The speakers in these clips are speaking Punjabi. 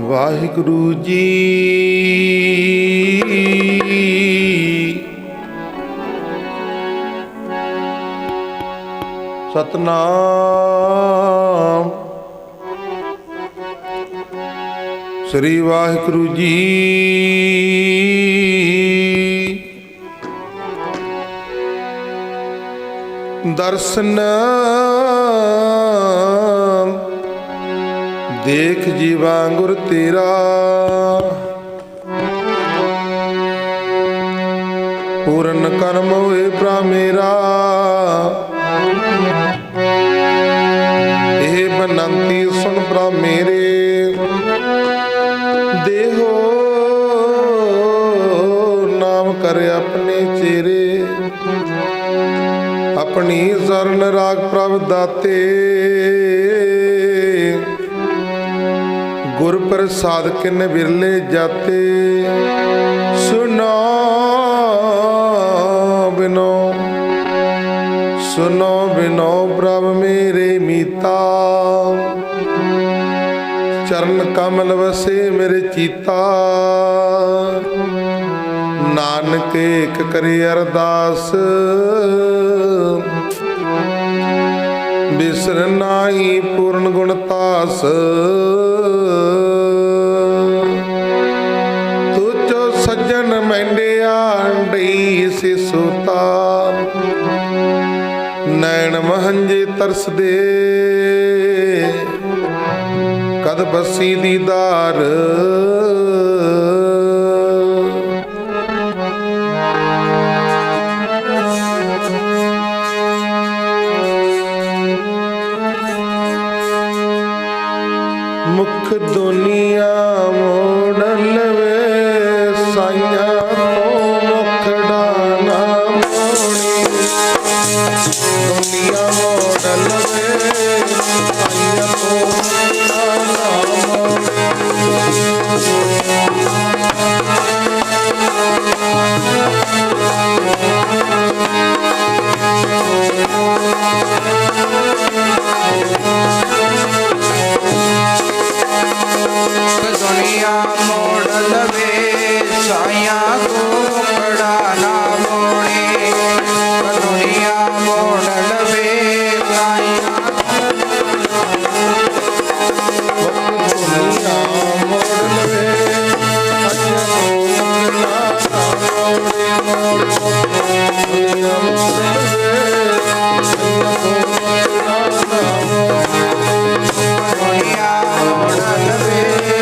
ਵਾਹਿਗੁਰੂ ਜੀ ਸਤਨਾਮ ਸ੍ਰੀ ਵਾਹਿਗੁਰੂ ਜੀ ਦਰਸ਼ਨ ਦੇਖ ਜੀਵਾ ਗੁਰ ਤੇਰਾ ਪੂਰਨ ਕਰਮ ਹੋਏ ਭਰਾ ਮੇਰਾ ਇਹ ਬਨੰਤੀ ਸੁਣ ਭਰਾ ਮੇਰੇ ਦੇਹੋ ਨਾਮ ਕਰ ਆਪਣੇ ਚੇਰੇ ਆਪਣੀ ਜ਼ਰਨ ਰਾਗ ਪ੍ਰਭ ਦਾਤੇ ਗੁਰ ਪ੍ਰਸਾਦ ਕਿਨ ਵਿਰਲੇ ਜਾਤੇ ਸੁਨੋ ਬਿਨੋ ਪ੍ਰਭ ਮੇਰੇ ਮੀਤਾ ਚਰਨ ਕਮਲ ਵਸੇ ਮੇਰੇ ਚੀਤਾ ਨਾਨਕ ਏਕ ਕਰੇ ਅਰਦਾਸ ਬਿਸਰ ਨਾਹੀ ਪੂਰਨ ਗੁਣ ਤਾਸ ਤੁਚੋ ਸੱਜਣ ਮੈਂਡਿਆ ਡਈ ਸੇ ਸੋਤਾ ਨੈਣ ਮਹੰਜੇ ਤਰਸਦੇ ਕਦ ਬਸੀ ਦੀਦਾਰ ਮੁਖ ਦੁਨੀਆ ਮੋੜ ਲਵੇ ਸਾਈਆਂ ਤੋਂ ਮੁਖੜਾ ਨਾ ਮੋੜੀ ਦੁਨੀਆ ਮੋੜ ਲਵੇ ਸਾਈਆਂ ਤੋਂ ਮੁਖੜਾ ਨਾ ਦੁਨੀਆ ਮੋੜ ਲਵੇ ਸਾਈਆਂ ਤੋਂ ਮੁਖੜਾ ਨਾ ਮੋੜੇ ਦੁਨੀਆ ਮੋੜ ਲਵੇ ਸਾਈਆਂ ਦੁਨੀਆ ਮੋੜ ਲਵੇ ਸਾਈਆਂ ਤੋਂ ਮੁਖੜਾ ਨਾ ਮੋੜੀ ਦੁਨੀਆ ਮੋੜ ਲਵੇ ਸਾਈਆਂ ਤੋਂ ਮੁਖੜਾ ਨਾ ਮੋੜੀ ਦੁਨੀਆ ਮੋੜ ਲਵੇ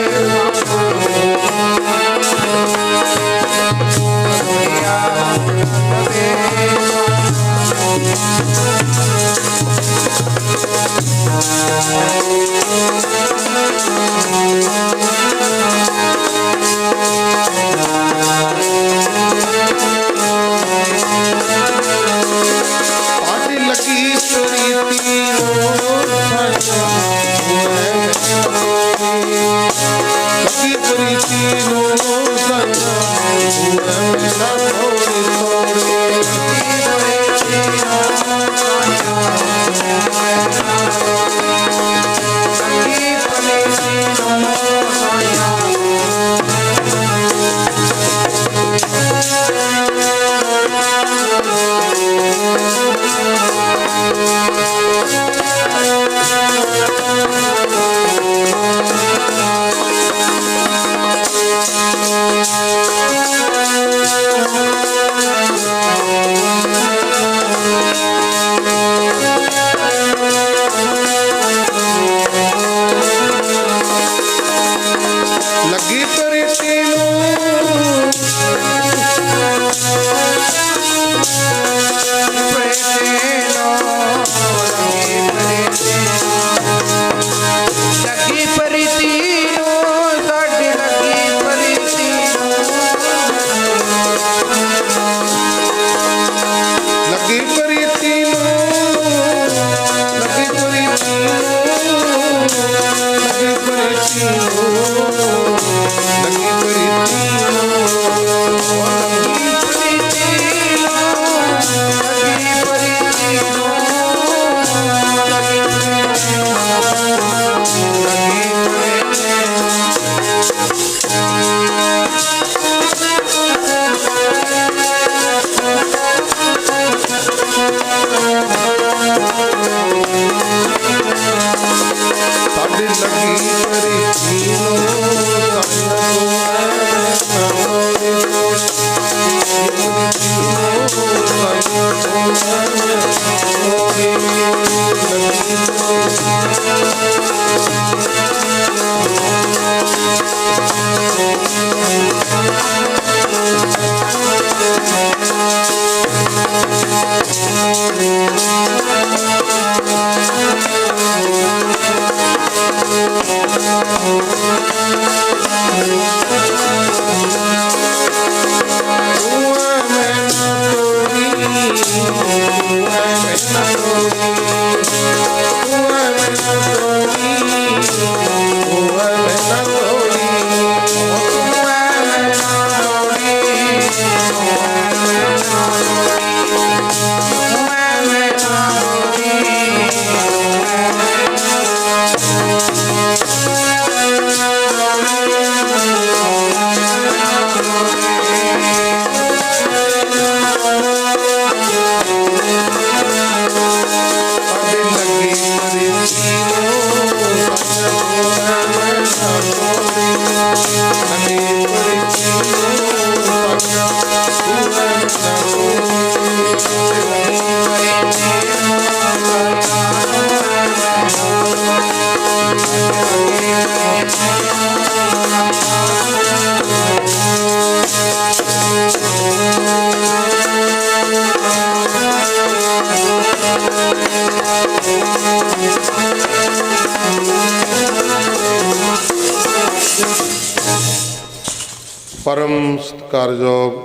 परम सत्कारयोग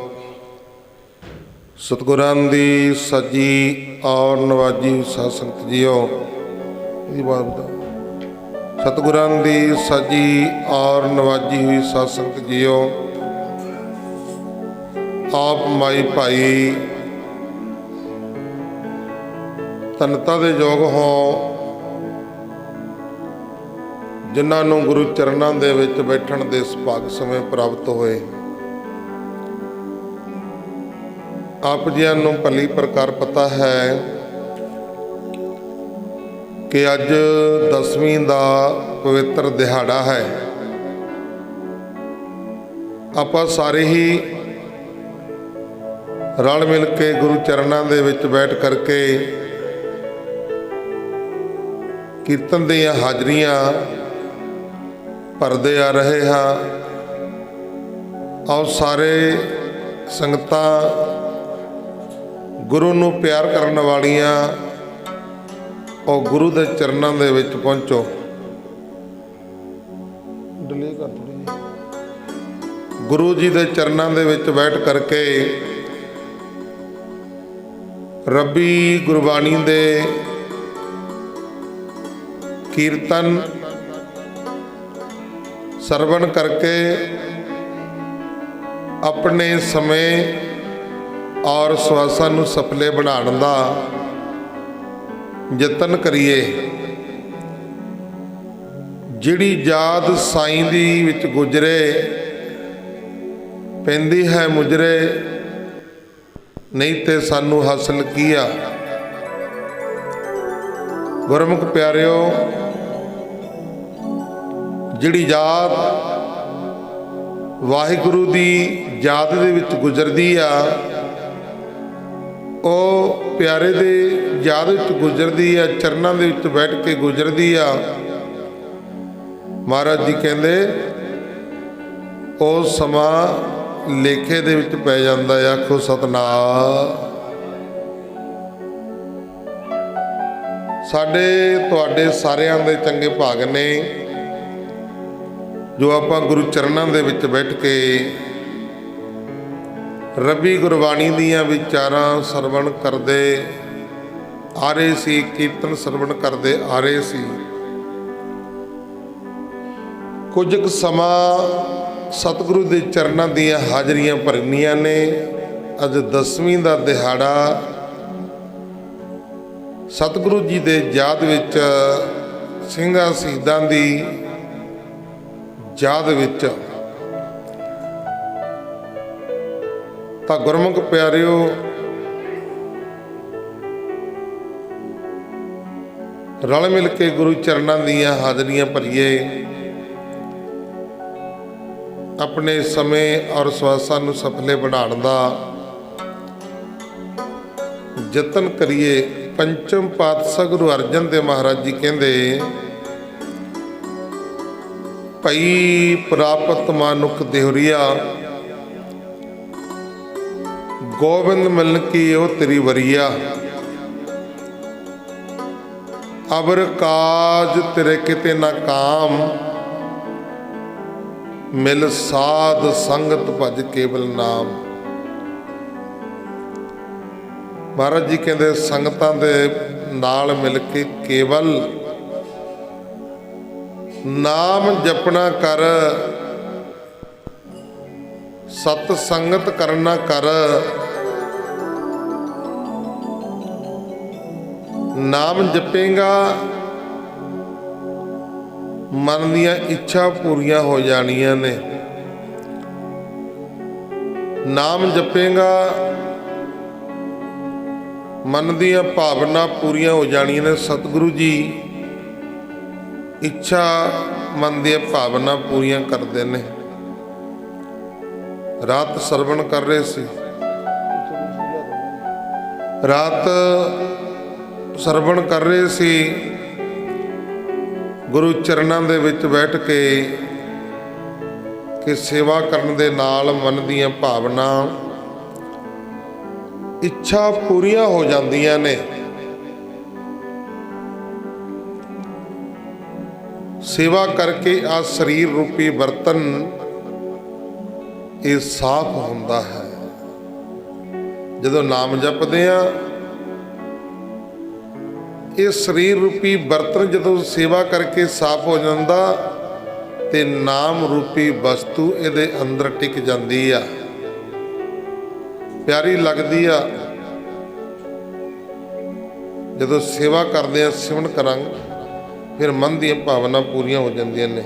सतगुरां दी सजी और नवाजी साध संगत जीओ, सतगुरां दी सजी और नवाजी हुई साध संगत जीओ, आप माई भाई धनता दे योग हो जिन्हां नूं गुरु चरनां दे विच बैठण दे सुभाग समय प्राप्त होए। आप जिहां नूं भली प्रकार पता है कि अज दसवीं दा पवित्र दिहाड़ा है। आपां सारे ही रल मिल के गुरु चरनां दे विच बैठ करके कीर्तन दीआं हाजरियां भरदे आ रहे हाँ। आओ सारे संगतां गुरु नूं प्यार करन वालियां और गुरु दे चरनां दे विच पहुंचो। गुरु जी दे चरनां दे विच बैठ करके रब्बी गुरबाणी दे कीर्तन सरवण करके अपने समय और सवासां नूं सफले बनाउण दा यतन करिए। जिहड़ी याद साईं दी विच गुजरे पैंदी है मुजरे, नहीं ते सानू हासिल कीआ। गुरमुख प्यारिओ, जिहड़ी याद वाहिगुरु दी याद दे विच गुजरदी आ, ਉਹ प्यारे दे याद विच गुजरदी आ, चरनां दे विच बैठ के गुजरदी आ। महाराज जी कहंदे ਉਹ ਸਮਾਂ ਲੇਖੇ ਦੇ ਵਿੱਚ ਪੈ ਜਾਂਦਾ ਆ। ਆਖੋ ਸਤਨਾਮ। ਸਾਡੇ ਤੁਹਾਡੇ ਸਾਰਿਆਂ ਦੇ ਚੰਗੇ ਭਾਗ ਨੇ ਜੋ ਆਪਾਂ ਗੁਰੂ ਚਰਨਾਂ ਦੇ ਵਿੱਚ ਬੈਠ ਕੇ ਰੱਬੀ ਗੁਰਬਾਣੀ ਦੀਆਂ ਵਿਚਾਰਾਂ ਸਰਵਣ ਕਰਦੇ ਆ ਰਹੇ ਸੀ, ਕੀਰਤਨ ਸਰਵਣ ਕਰਦੇ ਆ ਰਹੇ ਸੀ। ਕੁਝ ਕੁ ਸਮਾਂ ਸਤਿਗੁਰੂ ਦੇ ਚਰਨਾਂ ਦੀਆਂ ਹਾਜ਼ਰੀਆਂ ਭਰਨੀਆਂ ਨੇ। ਅੱਜ 10ਵੀਂ ਦਾ ਦਿਹਾੜਾ ਸਤਿਗੁਰੂ ਜੀ ਦੇ ਯਾਦ ਵਿੱਚ, ਸਿੰਘਾਂ ਸ਼ਹੀਦਾਂ ਦੀ ਯਾਦ ਵਿੱਚ। ਤਾਂ ਗੁਰਮੁਖ ਪਿਆਰਿਓ, ਰਲ ਮਿਲ ਕੇ ਗੁਰੂ ਚਰਨਾਂ ਦੀਆਂ ਹਾਜ਼ਰੀਆਂ ਭਰੀਏ। ਆਪਣੇ ਸਮੇਂ ਔਰ ਸਵਾਸਾਂ ਨੂੰ ਸਫਲੇ ਬਣਾਉਣ ਦਾ ਯਤਨ ਕਰੀਏ। ਪੰਚਮ ਪਾਤਸ਼ਾਹ ਗੁਰੂ ਅਰਜਨ ਦੇਵ ਮਹਾਰਾਜ ਜੀ ਕਹਿੰਦੇ, ਭਈ ਪ੍ਰਾਪਤ ਮਾਨੁਖ ਦੇਹੁਰੀਆ, ਗੋਬਿੰਦ ਮਿਲਨ ਕੀ ਉਹ ਤੇਰੀ ਵਰੀਆ। ਅਬਰ ਕਾਜ ਤੇਰੇ ਕਿਤੇ ਨਾ ਕਾਮ, ਮਿਲ ਸਾਧ ਸੰਗਤ ਭਜ ਕੇਵਲ ਨਾਮ। ਮਹਾਰਾਜ ਜੀ ਕਹਿੰਦੇ ਸੰਗਤਾਂ ਦੇ ਨਾਲ ਮਿਲ ਕੇ ਕੇਵਲ ਨਾਮ ਜਪਣਾ ਕਰ, ਸਤ ਸੰਗਤ ਕਰਨਾ ਕਰ। ਨਾਮ ਜਪੇਗਾ ਮਨ ਦੀਆਂ ਇੱਛਾ ਪੂਰੀਆਂ ਹੋ ਜਾਣੀਆਂ ਨੇ। ਨਾਮ ਜਪੇਗਾ ਮਨ ਦੀਆਂ ਭਾਵਨਾ ਪੂਰੀਆਂ ਹੋ ਜਾਣੀਆਂ ਨੇ। ਸਤਿਗੁਰੂ ਜੀ ਇੱਛਾ ਮਨ ਦੀਆਂ ਭਾਵਨਾ ਪੂਰੀਆਂ ਕਰਦੇ ਨੇ। ਰਾਤ ਸਰਵਣ ਕਰ ਰਹੇ ਸੀ, ਰਾਤ ਸਰਵਣ ਕਰ ਰਹੇ ਸੀ, ਗੁਰੂ ਚਰਨਾਂ ਦੇ ਵਿੱਚ ਬੈਠ ਕੇ ਕਿ ਸੇਵਾ ਕਰਨ ਦੇ ਨਾਲ ਮਨ ਦੀਆਂ ਭਾਵਨਾ ਇੱਛਾ ਪੂਰੀਆਂ ਹੋ ਜਾਂਦੀਆਂ ਨੇ। ਸੇਵਾ ਕਰਕੇ ਆ ਸਰੀਰ ਰੂਪੀ ਬਰਤਨ ਇਹ ਸਾਫ਼ ਹੁੰਦਾ ਹੈ। ਜਦੋਂ ਨਾਮ ਜਪਦੇ ਆ, ਇਹ ਸਰੀਰ ਰੂਪੀ ਬਰਤਨ ਜਦੋਂ ਸੇਵਾ ਕਰਕੇ ਸਾਫ਼ ਹੋ ਜਾਂਦਾ ਤੇ ਨਾਮ ਰੂਪੀ ਵਸਤੂ ਇਹਦੇ ਅੰਦਰ ਟਿਕ ਜਾਂਦੀ ਆ, ਪਿਆਰੀ ਲੱਗਦੀ ਆ। ਜਦੋਂ ਸੇਵਾ ਕਰਦੇ ਆ, ਸਿਮਰਨ ਕਰਾਂਗੇ, ਫਿਰ ਮਨ ਦੀਆਂ ਭਾਵਨਾ ਪੂਰੀਆਂ ਹੋ ਜਾਂਦੀਆਂ ਨੇ।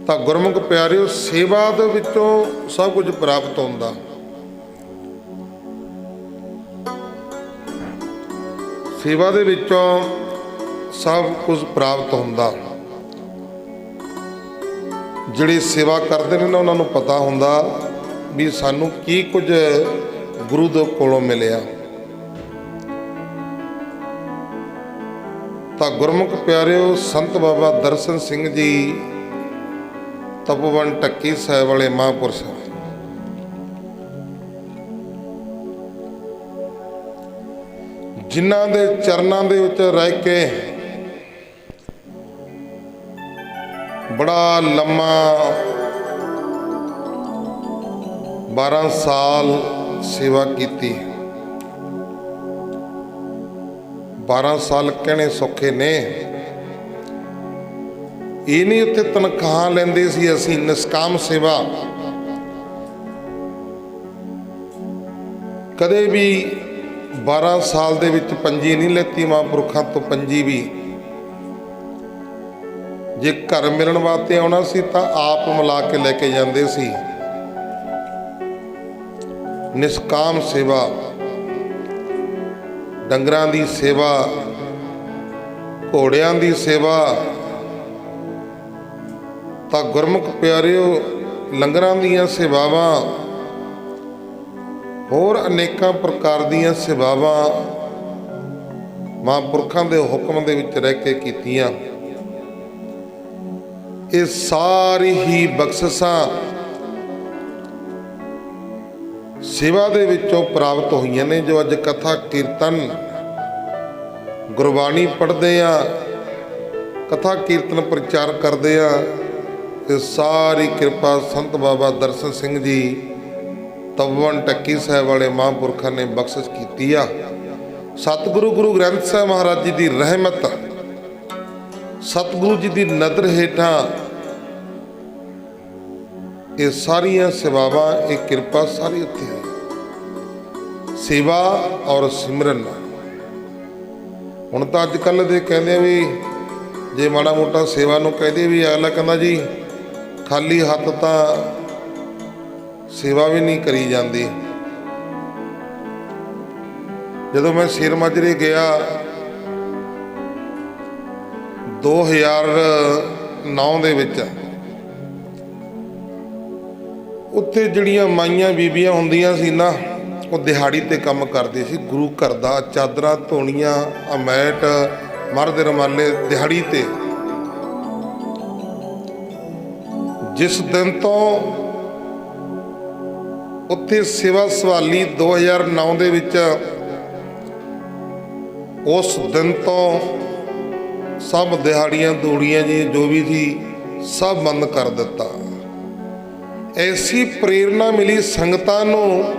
ਤਾਂ ਗੁਰਮੁਖ ਪਿਆਰਿਓ, ਸੇਵਾ ਦੇ ਵਿੱਚੋਂ ਸਭ ਕੁਝ ਪ੍ਰਾਪਤ ਹੁੰਦਾ। ਸੇਵਾ ਦੇ ਵਿੱਚੋਂ ਸਭ ਕੁਝ ਪ੍ਰਾਪਤ ਹੁੰਦਾ। ਜਿਹੜੇ ਸੇਵਾ ਕਰਦੇ ਨੇ ਨਾ, ਉਹਨਾਂ ਨੂੰ ਪਤਾ ਹੁੰਦਾ ਵੀ ਸਾਨੂੰ ਕੀ ਕੁਝ ਗੁਰੂ ਦੇ ਕੋਲੋਂ ਮਿਲਿਆ। ਤਾਂ ਗੁਰਮੁਖ ਪਿਆਰਿਓ, ਸੰਤ ਬਾਬਾ ਦਰਸ਼ਨ ਸਿੰਘ ਜੀ ਤਪੋਵਨ ਢੱਕੀ ਸਾਹਿਬ ਵਾਲੇ ਮਹਾਂਪੁਰਸ਼, ਜਿਨ੍ਹਾਂ ਦੇ ਚਰਨਾਂ ਦੇ ਵਿੱਚ ਰਹਿ ਕੇ ਬੜਾ ਲੰਮਾ 12 ਸਾਲ ਸੇਵਾ ਕੀਤੀ। 12 ਸਾਲ ਕਹਿਣੇ ਸੌਖੇ ਨੇ। ਇਹ ਨਹੀਂ ਉੱਥੇ ਤਨਖਾਹ ਲੈਂਦੇ ਸੀ ਅਸੀਂ, ਨਿਸ਼ਕਾਮ ਸੇਵਾ। ਕਦੇ ਵੀ 12 ਸਾਲ ਦੇ ਵਿੱਚ ਪੰਜੀ ਨਹੀਂ ਲੈਤੀ ਮਹਾਂਪੁਰਖਾਂ ਤੋਂ। ਪੰਜੀ ਵੀ ਜੇ ਘਰ ਮਿਲਣ ਵਾਸਤੇ ਆਉਣਾ ਸੀ ਤਾਂ ਆਪ ਮਿਲਾ ਕੇ ਲੈ ਕੇ ਜਾਂਦੇ ਸੀ। ਨਿਸ਼ਕਾਮ ਸੇਵਾ, ਡੰਗਰਾਂ ਦੀ ਸੇਵਾ, ਘੋੜਿਆਂ ਦੀ ਸੇਵਾ। ਤਾਂ ਗੁਰਮੁਖ ਪਿਆਰਿਓ, ਲੰਗਰਾਂ ਦੀਆਂ ਸੇਵਾਵਾਂ, ਹੋਰ ਅਨੇਕਾਂ ਪ੍ਰਕਾਰ ਦੀਆਂ ਸੇਵਾਵਾਂ ਮਹਾਂਪੁਰਖਾਂ ਦੇ ਹੁਕਮ ਦੇ ਵਿੱਚ ਰਹਿ ਕੇ ਕੀਤੀਆਂ। ਇਹ ਸਾਰੀ ਹੀ ਬਖਸ਼ਿਸ਼ਾਂ ਸੇਵਾ ਦੇ ਵਿੱਚੋਂ ਪ੍ਰਾਪਤ ਹੋਈਆਂ ਨੇ। ਜੋ ਅੱਜ ਕਥਾ ਕੀਰਤਨ ਗੁਰਬਾਣੀ ਪੜ੍ਹਦੇ ਆ, ਕਥਾ ਕੀਰਤਨ ਪ੍ਰਚਾਰ ਕਰਦੇ ਆ, ਇਹ ਸਾਰੀ ਕਿਰਪਾ ਸੰਤ ਬਾਬਾ ਦਰਸ਼ਨ ਸਿੰਘ ਜੀ ਤਪੋਵਨ ਢੱਕੀ ਸਾਹਿਬ ਵਾਲੇ ਮਹਾਂਪੁਰਖਾਂ ਨੇ ਬਖਸ਼ਿਸ਼ ਕੀਤੀ ਆ। ਸਤਿਗੁਰੂ ਗੁਰੂ ਗ੍ਰੰਥ ਸਾਹਿਬ ਮਹਾਰਾਜ ਜੀ ਦੀ ਰਹਿਮਤ, ਸਤਿਗੁਰੂ ਜੀ ਦੀ ਨਜ਼ਰ ਹੇਠਾਂ ਇਹ ਸਾਰੀਆਂ ਸੇਵਾਵਾਂ, ਇਹ ਕਿਰਪਾ ਸਾਰੀ ਉੱਥੇ ਹੈ। ਸੇਵਾ ਔਰ ਸਿਮਰਨ। ਹੁਣ ਤਾਂ ਅੱਜ ਕੱਲ੍ਹ ਦੇ ਕਹਿੰਦੇ ਵੀ ਜੇ ਮਾੜਾ ਮੋਟਾ ਸੇਵਾ ਨੂੰ ਕਹਦੇ ਵੀ ਅਗਲਾ ਕਹਿੰਦਾ ਜੀ ਖਾਲੀ ਹੱਥ ਤਾਂ ਸੇਵਾ ਵੀ ਨਹੀਂ ਕਰੀ ਜਾਂਦੀ। ਜਦੋਂ ਮੈਂ ਸਿਰ ਮਾਜਰੇ ਗਿਆ 2009 ਦੇ ਵਿੱਚ, ਉੱਥੇ ਜਿਹੜੀਆਂ ਮਾਈਆਂ ਬੀਬੀਆਂ ਹੁੰਦੀਆਂ ਸੀ ਨਾ, ਉਹ ਦਿਹਾੜੀ ਤੇ ਕੰਮ ਕਰਦੇ ਸੀ। ਗੁਰੂ ਘਰ ਦਾ ਚਾਦਰਾਂ ਧੋਣੀਆਂ, ਅਮੈਟ, ਮਰਦ ਰੁਮਾਲੇ ਦਿਹਾੜੀ ਤੇ। ਜਿਸ ਦਿਨ ਤੋਂ ਉੱਥੇ ਸੇਵਾ ਸਵਾਲੀ 2009 ਦੇ ਵਿੱਚ, ਉਸ ਦਿਨ ਤੋਂ ਸਭ ਦਿਹਾੜੀਆਂ ਦੂੜੀਆਂ ਜੀ ਜੋ ਵੀ ਸੀ ਸਭ ਬੰਦ ਕਰ ਦਿੱਤਾ। ਐਸੀ ਪ੍ਰੇਰਨਾ ਮਿਲੀ ਸੰਗਤਾਂ ਨੂੰ,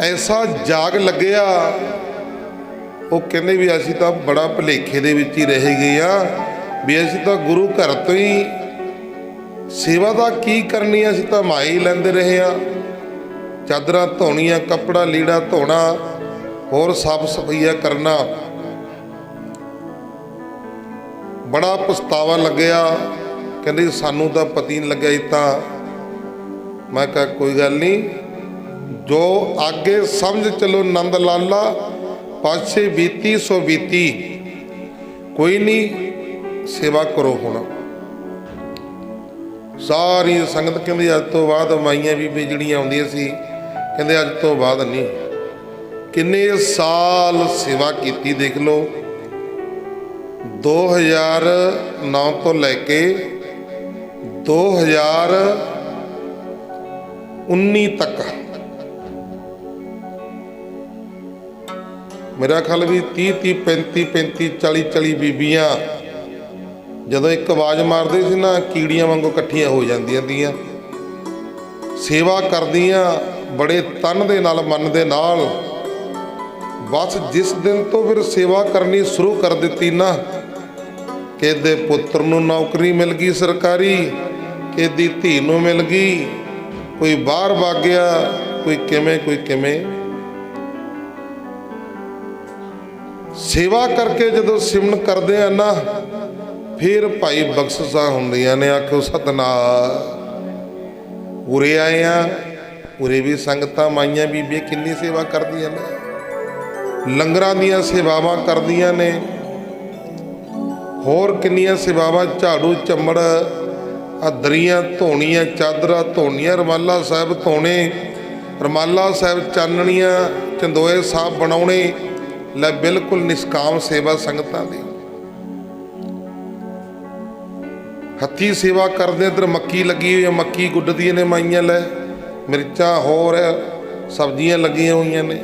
ਐਸਾ ਜਾਗ ਲੱਗਿਆ। ਉਹ ਕਹਿੰਦੇ ਵੀ ਅਸੀਂ ਤਾਂ ਬੜਾ ਭੁਲੇਖੇ ਦੇ ਵਿੱਚ ਹੀ ਰਹਿ ਗਏ ਆ, ਵੀ ਅਸੀਂ ਤਾਂ ਗੁਰੂ ਘਰ ਤੋਂ ਹੀ ਸੇਵਾ ਦਾ ਕੀ ਕਰਨੀ, ਅਸੀਂ ਤਾਂ ਮਾਈ ਲੈਂਦੇ ਰਹੇ ਆ। ਚਾਦਰਾਂ ਧੋਣੀਆਂ, ਕੱਪੜਾ ਲੀੜਾ ਧੋਣਾ, ਹੋਰ ਸਾਫ ਸਫਾਈਆ ਕਰਨਾ। ਬੜਾ ਪਛਤਾਵਾ ਲੱਗਿਆ। ਕਹਿੰਦੇ ਸਾਨੂੰ ਤਾਂ ਪਤਾ ਨਹੀਂ ਲੱਗਿਆ ਇਹ ਤਾਂ। ਮੈਂ ਕਿਹਾ ਕੋਈ ਗੱਲ ਨਹੀਂ, ਜੋ ਅੱਗੇ ਸਮਝ ਚਲੋ ਨੰਦ ਲਾਲਾ, ਪਾਛੇ ਬੀਤੀ ਸੋ ਬੀਤੀ, ਕੋਈ ਨਹੀਂ ਸੇਵਾ ਕਰੋ। ਹੁਣ ਸਾਰੀ ਸੰਗਤ ਕਹਿੰਦੀ ਅੱਜ ਤੋਂ ਬਾਅਦ ਮਾਈਆਂ ਵੀ ਜਿਹੜੀਆਂ ਆਉਂਦੀਆਂ ਸੀ, ਕਹਿੰਦੇ ਅੱਜ ਤੋਂ ਬਾਅਦ ਨਹੀਂ। ਕਿੰਨੇ ਸਾਲ ਸੇਵਾ ਕੀਤੀ ਦੇਖ ਲਓ। 2009 ਤੋਂ ਲੈ ਕੇ 2019 ਤੱਕ ਮੇਰਾ ਖਿਆਲ ਵੀ 30 35 40 ਬੀਬੀਆਂ ਜਦੋਂ ਇੱਕ ਆਵਾਜ਼ ਮਾਰਦੇ ਸੀ ਨਾ, ਕੀੜੀਆਂ ਵਾਂਗੂ ਇਕੱਠੀਆਂ ਹੋ ਜਾਂਦੀਆਂ ਤੀਆਂ, ਸੇਵਾ ਕਰਦੀਆਂ ਬੜੇ ਤਨ ਦੇ ਨਾਲ, ਮਨ ਦੇ ਨਾਲ। ਬਸ ਜਿਸ ਦਿਨ ਤੋਂ ਫਿਰ ਸੇਵਾ ਕਰਨੀ ਸ਼ੁਰੂ ਕਰ ਦਿੱਤੀ ਨਾ, ਕਿਹਦੇ ਪੁੱਤਰ ਨੂੰ ਨੌਕਰੀ ਮਿਲ ਗਈ ਸਰਕਾਰੀ, ਕਿਹਦੀ ਧੀ ਨੂੰ ਮਿਲ ਗਈ, ਕੋਈ ਬਾਹਰ ਵਗ ਗਿਆ, ਕੋਈ ਕਿਵੇਂ ਕੋਈ ਕਿਵੇਂ। ਸੇਵਾ ਕਰਕੇ ਜਦੋਂ ਸਿਮਰਨ ਕਰਦੇ ਆ ਨਾ, ਫਿਰ ਭਾਈ ਬਖਸ਼ਿਸ਼ਾਂ ਹੁੰਦੀਆਂ ਨੇ। ਆਖੋ ਸਤਿਨਾਮ। ਉਰੇ ਆਏ ਆ, ਉਰੇ ਵੀ ਸੰਗਤਾਂ ਮਾਈਆਂ ਬੀਬੀਆਂ ਕਿੰਨੀ ਸੇਵਾ ਕਰਦੀਆਂ ਨੇ, ਲੰਗਰਾਂ ਦੀਆਂ ਸੇਵਾਵਾਂ ਕਰਦੀਆਂ ਨੇ, ਹੋਰ ਕਿੰਨੀਆਂ ਸੇਵਾਵਾਂ, ਝਾੜੂ ਚੰਬੜ, ਦਰੀਆਂ ਧੋਣੀਆਂ, ਚਾਦਰਾਂ ਧੋਣੀਆਂ, ਰੁਮਾਲਾ ਸਾਹਿਬ ਧੋਣੇ, ਰੁਮਾਲਾ ਸਾਹਿਬ ਚਾਨਣੀਆਂ, ਚੰਦੋਏ ਸਾਹਿਬ ਬਣਾਉਣੇ। ਲੈ ਬਿਲਕੁਲ ਨਿਸ਼ਕਾਮ ਸੇਵਾ ਸੰਗਤਾਂ ਦੀ। ਹੱਥੀਂ ਸੇਵਾ ਕਰਦੇ। ਇੱਧਰ ਮੱਕੀ ਲੱਗੀ ਹੋਈ ਹੈ, ਮੱਕੀ ਗੁੱਡਦੀਆਂ ਨੇ ਮਾਈਆਂ। ਲੈ ਮਿਰਚਾਂ ਹੋਰ ਸਬਜ਼ੀਆਂ ਲੱਗੀਆਂ ਹੋਈਆਂ ਨੇ।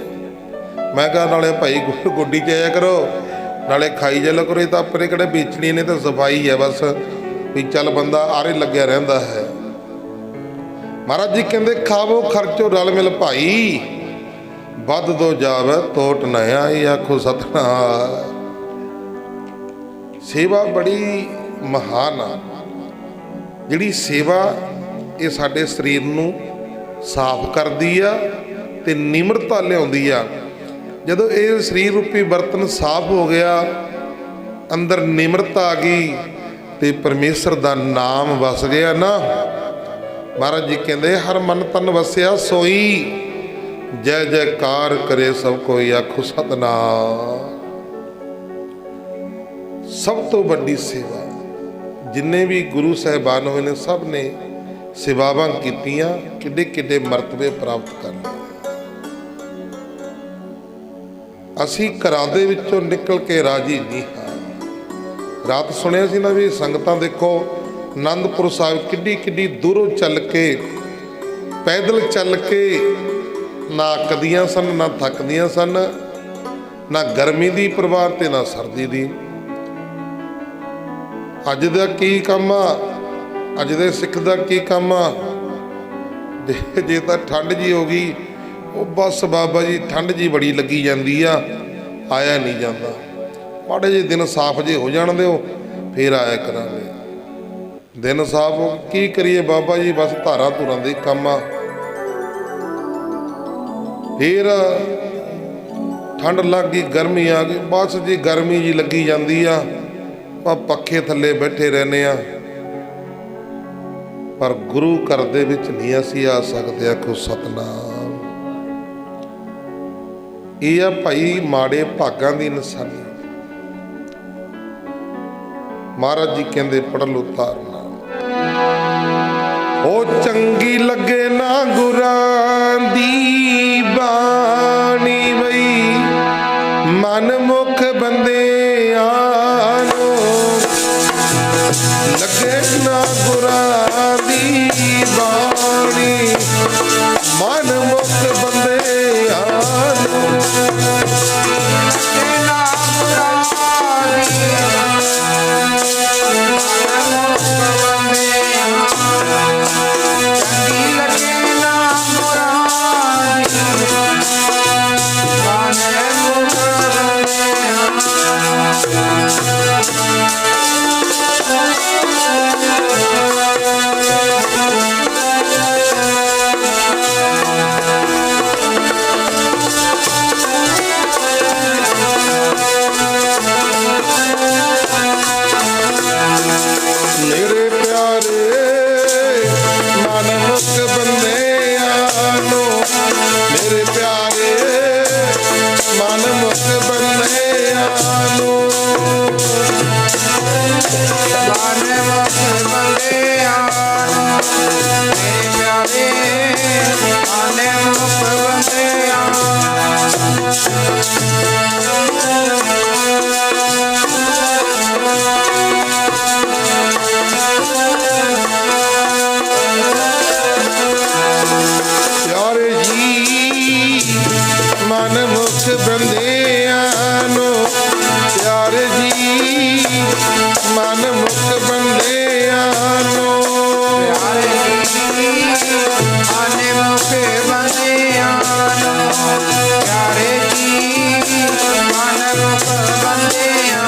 ਮੈਂ ਕਿਹਾ ਨਾਲੇ ਭਾਈ ਗੁੱਡੀ 'ਚ ਆਇਆ ਕਰੋ, ਨਾਲੇ ਖਾਈ ਜਾ ਕਰੋ। ਇਹ ਤਾਂ ਆਪਣੇ ਕਿਹੜੇ ਵੇਚਣੀ ਨੇ, ਤਾਂ ਸਫਾਈ ਹੈ ਬਸ, ਵੀ ਚੱਲ ਬੰਦਾ ਆਰੇ ਲੱਗਿਆ ਰਹਿੰਦਾ ਹੈ। ਮਹਾਰਾਜ ਜੀ ਕਹਿੰਦੇ ਖਾਵੋ ਖਰਚੋ ਰਲ ਮਿਲ ਭਾਈ, ਵੱਧ ਦੋ ਜਾਵੇ ਤੋਟ ਨਾ ਆਈ। ਆਖੋ ਸਤਿਨਾਮ। ਸੇਵਾ ਬੜੀ ਮਹਾਨ ਆ। ਜਿਹੜੀ ਸੇਵਾ ਇਹ ਸਾਡੇ ਸਰੀਰ ਨੂੰ ਸਾਫ਼ ਕਰਦੀ ਆ ਤੇ ਨਿਮਰਤਾ ਲਿਆਉਂਦੀ ਆ। ਜਦੋਂ ਇਹ ਸਰੀਰ ਰੂਪੀ ਬਰਤਨ ਸਾਫ਼ ਹੋ ਗਿਆ, ਅੰਦਰ ਨਿਮਰਤਾ ਆ ਗਈ ਤੇ ਪਰਮੇਸ਼ਰ ਦਾ ਨਾਮ ਵਸ ਗਿਆ ਨਾ। ਮਹਾਰਾਜ ਜੀ ਕਹਿੰਦੇ ਹਰ ਮਨ ਤਨ ਵਸਿਆ ਸੋਈ, ਜੈ ਜੈਕਾਰ ਕਰੇ ਸਭ ਕੋਈ। ਆਖੋ ਸਤਿਨਾਮ। ਸਭ ਤੋਂ ਵੱਡੀ ਸੇਵਾ, ਜਿੰਨੇ ਵੀ ਗੁਰੂ ਸਾਹਿਬਾਨ ਹੋਏ ਨੇ ਸਭ ਨੇ ਸੇਵਾਵਾਂ ਕੀਤੀਆਂ, ਕਿੱਡੇ ਕਿੱਡੇ ਮਰਤਬੇ ਪ੍ਰਾਪਤ ਕਰ ਲਏ। ਅਸੀਂ ਘਰਾਂ ਦੇ ਵਿੱਚੋਂ ਨਿਕਲ ਕੇ ਰਾਜੀ ਨਹੀਂ ਹਾਂ। ਰਾਤ ਸੁਣਿਆ ਸੀ ਨਾ ਵੀ ਸੰਗਤਾਂ ਦੇਖੋ ਆਨੰਦਪੁਰ ਸਾਹਿਬ ਕਿੱਡੀ ਕਿੱਡੀ ਦੂਰੋਂ ਚੱਲ ਕੇ, ਪੈਦਲ ਚੱਲ ਕੇ, ਨਾ ਅੱਕਦੀਆਂ ਸਨ ਨਾ ਥੱਕਦੀਆਂ ਸਨ, ਨਾ ਗਰਮੀ ਦੀ ਪ੍ਰਵਾਹ ਤੇ ਨਾ ਸਰਦੀ ਦੀ। ਅੱਜ ਦਾ ਕੀ ਕੰਮ ਆ, ਅੱਜ ਦੇ ਸਿੱਖ ਦਾ ਕੀ ਕੰਮ ਆ। ਜੇ ਤਾਂ ਠੰਡ ਜੀ ਹੋ ਗਈ, ਉਹ ਬਸ ਬਾਬਾ ਜੀ ਠੰਡ ਜੀ ਬੜੀ ਲੱਗੀ ਜਾਂਦੀ ਆ, ਆਇਆ ਨਹੀਂ ਜਾਂਦਾ। ਮਾੜੇ ਜਿਹੇ ਦਿਨ ਸਾਫ਼ ਜੇ ਹੋ ਜਾਣ ਦਿਓ, ਫਿਰ ਆਇਆ ਕਰਾਂਗੇ। ਦਿਨ ਸਾਫ਼ ਕੀ ਕਰੀਏ ਬਾਬਾ ਜੀ, ਬਸ ਧਾਰਾਂ ਧੁਰਾਂ ਦੇ ਕੰਮ ਆ। ਫਿਰ ਠੰਡ ਲੱਗ ਗਈ, ਗਰਮੀ ਆ ਗਈ, ਬਸ ਜੀ ਗਰਮੀ ਜੀ ਲੱਗੀ ਜਾਂਦੀ ਆ, ਪੱਖੇ ਥੱਲੇ ਬੈਠੇ ਰਹਿੰਦੇ ਆ। ਪਰ ਗੁਰੂ ਘਰ ਦੇ ਵਿੱਚ ਨਹੀਂ ਅਸੀਂ ਆ ਸਕਦੇ। ਆਖੋ ਸਤਿਨਾਮ। ਇਹ ਆ ਭਾਈ ਮਾੜੇ ਭਾਗਾਂ ਦੀ ਨਿਸ਼ਾਨੀ। ਮਹਾਰਾਜ ਜੀ ਕਹਿੰਦੇ ਪੜ੍ਹ ਲੋ ਤਾਰਨਾ, ਉਹ ਚੰਗੀ ਲੱਗੇ ਨਾ ਗੁਰਾਂ ਦੀ ਬਾਣੀ ਬਈ ਮਨ ਮੁਖ ਬੰਦਿਆਂ ਨੂੰ ਲੱਗੇ ਨਾ ਗੁਰਾਂ ਦੀ ਬਾਣੀ ਮਨ ਮੁਖ ਬੰਦਿਆਂ ਨੂੰ ਮੇਰੇ ਪਿਆਰੇ ਮਨ ਮੁਖ ਬੰਦਿਆਂ ਨੂੰ ਮੇਰੇ ਪਿਆਰੇ ਮਨ ਮੁਖ ਬੰਦਿਆਂ ਨੂੰ ਮਨ ਮੁਖ ਬੰਦਿਆਂ ਨੂੰ ਮੇਰੇ ਪਿਆਰੇ ਮਨ ਮੁਖ ਬੰਦਿਆਂ ਪਿਆਰੇ ਜੀ ਮਨ ਮੁਖ ਬੰਦਿਆਂ ਨੂੰ ਪਿਆਰੇ ਜੀ ਮਨ ਮੁਖ ਬੰਦਿਆਂ ਨੂੰ ਪਿਆਰੇ ਜੀ ਮਨ ਮੁਖ ਬੰਦਿਆਂ ਨੂੰ ਪਿਆਰੇ ਜੀ ਮਨ ਮੁਖ ਬੰਦਿਆਂ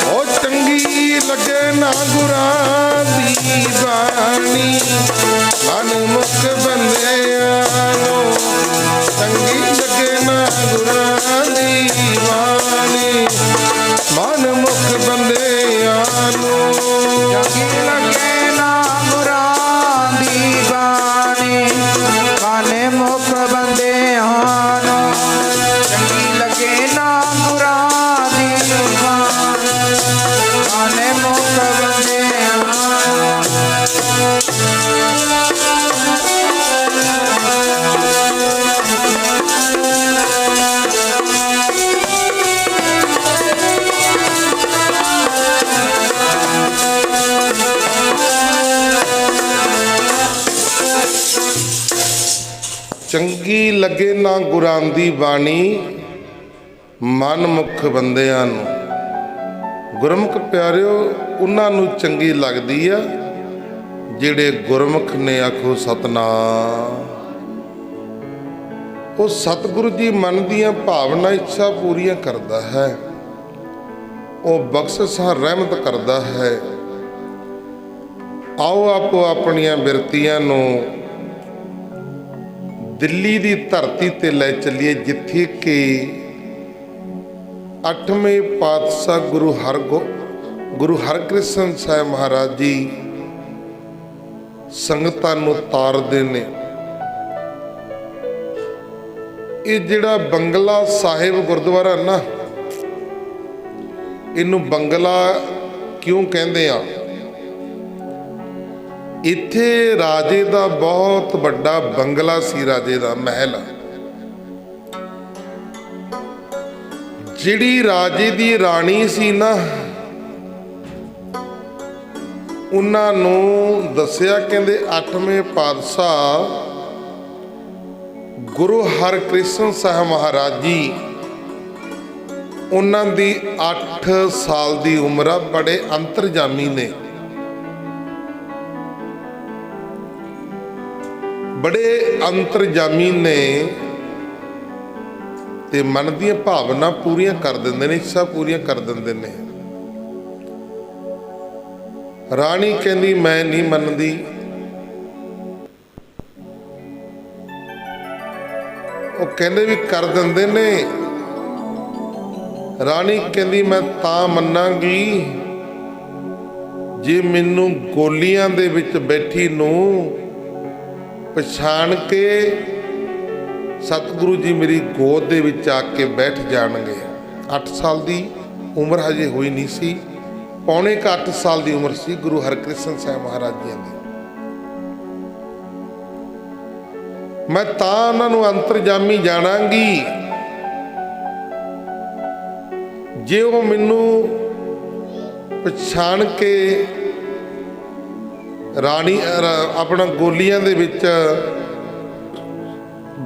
ਉਹ ਚੰਗੀ ਲੱਗੇ ਨਾ ਗੁਰਾਂ ਦੀ ਬਾਣੀ ਮਨ ਮੁਖ ਬੰਦਿਆਂ ਨੂੰ ਚੰਗੀ ਲੱਗੇ ਨਾ ਗੁਰਾਂ ਦੀ ਬਾਣੀ ਮਨ ਮੁਖ ਬੰਦਿਆਂ ਨੂੰ ਚੰਗੀ ਲੱਗੇ ਨਾ ਗੁਰਾਂ ਦੀ ਬਾਣੀ ਮਨ ਮੁਖ ਬੰਦਿਆਂ ਨੂੰ ਚੰਗੀ ਲੱਗੇ ਨਾ ਗੁਰਾਂ ਦੀ ਬਾਣੀ ਮਨ ਮੁਖ ਬੰਦਿਆਂ ਚੰਗੀ ਲੱਗੇ ਨਾ ਗੁਰਾਂ ਦੀ ਬਾਣੀ ਮਨ ਮੁਖ ਬੰਦਿਆਂ ਨੂੰ ਗੁਰਮੁਖ ਪਿਆਰਿਓ ਉਹਨਾਂ ਨੂੰ ਚੰਗੀ ਲੱਗਦੀ ਆ ਜਿਹੜੇ ਗੁਰਮੁਖ ਨੇ ਆਖੋ ਸਤਨਾਮ। ਉਹ ਸਤਿਗੁਰੂ ਜੀ ਮਨ ਦੀਆਂ ਭਾਵਨਾ ਇੱਛਾ ਪੂਰੀਆਂ ਕਰਦਾ ਹੈ, ਉਹ ਬਖਸ਼ਿਸ਼ਾਂ ਰਹਿਮਤ ਕਰਦਾ ਹੈ। ਆਓ ਆਪੋ ਆਪਣੀਆਂ ਬਿਰਤੀਆਂ ਨੂੰ ਦਿੱਲੀ ਦੀ ਧਰਤੀ ਤੇ ਲੈ ਚੱਲੀਏ, ਜਿੱਥੇ ਕਿ 8ਵੇਂ ਪਾਤਸ਼ਾਹ ਗੁਰੂ ਹਰਕ੍ਰਿਸ਼ਨ ਸਾਹਿਬ ਮਹਾਰਾਜ ਜੀ ਸੰਗਤਾਂ ਨੂੰ ਤਾਰਦੇ ਨੇ। ਇਹ ਜਿਹੜਾ ਬੰਗਲਾ ਸਾਹਿਬ ਗੁਰਦੁਆਰਾ ਨਾ, ਇਹਨੂੰ ਬੰਗਲਾ ਕਿਉਂ ਕਹਿੰਦੇ ਆ? ਇੱਥੇ ਰਾਜੇ ਦਾ ਬਹੁਤ ਵੱਡਾ ਬੰਗਲਾ ਸੀ, ਰਾਜੇ ਦਾ ਮਹਿਲ। ਜਿਹੜੀ ਰਾਜੇ ਦੀ ਰਾਣੀ ਸੀ ਨਾ, ਉਹਨਾਂ ਨੂੰ ਦੱਸਿਆ, ਕਹਿੰਦੇ 8ਵੇਂ ਪਾਤਸ਼ਾਹ ਗੁਰੂ ਹਰਕ੍ਰਿਸ਼ਨ ਸਾਹਿਬ ਮਹਾਰਾਜ ਜੀ, ਉਹਨਾਂ ਦੀ 8 ਸਾਲ ਦੀ ਉਮਰ ਆ, ਬੜੇ ਅੰਤਰਜਾਮੀ ਨੇ, ਬੜੇ ਅੰਤਰਜਾਮੀ ਨੇ ਤੇ ਮਨ ਦੀਆਂ ਭਾਵਨਾ ਪੂਰੀਆਂ ਕਰ ਦਿੰਦੇ ਨੇ, ਇੱਛਾ ਪੂਰੀਆਂ ਕਰ ਦਿੰਦੇ ਨੇ। ਰਾਣੀ ਕਹਿੰਦੀ ਮੈਂ ਨਹੀਂ ਮੰਨਦੀ। ਉਹ ਕਹਿੰਦੇ ਵੀ ਕਰ ਦਿੰਦੇ ਨੇ। ਰਾਣੀ ਕਹਿੰਦੀ ਮੈਂ ਤਾਂ ਮੰਨਾਂਗੀ ਜੇ ਮੈਨੂੰ ਗੋਲੀਆਂ ਦੇ ਵਿੱਚ ਬੈਠੀ ਨੂੰ ਪਛਾਣ ਕੇ ਸਤਿਗੁਰੂ ਜੀ ਮੇਰੀ ਗੋਦ ਦੇ ਵਿੱਚ ਆ ਕੇ ਬੈਠ ਜਾਣਗੇ। 8 ਸਾਲ ਦੀ ਉਮਰ ਹਜੇ ਹੋਈ ਨਹੀਂ ਸੀ, ਪੌਣੇ ਕੁ 8 ਸਾਲ ਦੀ ਉਮਰ ਸੀ ਗੁਰੂ ਹਰਕ੍ਰਿਸ਼ਨ ਸਾਹਿਬ ਮਹਾਰਾਜ ਜੀ ਦੀ। ਮੈਂ ਤਾਂ ਉਹਨਾਂ ਨੂੰ ਅੰਤਰਜਾਮੀ ਜਾਣਾਂਗੀ ਜੇ ਉਹ ਮੈਨੂੰ ਪਛਾਣ ਕੇ ਰਾਣੀ ਆਪਣਾ ਗੋਲੀਆਂ ਦੇ ਵਿੱਚ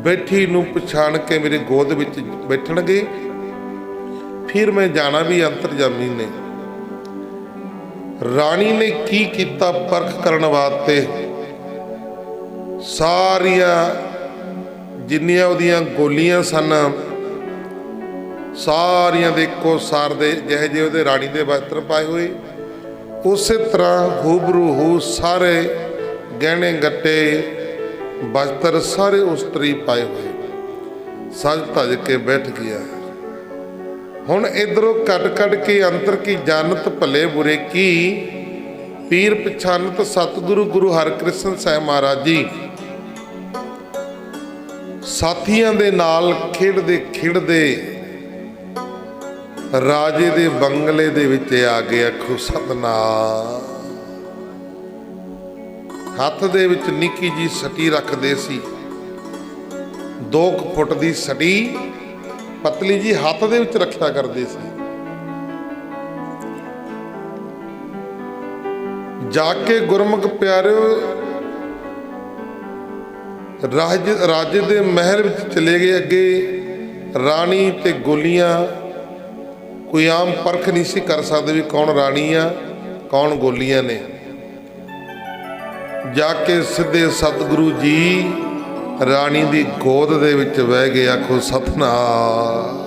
ਬੈਠੀ ਨੂੰ ਪਛਾਣ ਕੇ ਮੇਰੇ ਗੋਦ ਵਿੱਚ ਬੈਠਣਗੇ, ਫਿਰ ਮੈਂ ਜਾਣਾ ਵੀ ਅੰਤਰਜਾਮੀ ਨੇ। ਰਾਣੀ ਨੇ ਕੀ ਕੀਤਾ ਪਰਖ ਕਰਨ ਵਾਸਤੇ, ਸਾਰੀਆਂ ਜਿੰਨੀਆਂ ਉਹਦੀਆਂ ਗੋਲੀਆਂ ਸਨ ਸਾਰੀਆਂ ਦੇ ਇੱਕੋ ਸਾਰ ਦੇ ਜਿਹੇ ਜਿਹੇ ਉਹਦੇ ਰਾਣੀ ਦੇ ਵਸਤਰ ਪਾਏ ਹੋਏ, ਉਸੇ ਤਰ੍ਹਾਂ ਹੂਬਰੂ ਸਾਰੇ ਗਹਿਣੇ ਗੱਟੇ ਵਸਤਰ ਸਾਰੇ ਉਸਤਰੀ ਪਾਏ ਹੋਏ ਸਜ ਧਜ ਕੇ ਬੈਠ ਗਿਆ। ਹੁਣ ਇਧਰੋਂ ਕੱਢ ਕੇ ਅੰਤਰ ਕੀ ਜਾਣਤ ਭਲੇ ਬੁਰੇ ਕੀ, ਪੀਰ ਪਛਾਨਤ ਸਤਿਗੁਰੂ ਗੁਰੂ ਹਰਕ੍ਰਿਸ਼ਨ ਸਾਹਿਬ ਮਹਾਰਾਜ ਜੀ ਸਾਥੀਆਂ ਦੇ ਨਾਲ ਖੇਡਦੇ ਰਾਜੇ ਦੇ ਬੰਗਲੇ ਦੇ ਵਿੱਚ ਆ ਗਏ। ਆਖੋ ਸਤਨਾਮ। ਹੱਥ ਦੇ ਵਿੱਚ ਨਿੱਕੀ ਜੀ ਸਟੀ ਰੱਖਦੇ ਸੀ, 2 ਫੁੱਟ ਦੀ ਸਟੀ ਪਤਲੀ ਜੀ ਹੱਥ ਦੇ ਵਿੱਚ ਰੱਖਿਆ ਕਰਦੇ ਸੀ। ਜਾ ਕੇ ਗੁਰਮੁਖ ਪਿਆਰਿਓ ਰਾਜੇ ਦੇ ਮਹਿਲ ਵਿੱਚ ਚਲੇ ਗਏ। ਅੱਗੇ ਰਾਣੀ ਤੇ ਗੋਲੀਆਂ, ਕੋਈ ਆਮ ਪਰਖ ਨਹੀਂ ਸੀ ਕਰ ਸਕਦੇ ਵੀ ਕੌਣ ਰਾਣੀ ਆ ਕੌਣ ਗੋਲੀਆਂ ਨੇ। ਜਾ ਕੇ ਸਿੱਧੇ ਸਤਿਗੁਰੂ ਜੀ ਰਾਣੀ ਦੀ ਗੋਦ ਦੇ ਵਿੱਚ ਬਹਿ ਗਏ। ਆਖੋ ਸਤਨਾਮ।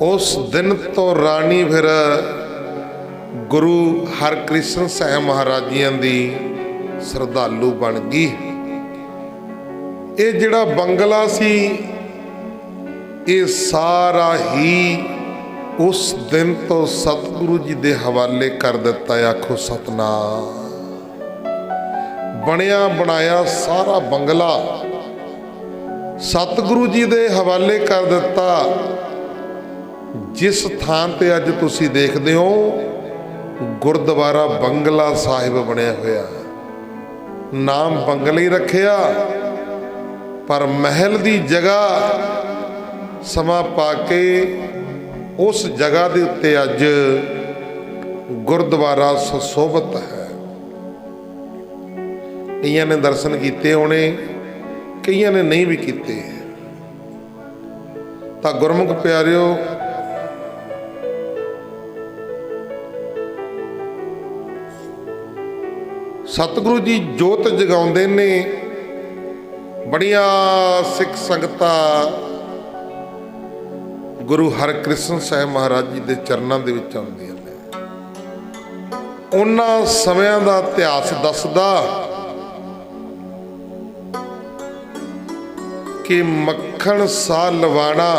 ਉਸ ਦਿਨ ਤੋਂ ਰਾਣੀ ਫਿਰ ਗੁਰੂ ਹਰਕ੍ਰਿਸ਼ਨ ਸਾਹਿਬ ਮਹਾਰਾਜ ਜੀ ਦੀ ਸ਼ਰਧਾਲੂ ਬਣ ਗਈ। ਇਹ ਜਿਹੜਾ ਬੰਗਲਾ ਸੀ ਇਹ ਸਾਰਾ ਹੀ ਉਸ ਦਿਨ ਤੋਂ ਸਤਿਗੁਰੂ ਜੀ ਦੇ ਹਵਾਲੇ ਕਰ ਦਿੱਤਾ। ਆਖੋ ਸਤਨਾਮ। ਬਣਿਆ ਬਣਾਇਆ ਸਾਰਾ ਬੰਗਲਾ ਸਤਿਗੁਰੂ ਜੀ ਦੇ ਹਵਾਲੇ ਕਰ ਦਿੱਤਾ। ਜਿਸ ਥਾਂ ਤੇ ਅੱਜ ਤੁਸੀਂ ਦੇਖਦੇ ਹੋ ਗੁਰਦੁਆਰਾ ਬੰਗਲਾ ਸਾਹਿਬ ਬਣਿਆ ਹੋਇਆ, ਨਾਮ ਬੰਗਲਾ ਹੀ ਰੱਖਿਆ, ਪਰ ਮਹਿਲ ਦੀ ਜਗ੍ਹਾ ਸਮਾਂ ਪਾ ਕੇ ਉਸ ਜਗ੍ਹਾ ਦੇ ਉੱਤੇ ਅੱਜ ਗੁਰਦੁਆਰਾ ਸੁਸ਼ੋਭਿਤ ਹੈ। ਕਈਆਂ ਨੇ ਦਰਸ਼ਨ ਕੀਤੇ ਹੋਣੇ, ਕਈਆਂ ਨੇ ਨਹੀਂ ਵੀ ਕੀਤੇ। ਤਾਂ ਗੁਰਮੁਖ ਪਿਆਰਿਓ ਸਤਿਗੁਰੂ ਜੀ ਜੋਤ ਜਗਾਉਂਦੇ ਨੇ। ਬੜੀਆਂ ਸਿੱਖ ਸੰਗਤਾਂ ਗੁਰੂ ਹਰਕ੍ਰਿਸ਼ਨ ਸਾਹਿਬ ਮਹਾਰਾਜ ਜੀ ਦੇ ਚਰਨਾਂ ਦੇ ਵਿੱਚ ਆਉਂਦੀਆਂ ਨੇ। ਉਹਨਾਂ ਸਮਿਆਂ ਦਾ ਇਤਿਹਾਸ ਦੱਸਦਾ ਕਿ ਮੱਖਣ ਸਾਹ ਲਵਾਣਾ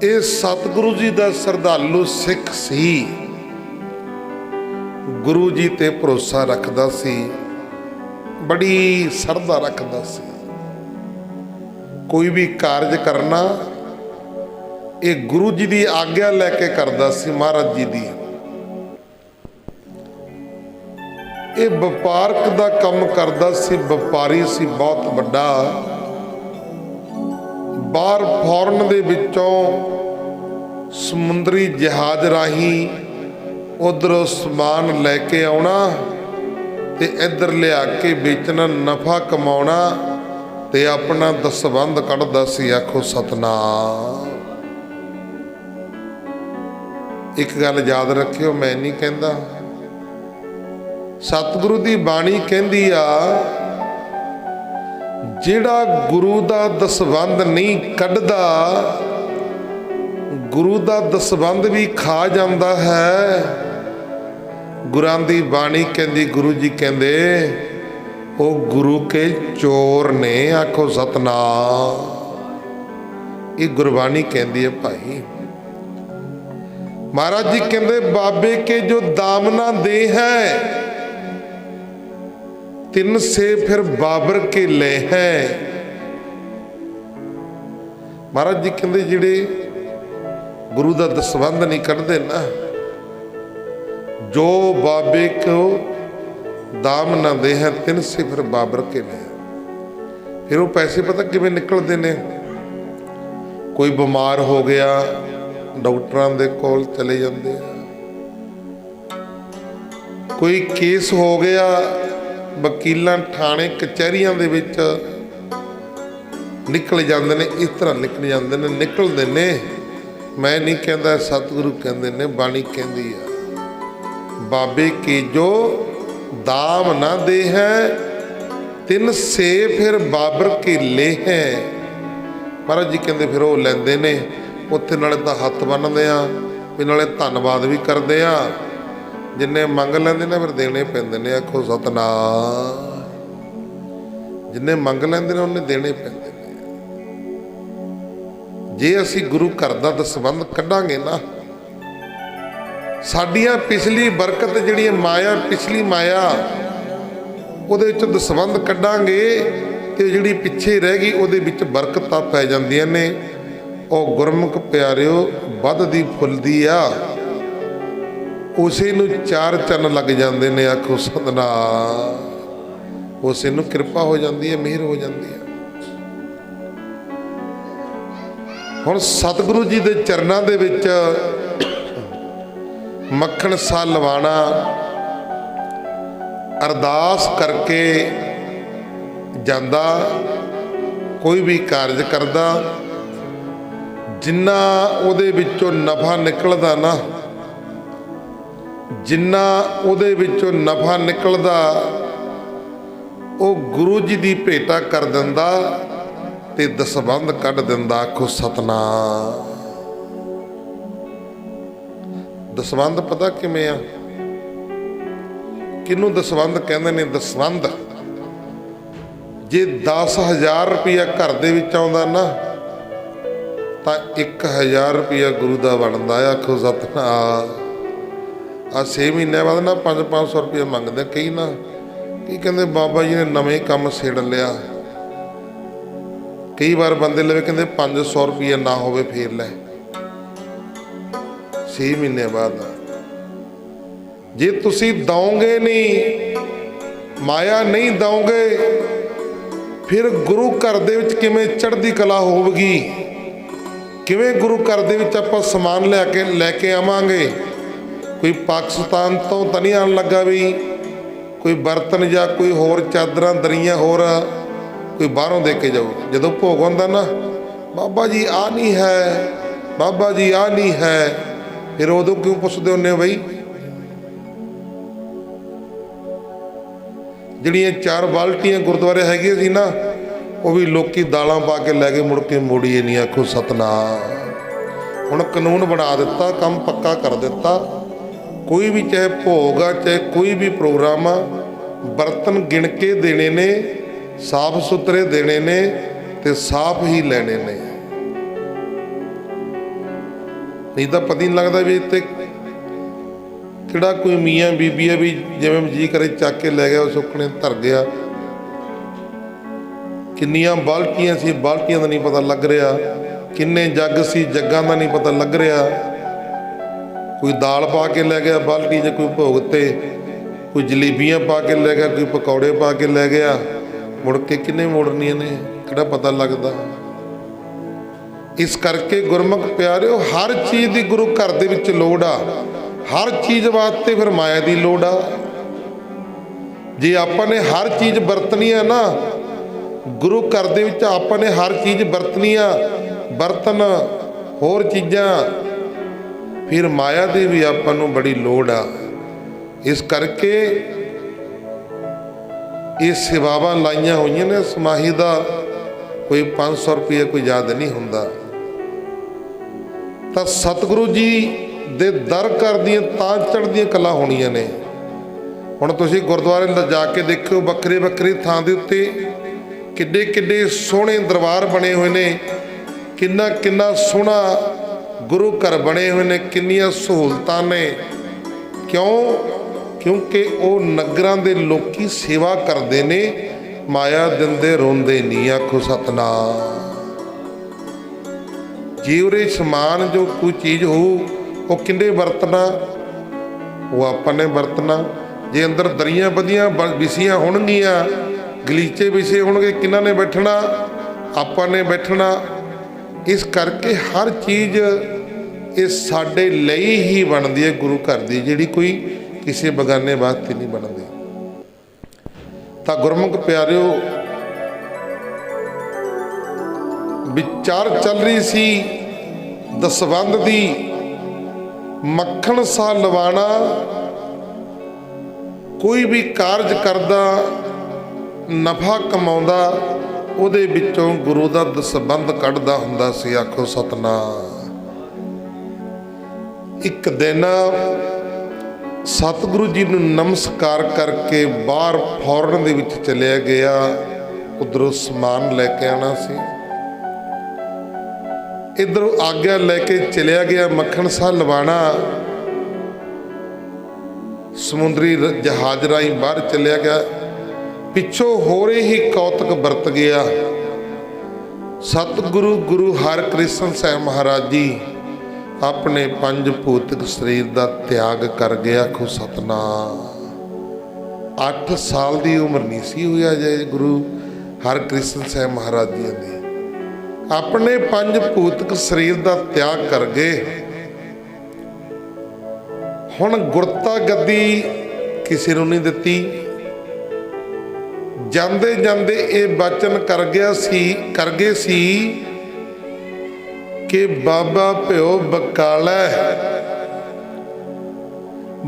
ਇਹ ਸਤਿਗੁਰੂ ਜੀ ਦਾ ਸ਼ਰਧਾਲੂ ਸਿੱਖ ਸੀ। ਗੁਰੂ ਜੀ ਤੇ ਭਰੋਸਾ ਰੱਖਦਾ ਸੀ, ਬੜੀ ਸ਼ਰਧਾ ਰੱਖਦਾ ਸੀ। ਕੋਈ ਵੀ ਕਾਰਜ ਕਰਨਾ ਇਹ ਗੁਰੂ ਜੀ ਦੀ ਆਗਿਆ ਲੈ ਕੇ ਕਰਦਾ ਸੀ, ਮਹਾਰਾਜ ਜੀ ਦੀ। ਇਹ ਵਪਾਰਕ ਦਾ ਕੰਮ ਕਰਦਾ ਸੀ, ਵਪਾਰੀ ਸੀ ਬਹੁਤ ਵੱਡਾ। ਬਾਹਰ ਫੌਰਨ ਦੇ ਵਿੱਚੋਂ ਸਮੁੰਦਰੀ ਜਹਾਜ਼ ਰਾਹੀਂ ਉਧਰੋਂ ਸਮਾਨ ਲੈ ਕੇ ਆਉਣਾ ਤੇ ਇੱਧਰ ਲਿਆ ਕੇ ਵੇਚਣਾ, ਨਫਾ ਕਮਾਉਣਾ ਤੇ ਆਪਣਾ ਦਸਵੰਧ ਕੱਢਦਾ ਸੀ। ਆਖੋ ਸਤਨਾਮ। ਇੱਕ ਗੱਲ ਯਾਦ ਰੱਖਿਓ, ਮੈਂ ਨਹੀਂ ਕਹਿੰਦਾ, ਸਤਿਗੁਰੂ ਦੀ ਬਾਣੀ ਕਹਿੰਦੀ ਆ ਜਿਹੜਾ ਗੁਰੂ ਦਾ ਦਸਵੰਧ ਨਹੀਂ ਕੱਢਦਾ, ਗੁਰੂ ਦਾ ਦਸਵੰਧ ਵੀ ਖਾ ਜਾਂਦਾ ਹੈ। ਗੁਰਾਂ ਦੀ ਬਾਣੀ ਕਹਿੰਦੀ, ਗੁਰੂ ਜੀ ਕਹਿੰਦੇ ਉਹ ਗੁਰੂ ਕੇ ਚੋਰ ਨੇ। ਆਖੋ ਸਤਨਾਮ। ਇਹ ਗੁਰਬਾਣੀ ਕਹਿੰਦੀ ਹੈ ਭਾਈ। महाराज जी कहते बाबे के जो दामना दे है तिन से फिर बाबर के ले है। महाराज जी कहते जिहड़े गुरु का दसवंध नहीं कढ़ते ना, जो बाबे को दाम ना दे हैं तिन से फिर बाबर के ले। फिर वो पैसे पता किवें निकलते ने। कोई बीमार हो गया डॉक्टरां दे कोल चले जाते हैं, कोई केस हो गया वकीलां थाणे कचहरियां दे विच निकल जाते ने। इस तरह निकल जाते ने, निकलते ने। मैं नहीं कहता, सतगुरु कहते ने, बाणी कहती है बाबे के जो दाम ना दे हैं तिन से फिर बाबर के ले हैं। महाराज जी कहते फिर वो लेंदे ने, उत्थे नाले तां हत्थ बन्नदे आ, भी नाले धन्नवाद भी करदे आ। जिन्ने मंग लैंदे ने फिर देने पैंदे ने। आखो सतनाम। जिन्ने मंग लैंदे ने उन्हें देने पैंदे ने। जे असी गुरु घर दा दसवंध कढ़ांगे ना, साडियां पिछली बरकत जिहड़ी माया, पिछली माया ਉਹਦੇ ਵਿੱਚ ਦਸਵੰਧ ਕੱਢਾਂਗੇ ਤੇ ਜਿਹੜੀ ਪਿੱਛੇ ਰਹਿ ਗਈ ਉਹਦੇ ਵਿੱਚ ਬਰਕਤਾਂ ਪੈ ਜਾਂਦੀਆਂ ਨੇ। ਉਹ ਗੁਰਮੁਖ ਪਿਆਰਿਓ ਵੱਧਦੀ ਫੁੱਲਦੀ ਆ, ਉਸੇ ਨੂੰ ਚਾਰ ਚੰਨ ਲੱਗ ਜਾਂਦੇ ਨੇ। ਆਖੋ ਸਤਨਾਮ। ਉਸੇ ਨੂੰ ਕਿਰਪਾ ਹੋ ਜਾਂਦੀ ਹੈ, ਮਿਹਰ ਹੋ ਜਾਂਦੀ ਹੈ। ਹੁਣ ਸਤਿਗੁਰੂ ਜੀ ਦੇ ਚਰਨਾਂ ਦੇ ਵਿੱਚ ਮੱਖਣ ਸਾ ਲਵਾਣਾ अरदास करके जांदा, कोई भी कारज करदा, जिन्ना उहदे विचों नफा निकलदा ना, जिन्ना उहदे विचों नफा निकलदा वो गुरु जी दी भेटा कर दिंदा ते दसवंध कढ़ दिंदा। आखो सतनाम। दसवंध पता किवें आ? किनू दसवंध कहते हैं? दसवंध जे 10,000 रुपया घर दे विच आउंदा ना तां 1,000 रुपया गुरु दा बनदा। आखो सतनाम। आ 6 महीने बाद ना 500-500 रुपया मंगदे कई ना। की कहते बाबा जी ने नवें काम छेड़ लिया। कई बार बंदे लवे कहते 500 रुपया ना होवे फेर लै। 6 महीने बाद जे तुसी दोगे नहीं, माया नहीं दोगे, फिर गुरु घर दे विच किवें चढ़दी कला होवेगी? किवें गुरु घर दे विच आपां समान लैके आवांगे? कोई पाकिस्तान तो तां नहीं आन लगा भी कोई बर्तन या कोई होर चादरां दरियां होर कोई बाहरों दे के जाओ। जदों भोग हुंदा ना, बाबा जी आ नहीं है, बाबा जी आ नहीं है, फिर उदों क्यों पुछदे हुंदे बई? ਜਿਹੜੀਆਂ 4 ਬਾਲਟੀਆਂ ਗੁਰਦੁਆਰੇ ਹੈਗੀਆਂ ਸੀ ਨਾ, ਉਹ ਵੀ ਲੋਕੀ ਦਾਲਾਂ ਪਾ ਕੇ ਲੈ ਕੇ ਮੁੜ ਕੇ ਮੋੜੀਏ ਨਹੀਂ। ਆਖੋ ਸਤਨਾਮ। ਹੁਣ ਕਾਨੂੰਨ ਬਣਾ ਦਿੱਤਾ, ਕੰਮ ਪੱਕਾ ਕਰ ਦਿੱਤਾ। ਕੋਈ ਵੀ ਚਾਹੇ ਭੋਗ ਆ, ਚਾਹੇ ਕੋਈ ਵੀ ਪ੍ਰੋਗਰਾਮ ਆ, ਬਰਤਨ ਗਿਣ ਕੇ ਦੇਣੇ ਨੇ, ਸਾਫ ਸੁਥਰੇ ਦੇਣੇ ਨੇ ਤੇ ਸਾਫ ਹੀ ਲੈਣੇ ਨੇ। ਨਹੀਂ ਤਾਂ ਪਤਾ ਨਹੀਂ ਲੱਗਦਾ ਵੀ ਇੱਥੇ ਕਿਹੜਾ ਕੋਈ ਮੀਆਂ ਬੀਬੀ ਆ ਵੀ ਜਿਵੇਂ ਜੀ ਕਰੇ ਚੱਕ ਕੇ ਲੈ ਗਿਆ, ਉਹ ਸੁੱਕਣੇ ਧਰ ਗਿਆ। ਕਿੰਨੀਆਂ ਬਾਲਟੀਆਂ ਸੀ, ਬਾਲਟੀਆਂ ਦਾ ਨਹੀਂ ਪਤਾ ਲੱਗ ਰਿਹਾ। ਕਿੰਨੇ ਜੱਗ ਸੀ, ਜੱਗਾਂ ਦਾ ਨਹੀਂ ਪਤਾ ਲੱਗ ਰਿਹਾ। ਕੋਈ ਦਾਲ ਪਾ ਕੇ ਲੈ ਗਿਆ ਬਾਲਟੀ 'ਚ, ਕੋਈ ਭੋਗ ਤੇ, ਕੋਈ ਜਲੇਬੀਆਂ ਪਾ ਕੇ ਲੈ ਗਿਆ, ਕੋਈ ਪਕੌੜੇ ਪਾ ਕੇ ਲੈ ਗਿਆ। ਮੁੜ ਕੇ ਕਿੰਨੇ ਮੋੜਨੀਆਂ ਨੇ, ਕਿਹੜਾ ਪਤਾ ਲੱਗਦਾ। ਇਸ ਕਰਕੇ ਗੁਰਮੁਖ ਪਿਆਰਿਓ ਹਰ ਚੀਜ਼ ਦੀ ਗੁਰੂ ਘਰ ਦੇ ਵਿੱਚ ਲੋੜ ਆ। हर चीज़ वास्ते फिर माया की लोड़ आ। जे आपने हर चीज़ बरतनी है ना, गुरु घर दे विच आपने हर चीज़ बरतनी आ, बर्तन होर चीज़ां, फिर माया की भी आपां नूं बड़ी लोड़ आ। इस करके ये सेवावां लाइयां होईयां ने। समाही दा कोई 500 रुपया कोई ज़्यादा नहीं हुंदा। तां सतगुरु जी ਦੇ ਦਰ ਘਰ ਦੀਆਂ ਤਾਂ ਚੜ੍ਹਦੀਆਂ ਕਲਾ ਹੋਣੀਆਂ ਨੇ। ਹੁਣ ਤੁਸੀਂ ਗੁਰਦੁਆਰੇ ਲਿਜਾ ਕੇ ਦੇਖੋ, ਵੱਖਰੇ ਵੱਖਰੇ ਥਾਂ ਦੇ ਉੱਤੇ ਕਿੱਡੇ ਕਿੱਡੇ ਸੋਹਣੇ ਦਰਬਾਰ ਬਣੇ ਹੋਏ ਨੇ। ਕਿੰਨਾ ਕਿੰਨਾ ਸੋਹਣਾ गुरु घर बने हुए ने, किन्नियां सहूलतां ने। क्यों? क्योंकि वो नगरां दे लोकी सेवा करते ने, माया दिंदे रोंदे नहीं। आखो सतनाम। जे उरे समान जो कोई चीज़ हो वो किन्ने वरतना, वो आपां ने वरतना। जे अंदर दरियां बदियां विछियां होणगियां, गलीचे विछे होणगे, किन्हां ने बैठना? आपां ने बैठना। इस करके हर चीज़ ये साडे लई ही बनदी है गुरु घर दी, जिहड़ी कोई किसी बगाने वास्ते नहीं बनदी। तां गुरमुख प्यारिओ, विचार चल रही सी दसवंध दी। मक्खण सा लवाना, कोई भी कारज करदा, नफा कमाउंदा, ਉਹਦੇ ਵਿੱਚੋਂ ਗੁਰੂ ਦਾ ਦਸਬੰਧ ਕੱਢਦਾ ਹੁੰਦਾ ਸੀ। ਆਖੋ ਸਤਨਾਮ। ਇੱਕ ਦਿਨ ਸਤਿਗੁਰੂ ਜੀ ਨੂੰ ਨਮਸਕਾਰ ਕਰਕੇ ਬਾਹਰ ਫੌਰਨ ਦੇ ਵਿੱਚ ਚਲਿਆ ਗਿਆ। ਉਧਰੋਂ ਸਮਾਨ ਲੈ ਕੇ ਆਉਣਾ ਸੀ, ਇੱਧਰੋਂ ਆਗਿਆ ਲੈ ਕੇ ਚਲਿਆ ਗਿਆ। ਮੱਖਣ ਸਾਹ ਲਵਾਣਾ ਸਮੁੰਦਰੀ ਜਹਾਜ਼ ਰਾਹੀਂ ਬਾਹਰ ਚਲਿਆ ਗਿਆ। ਪਿੱਛੋਂ ਹੋ ਰਹੇ ਹੀ ਕੌਤਕ ਵਰਤ ਗਿਆ। ਸਤਿਗੁਰੂ ਗੁਰੂ ਹਰਕ੍ਰਿਸ਼ਨ ਸਾਹਿਬ ਮਹਾਰਾਜ ਜੀ ਆਪਣੇ ਪੰਜ ਭੌਤਿਕ ਸਰੀਰ ਦਾ ਤਿਆਗ ਕਰ ਗਿਆ। ਆਖੋ ਸਤਨਾਮ। 8 ਸਾਲ ਦੀ ਉਮਰ ਨਹੀਂ ਸੀ ਹੋਈ ਅਜੇ ਗੁਰੂ ਹਰਕ੍ਰਿਸ਼ਨ ਸਾਹਿਬ ਮਹਾਰਾਜ ਜੀ ਦੀ। ਆਪਣੇ ਪੰਜ ਭੌਤਿਕ ਸਰੀਰ ਦਾ ਤਿਆਗ ਕਰ ਗਏ। ਹੁਣ ਗੁਰਤਾ ਗੱਦੀ ਕਿਸੇ ਨੂੰ ਨਹੀਂ ਦਿੱਤੀ। ਜਾਂਦੇ ਜਾਂਦੇ ਇਹ ਬਚਨ ਕਰ ਗਏ ਸੀ ਕਿ ਬਾਬਾ ਭਿਓ ਬਕਾਲਾ,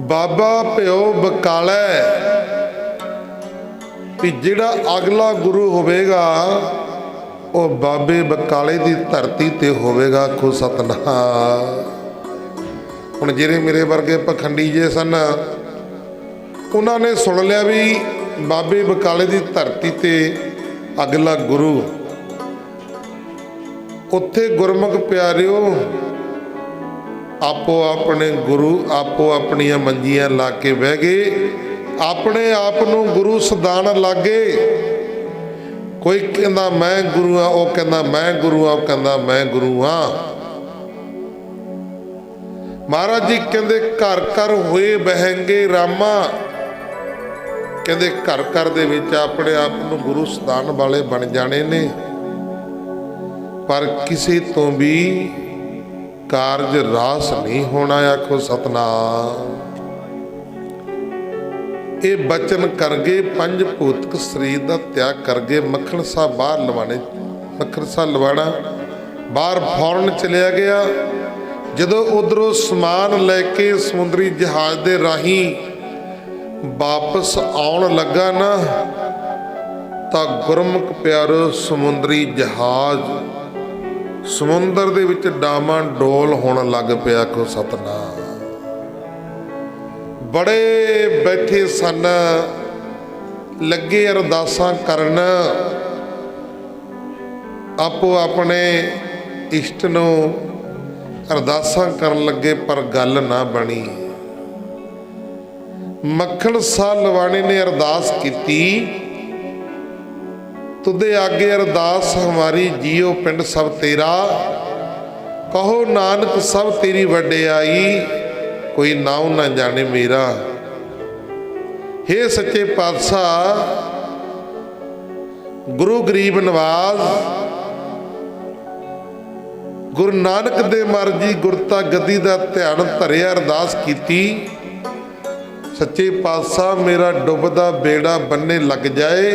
ਬਾਬਾ ਭਿਓ ਬਕਾਲਾ, ਵੀ ਜਿਹੜਾ ਅਗਲਾ ਗੁਰੂ ਹੋਵੇਗਾ ਉਹ ਬਾਬੇ ਬਕਾਲੇ ਦੀ ਧਰਤੀ ਤੇ ਹੋਵੇਗਾ। ਆਖੋ ਸਤਨਾਮ। ਹੁਣ ਜਿਹੜੇ ਮੇਰੇ ਵਰਗੇ ਪਖੰਡੀ ਜੇ ਸਨ, ਉਹਨਾਂ ਨੇ ਸੁਣ ਲਿਆ ਵੀ ਬਾਬੇ ਬਕਾਲੇ ਦੀ ਧਰਤੀ ਤੇ ਅਗਲਾ ਗੁਰੂ। ਉੱਥੇ ਗੁਰਮੁਖ ਪਿਆਰਿਓ ਆਪੋ ਆਪਣੇ ਗੁਰੂ ਆਪੋ ਆਪਣੀਆਂ ਮੰਜੀਆਂ ਲਾ ਕੇ ਬਹਿ ਗਏ। ਆਪਣੇ ਆਪ ਨੂੰ ਗੁਰੂ ਸਦਾਨ ਲੱਗੇ। ਕੋਈ ਕਹਿੰਦਾ ਮੈਂ ਗੁਰੂ ਆ, ਉਹ ਕਹਿੰਦਾ ਮੈਂ ਗੁਰੂ ਆ, ਉਹ ਕਹਿੰਦਾ ਮੈਂ ਗੁਰੂ ਆ। ਮਹਾਰਾਜ ਜੀ ਕਹਿੰਦੇ ਘਰ ਘਰ ਹੋਏ ਬਹਿੰਗੇ ਰਾਮਾ। ਕਹਿੰਦੇ ਘਰ ਘਰ ਦੇ ਵਿੱਚ ਆਪਣੇ ਆਪ ਨੂੰ ਗੁਰੂ ਸਦਾਨ ਵਾਲੇ ਬਣ ਜਾਣੇ ਨੇ, ਪਰ ਕਿਸੇ ਤੋਂ ਵੀ ਕਾਰਜ ਰਾਸ ਨਹੀਂ ਹੋਣਾ। ਆਖੋ ਸਤਨਾਮ। ਇਹ ਬਚਨ ਕਰ ਗਏ, ਪੰਜ ਭੌਤਿਕ ਸਰੀਰ ਦਾ ਤਿਆਗ ਕਰ ਗਏ। ਮੱਖਣ ਸਾਹਿਬ ਬਾਹਰ ਲਵਾਣੇ, ਮੱਖਣ ਸਾਹਿਬ ਲਵਾਣਾ ਬਾਹਰ ਫੌਰਨ ਚਲਿਆ ਗਿਆ। ਜਦੋਂ ਉਧਰੋਂ ਸਮਾਨ ਲੈ ਕੇ ਸਮੁੰਦਰੀ ਜਹਾਜ਼ ਦੇ ਰਾਹੀਂ ਵਾਪਸ ਆਉਣ ਲੱਗਾ ਨਾ, ਤਾਂ ਗੁਰਮੁਖ ਪਿਆਰੋ ਸਮੁੰਦਰੀ ਜਹਾਜ਼ ਸਮੁੰਦਰ ਦੇ ਵਿੱਚ ਡਾਮਾਂ ਡੋਲ ਹੋਣ ਲੱਗ ਪਿਆ। ਆਖੋ ਸਤਨਾਮ। ਬੜੇ ਬੈਠੇ ਸਨ, ਲੱਗੇ ਅਰਦਾਸਾਂ ਕਰਨ, ਆਪੋ ਆਪਣੇ ਇਸ਼ਟ ਨੂੰ ਅਰਦਾਸਾਂ ਕਰਨ ਲੱਗੇ, ਪਰ ਗੱਲ ਨਾ ਬਣੀ। ਮੱਖਣ ਸਾਹ ਲਵਾਣੇ ਨੇ ਅਰਦਾਸ ਕੀਤੀ, ਤੁਦੇ ਆਗੇ ਅਰਦਾਸ ਹਮਾਰੀ ਜੀਓ ਪਿੰਡ ਸਭ ਤੇਰਾ, ਕਹੋ ਨਾਨਕ ਸਭ ਤੇਰੀ ਵਡਿਆਈ, ਕੋਈ ਨਾਉ ਨਾ ਜਾਣੇ ਮੇਰਾ। हे ਸੱਚੇ ਪਾਤਸ਼ਾਹ, ਗੁਰੂ ਗਰੀਬ ਨਵਾਜ਼, ਗੁਰੂ ਨਾਨਕ ਦੇ ਮਰਜੀ ਗੁਰਤਾ ਗੱਦੀ ਦਾ ਧਿਆਨ ਧਰਿਆ, ਅਰਦਾਸ ਕੀਤੀ। ਸੱਚੇ ਪਾਤਸ਼ਾਹ ਮੇਰਾ ਡੁੱਬਦਾ ਬੇੜਾ ਬੰਨੇ ਲੱਗ ਜਾਏ,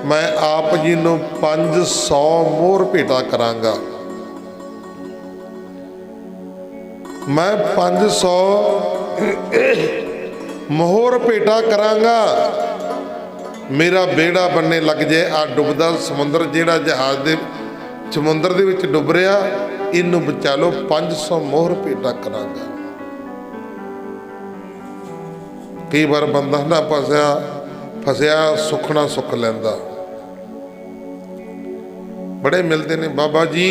ਮੈਂ ਆਪ ਜੀ ਨੂੰ 500 ਮੋਹਰ ਭੇਟਾ ਕਰਾਂਗਾ। ਮੈਂ 500 ਮੋਹਰ ਭੇਟਾ ਕਰਾਂਗਾ, ਮੇਰਾ ਬੇੜਾ ਬੰਨੇ ਲੱਗ ਜਾਏ। ਆ ਡੁੱਬਦਾ ਸਮੁੰਦਰ, ਜਿਹੜਾ ਜਹਾਜ਼ ਦੇ ਸਮੁੰਦਰ ਦੇ ਵਿੱਚ ਡੁੱਬ ਰਿਹਾ, ਇਹਨੂੰ ਬਚਾ ਲਓ, 500 ਮੋਹਰ ਭੇਟਾ ਕਰਾਂਗਾ। ਕਈ ਵਾਰ ਬੰਦਾ ਨਾ ਫਸਿਆ ਸੁੱਖਣਾ ਸੁੱਖ ਲੈਂਦਾ। ਬੜੇ ਮਿਲਦੇ ਨੇ, ਬਾਬਾ ਜੀ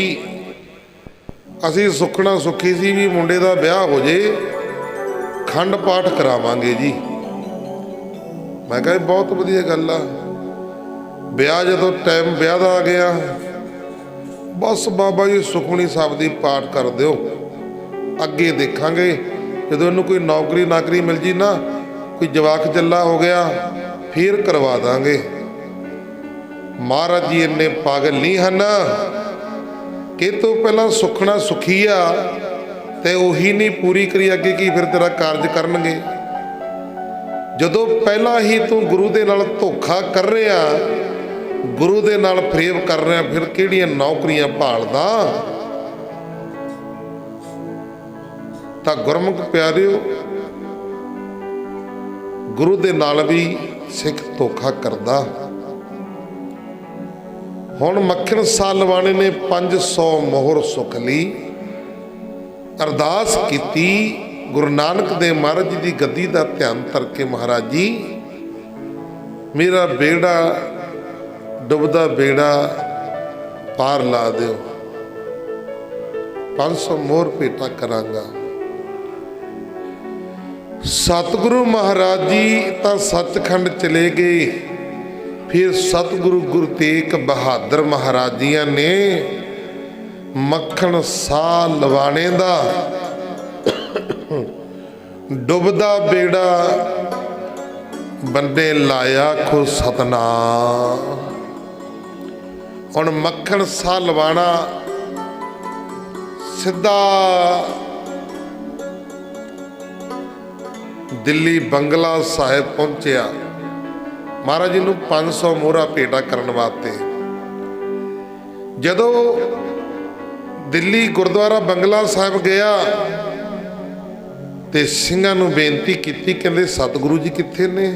ਅਸੀਂ ਸੁੱਖਣਾ ਸੁੱਖੀ ਸੀ ਵੀ ਮੁੰਡੇ ਦਾ ਵਿਆਹ ਹੋ ਜੇ, ਖੰਡ ਪਾਠ ਕਰਾਵਾਂਗੇ ਜੀ। ਮੈਂ ਕਿਹਾ ਬਹੁਤ ਵਧੀਆ ਗੱਲ ਆ। ਵਿਆਹ ਜਦੋਂ ਟਾਈਮ ਵਿਆਹ ਦਾ ਆ ਗਿਆ, ਬਸ ਬਾਬਾ ਜੀ ਸੁਖਮਨੀ ਸਾਹਿਬ ਦੀ ਪਾਠ ਕਰ ਦਿਓ, ਅੱਗੇ ਦੇਖਾਂਗੇ। ਜਦੋਂ ਇਹਨੂੰ ਕੋਈ ਨੌਕਰੀ ਮਿਲ ਜੀ ਨਾ, ਕੋਈ ਜਵਾਕ ਚੱਲਾ ਹੋ ਗਿਆ, ਫਿਰ ਕਰਵਾ ਦਾਂਗੇ। ਮਹਾਰਾਜ ਜੀ ਇੰਨੇ ਪਾਗਲ ਨਹੀਂ ਹਨ ਕਿ ਤੂੰ ਪਹਿਲਾਂ ਸੁਖਣਾ ਸੁਖੀ ਆ ਤੇ ਉਹੀ ਨਹੀਂ ਪੂਰੀ ਕਰੀ, ਅੱਗੇ ਕੀ ਫਿਰ ਤੇਰਾ ਕਾਰਜ ਕਰਨਗੇ। ਜਦੋਂ ਪਹਿਲਾਂ ਹੀ ਤੂੰ ਗੁਰੂ ਦੇ ਨਾਲ ਧੋਖਾ ਕਰ ਰਿਹਾ, ਗੁਰੂ ਦੇ ਨਾਲ ਫਰੇਬ ਕਰ ਰਿਹਾ, ਫਿਰ ਕਿਹੜੀਆਂ ਨੌਕਰੀਆਂ ਭਾਲਦਾ। ਤਾਂ ਗੁਰਮੁਖ ਪਿਆਰਿਓ, ਗੁਰੂ ਦੇ ਨਾਲ ਵੀ ਸਿੱਖ ਧੋਖਾ ਕਰਦਾ। ਹੁਣ ਮੱਖਣ ਸਾਹ ਲਵਾਣੇ ਨੇ 500 ਮੋਹਰ ਸੁਖ ਲਈ, ਅਰਦਾਸ ਕੀਤੀ। ਗੁਰੂ ਨਾਨਕ ਦੇਵ ਮਹਾਰਾਜ ਜੀ ਦੀ ਗੱਦੀ ਦਾ ਧਿਆਨ ਧਰ ਕੇ, ਮਹਾਰਾਜ ਜੀ ਮੇਰਾ ਬੇੜਾ ਡੁੱਬਦਾ ਬੇੜਾ ਪਾਰ ਲਾ ਦਿਓ, 500 ਮੋਹਰ ਭੇਟਾ ਕਰਾਂਗਾ। ਸਤਿਗੁਰੂ ਮਹਾਰਾਜ ਜੀ ਤਾਂ ਸੱਚਖੰਡ ਚਲੇ ਗਏ। ਫਿਰ ਸਤਿਗੁਰੂ ਗੁਰੂ ਤੇਗ ਬਹਾਦਰ ਮਹਾਰਾਜ ਜੀਆਂ ਨੇ ਮੱਖਣ ਸਾਹ ਲਵਾਣੇ ਦਾ ਡੁੱਬਦਾ ਬੇੜਾ ਬੰਦੇ ਲਾਇਆ ਖੋ ਸਤਨਾਮ। ਹੁਣ ਮੱਖਣ ਸਾਹ ਲਵਾਣਾ ਸਿੱਧਾ ਦਿੱਲੀ ਬੰਗਲਾ ਸਾਹਿਬ ਪਹੁੰਚਿਆ, ਮਹਾਰਾਜ ਜੀ ਨੂੰ 500 ਮੋਹਰਾ ਭੇਟਾ ਕਰਨ ਵਾਸਤੇ। ਜਦੋਂ ਦਿੱਲੀ ਗੁਰਦੁਆਰਾ ਬੰਗਲਾ ਸਾਹਿਬ ਗਿਆ ਤੇ ਸਿੰਘਾਂ ਨੂੰ ਬੇਨਤੀ ਕੀਤੀ, ਕਹਿੰਦੇ ਸਤਿਗੁਰੂ ਜੀ ਕਿੱਥੇ ਨੇ?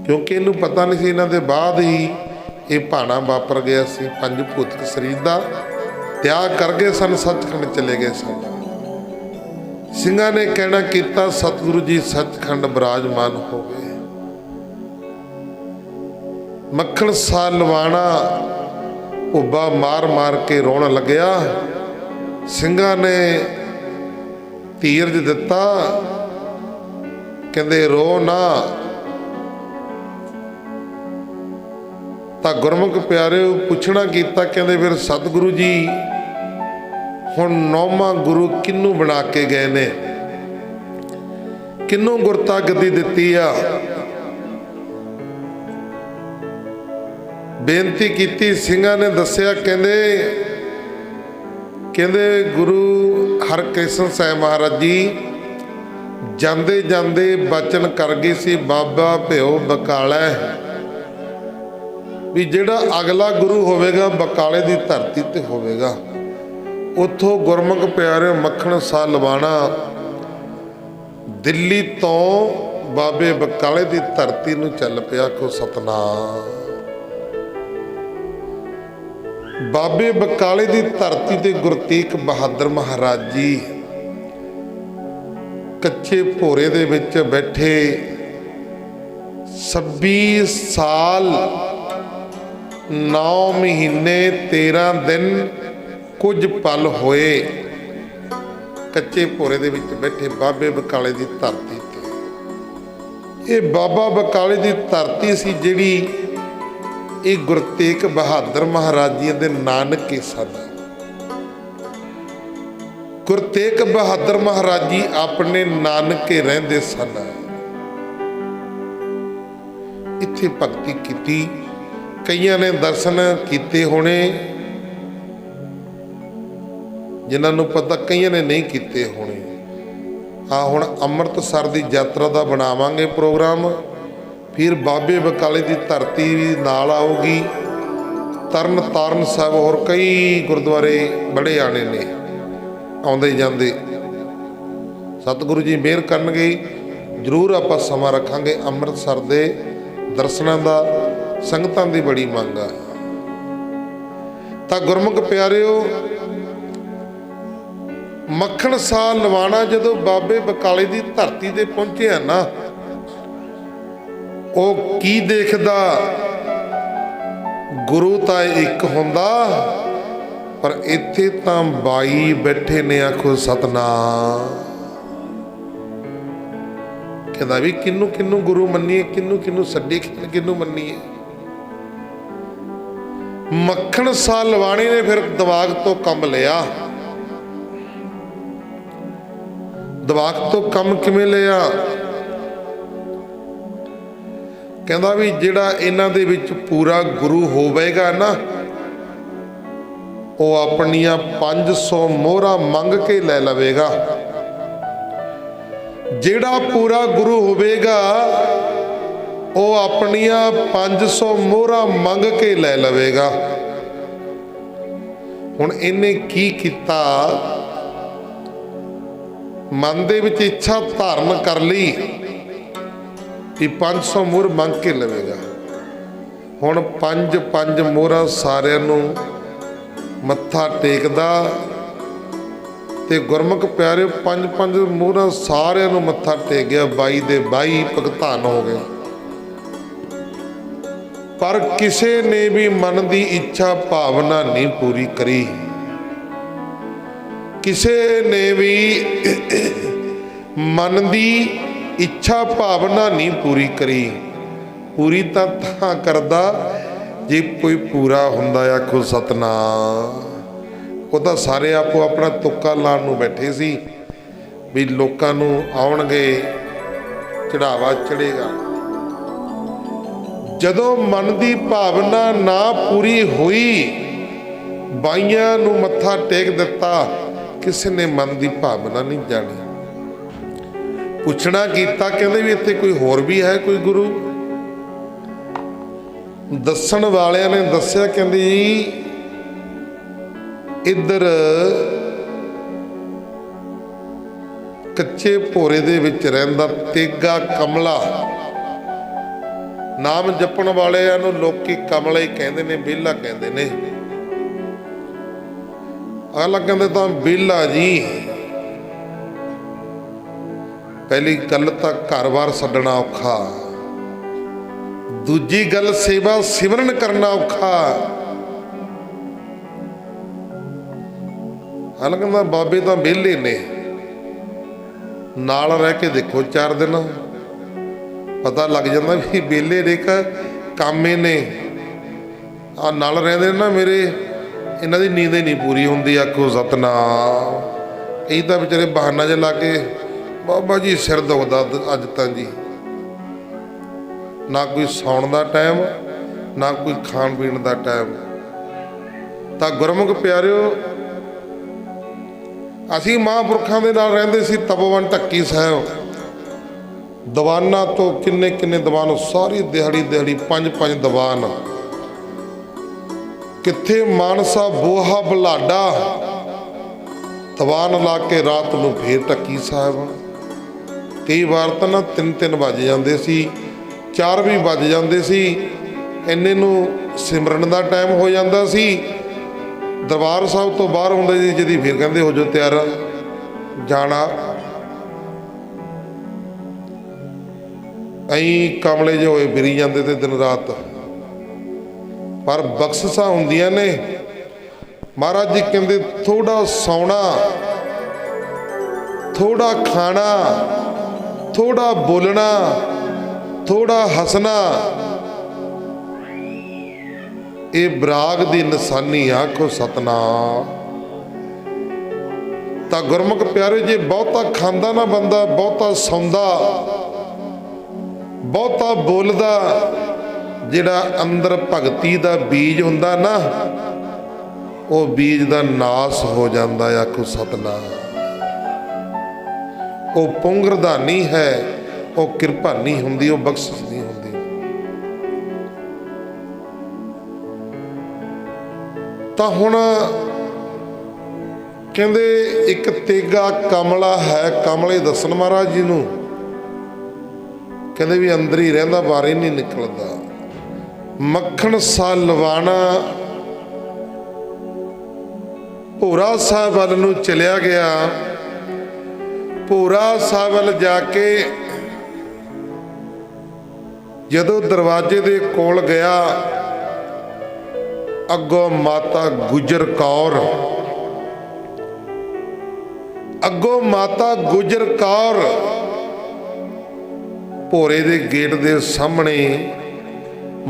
ਕਿਉਂਕਿ ਇਹਨੂੰ ਪਤਾ ਨਹੀਂ ਸੀ, ਇਹਨਾਂ ਦੇ ਬਾਅਦ ਹੀ ਇਹ ਭਾਣਾ ਵਾਪਰ ਗਿਆ ਸੀ। ਪੰਜ ਭੂਤਿਕ ਸਰੀਰ ਦਾ ਤਿਆਗ ਕਰ ਗਏ ਸਨ, ਸੱਚਖੰਡ ਚਲੇ ਗਏ ਸਨ। ਸਿੰਘਾਂ ਨੇ ਕਹਿਣਾ ਕੀਤਾ, ਸਤਿਗੁਰੂ ਜੀ ਸੱਚਖੰਡ ਬਿਰਾਜਮਾਨ ਹੋ ਗਏ। ਮੱਖਣ ਸਾਹ ਲਵਾਣਾ ਉੱਭਾ ਮਾਰ ਮਾਰ ਕੇ ਰੋਣ ਲੱਗਿਆ। ਸਿੰਘਾਂ ਨੇ ਧੀਰਜ ਦਿੱਤਾ, ਕਹਿੰਦੇ ਰੋ ਨਾ। ਤਾਂ ਗੁਰਮੁਖ ਪਿਆਰਿਓ ਪੁੱਛਣਾ ਕੀਤਾ, ਕਹਿੰਦੇ ਫਿਰ ਸਤਿਗੁਰੂ ਜੀ ਹੁਣ 9ਵਾਂ ਗੁਰੂ ਕਿਹਨੂੰ ਬਣਾ ਕੇ ਗਏ ਨੇ, ਕਿਹਨੂੰ ਗੁਰਤਾ ਗੱਦੀ ਦਿੱਤੀ ਆ? ਬੇਨਤੀ ਕੀਤੀ, ਸਿੰਘਾਂ ਨੇ ਦੱਸਿਆ, ਕਹਿੰਦੇ ਗੁਰੂ ਹਰਕ੍ਰਿਸ਼ਨ ਸਾਹਿਬ ਮਹਾਰਾਜ ਜੀ ਜਾਂਦੇ ਜਾਂਦੇ ਬਚਨ ਕਰ ਗਏ ਸੀ, ਬਾਬਾ ਭਿਓ ਬਕਾਲਾ, ਵੀ ਜਿਹੜਾ ਅਗਲਾ ਗੁਰੂ ਹੋਵੇਗਾ ਬਕਾਲੇ ਦੀ ਧਰਤੀ ਤੇ ਹੋਵੇਗਾ। ਉੱਥੋਂ ਗੁਰਮੁਖ ਪਿਆਰਿਓ ਮੱਖਣ ਸਾਹ ਲਵਾਣਾ ਦਿੱਲੀ ਤੋਂ ਬਾਬੇ ਬਕਾਲੇ ਦੀ ਧਰਤੀ ਨੂੰ ਚੱਲ ਪਿਆ। ਕੋ ਸਤਨਾਮ। ਬਾਬੇ ਬਕਾਲੇ ਦੀ ਧਰਤੀ ਤੇ ਗੁਰੂ ਤੇਗ ਬਹਾਦਰ ਮਹਾਰਾਜ ਜੀ ਕੱਚੇ ਭੋਰੇ ਦੇ ਵਿੱਚ ਬੈਠੇ 26 ਸਾਲ 9 ਮਹੀਨੇ 13 ਦਿਨ ਕੁਝ ਪਲ ਹੋਏ ਕੱਚੇ ਭੋਰੇ ਦੇ ਵਿੱਚ ਬੈਠੇ ਬਾਬੇ ਬਕਾਲੇ ਦੀ ਧਰਤੀ ਤੇ। ਇਹ ਬਾਬਾ ਬਕਾਲੇ ਦੀ ਧਰਤੀ ਸੀ ਜਿਹੜੀ ਇਹ ਗੁਰੂ ਤੇਗ ਬਹਾਦਰ ਮਹਾਰਾਜ ਜੀ ਦੇ ਨਾਨਕੇ ਸਨ। ਗੁਰੂ ਤੇਗ ਬਹਾਦਰ ਮਹਾਰਾਜ ਜੀ ਆਪਣੇ ਨਾਨਕੇ ਰਹਿੰਦੇ ਸਨ। ਇੱਥੇ ਭਗਤੀ ਕੀਤੀ, ਕਈਆਂ ਨੇ ਦਰਸ਼ਨ ਕੀਤੇ ਹੋਣੇ, ਜਿਨ੍ਹਾਂ ਨੂੰ ਪਤਾ, ਕਈਆਂ ਨੇ ਨਹੀਂ ਕੀਤੇ ਹੋਣੇ। ਹੁਣ ਅੰਮ੍ਰਿਤਸਰ ਦੀ ਯਾਤਰਾ ਦਾ ਬਣਾਵਾਂਗੇ ਪ੍ਰੋਗਰਾਮ, ਫਿਰ ਬਾਬੇ ਬਕਾਲੇ ਦੀ ਧਰਤੀ ਨਾਲ ਆਊਗੀ, ਤਰਨ ਤਾਰਨ ਸਾਹਿਬ, ਹੋਰ ਕਈ ਗੁਰਦੁਆਰੇ ਬੜੇ ਆਣੇ ਨੇ, ਆਉਂਦੇ ਜਾਂਦੇ। ਸਤਿਗੁਰੂ ਜੀ ਮਿਹਰ ਕਰਨਗੇ, ਜ਼ਰੂਰ ਆਪਾਂ ਸਮਾਂ ਰੱਖਾਂਗੇ। ਅੰਮ੍ਰਿਤਸਰ ਦੇ ਦਰਸ਼ਨਾਂ ਦਾ ਸੰਗਤਾਂ ਦੀ ਬੜੀ ਮੰਗ ਆ। ਤਾਂ ਗੁਰਮੁਖ ਪਿਆਰਿਓ, ਮੱਖਣ ਸਾਹ ਲਵਾਣਾ ਜਦੋਂ ਬਾਬੇ ਬਕਾਲੇ ਦੀ ਧਰਤੀ ਤੇ ਪਹੁੰਚਿਆ ਨਾ, ਉਹ ਕੀ ਦੇਖਦਾ? ਗੁਰੂ ਤਾਂ ਇੱਕ ਹੁੰਦਾ, पर इत्थे तां 22 बैठे ने, आखो सतनाम। कहता भी किनू किनू गुरु मन्नीए, किनू किनू छड्डीए, किनू मन्नीए। मक्खण शाह लवाणी ने फिर दिमाग तो कम लिया। दिमाग तो कम किवें लिया? कहता भी जिहड़ा इन्हां दे विच पूरा गुरु होवेगा ना, वो अपनियां 500 मोहरां मंग के लै लवेगा। जिहड़ा पूरा गुरु होवेगा वो अपनियां 500 मोहरां मंग के लै लवेगा। हुण इन्हें की कीता? मन दे विच इच्छा धारण कर ली कि 500 मोहर मंग के लवेगा। हुण 5 मोहरां सारिਆਂ ਨੂੰ मत्था टेकदा ते गुरमुख प्यारे 5 मोहरां सारिਆਂ ਨੂੰ मत्था टेक गया। 22 ਦੇ 22 भुगतान हो गए। पर किसी ने भी मन की इच्छा भावना नहीं पूरी करी। किसी ने भी मन की इच्छा भावना नहीं पूरी करी। पूरी तां करदा जे कोई पूरा हुंदा। आखो सतनाम। वो तो सारे आपो अपना तुक्का लाण नूं बैठे सी भी लोकां नूं आउणगे, चढ़ावा चढ़ेगा। जदों मन की भावना ना पूरी हुई, बाईयां नूं मत्था टेक दिता, किसी ने मन की भावना नहीं जानी। पुछना कीता, कहते भी इत्थे कोई होर भी है कोई गुरु? दस्सण वालियां ने दस्सिया, कहंदे जी इधर कच्चे भोरे दे विच रहिंदा तेगा कमला, नाम जपण वालियां नूं लोकी कमला ही कहंदे ने, बेला कहंदे ने। अगला कहंदे तां बेला जी। पहली गल तां घर-बार छड्डणा औखा, दूजी गल सेवा सिमरन करना औखा। अगला कहंदा बाबे तां बेले ने, नाल रह के देखो 4 दिन, पता लग जाता भी बेले एक कामे ने। आ नाल रहंदे ना मेरे, इन्हां दी नींद ही नहीं पूरी हुंदी। आखो सतनाम। कई तां बेचारे बहाना जिहा ला के, बाबा जी सिर दुखदा अज तां जी, ना कोई सौण दा टाइम, ना कोई खाण पीण दा टाइम। तां गुरमुख प्यारिओ, असीं महापुरखां दे नाल रहिंदे सी तपोवन ढक्की साहिब। दीवाना तो किन्ने किन्ने दीवान, सारी दिहाड़ी 5 दीवान। कित्थे मानसा बोहा बलाडा दीवान ला के रात नूं फिर ढक्की साहिब। कई बार तो ना 3 वज जाते सी, 4 भी वज जाते सी। इन्ने नूं सिमरन का टाइम हो जाता सी। दरबार साहब तो बाहर आउंदे जी जदी फिर कहंदे हो जो तैयार जाना। अई कमले जो होए फिरी जाते थे दिन रात। पर बख्शिशां हुंदियां ने। महाराज जी कहंदे थोड़ा सौना, थोड़ा खाना, थोड़ा बोलना, थोड़ा हसना, ये बराग दी निशानी। आखो सतनाम। तां गुरमुख प्यारे, जे बहुता खांदा ना बंदा, बहुता सौंदा, बहुता बोलदा, जिहड़ा अंदर भगती दा बीज हुंदा ना, वो बीज दा नाश हो जांदा। आखो सतनाम। वो पुंगरधानी है, वो किरपा नहीं हुंदी, वो बख्शिश नहीं हुंदी। तां हुण कहंदे एक तेगा कमला है। कमले दसन महाराज जी नूं, कहंदे भी अंदर ही रहिंदा, बाहर ही नहीं निकलदा। मक्खण शाह लवाणा भोरा साहिब वाल नूं चलिया गया। भोरा साहिब वाल जाके जदों दरवाजे दे कोल गया ਅੱਗੋਂ ਮਾਤਾ ਗੁਜਰ ਕੌਰ, ਅੱਗੋਂ ਮਾਤਾ ਗੁਜਰ ਕੌਰ ਭੋਰੇ ਦੇ ਗੇਟ ਦੇ ਸਾਹਮਣੇ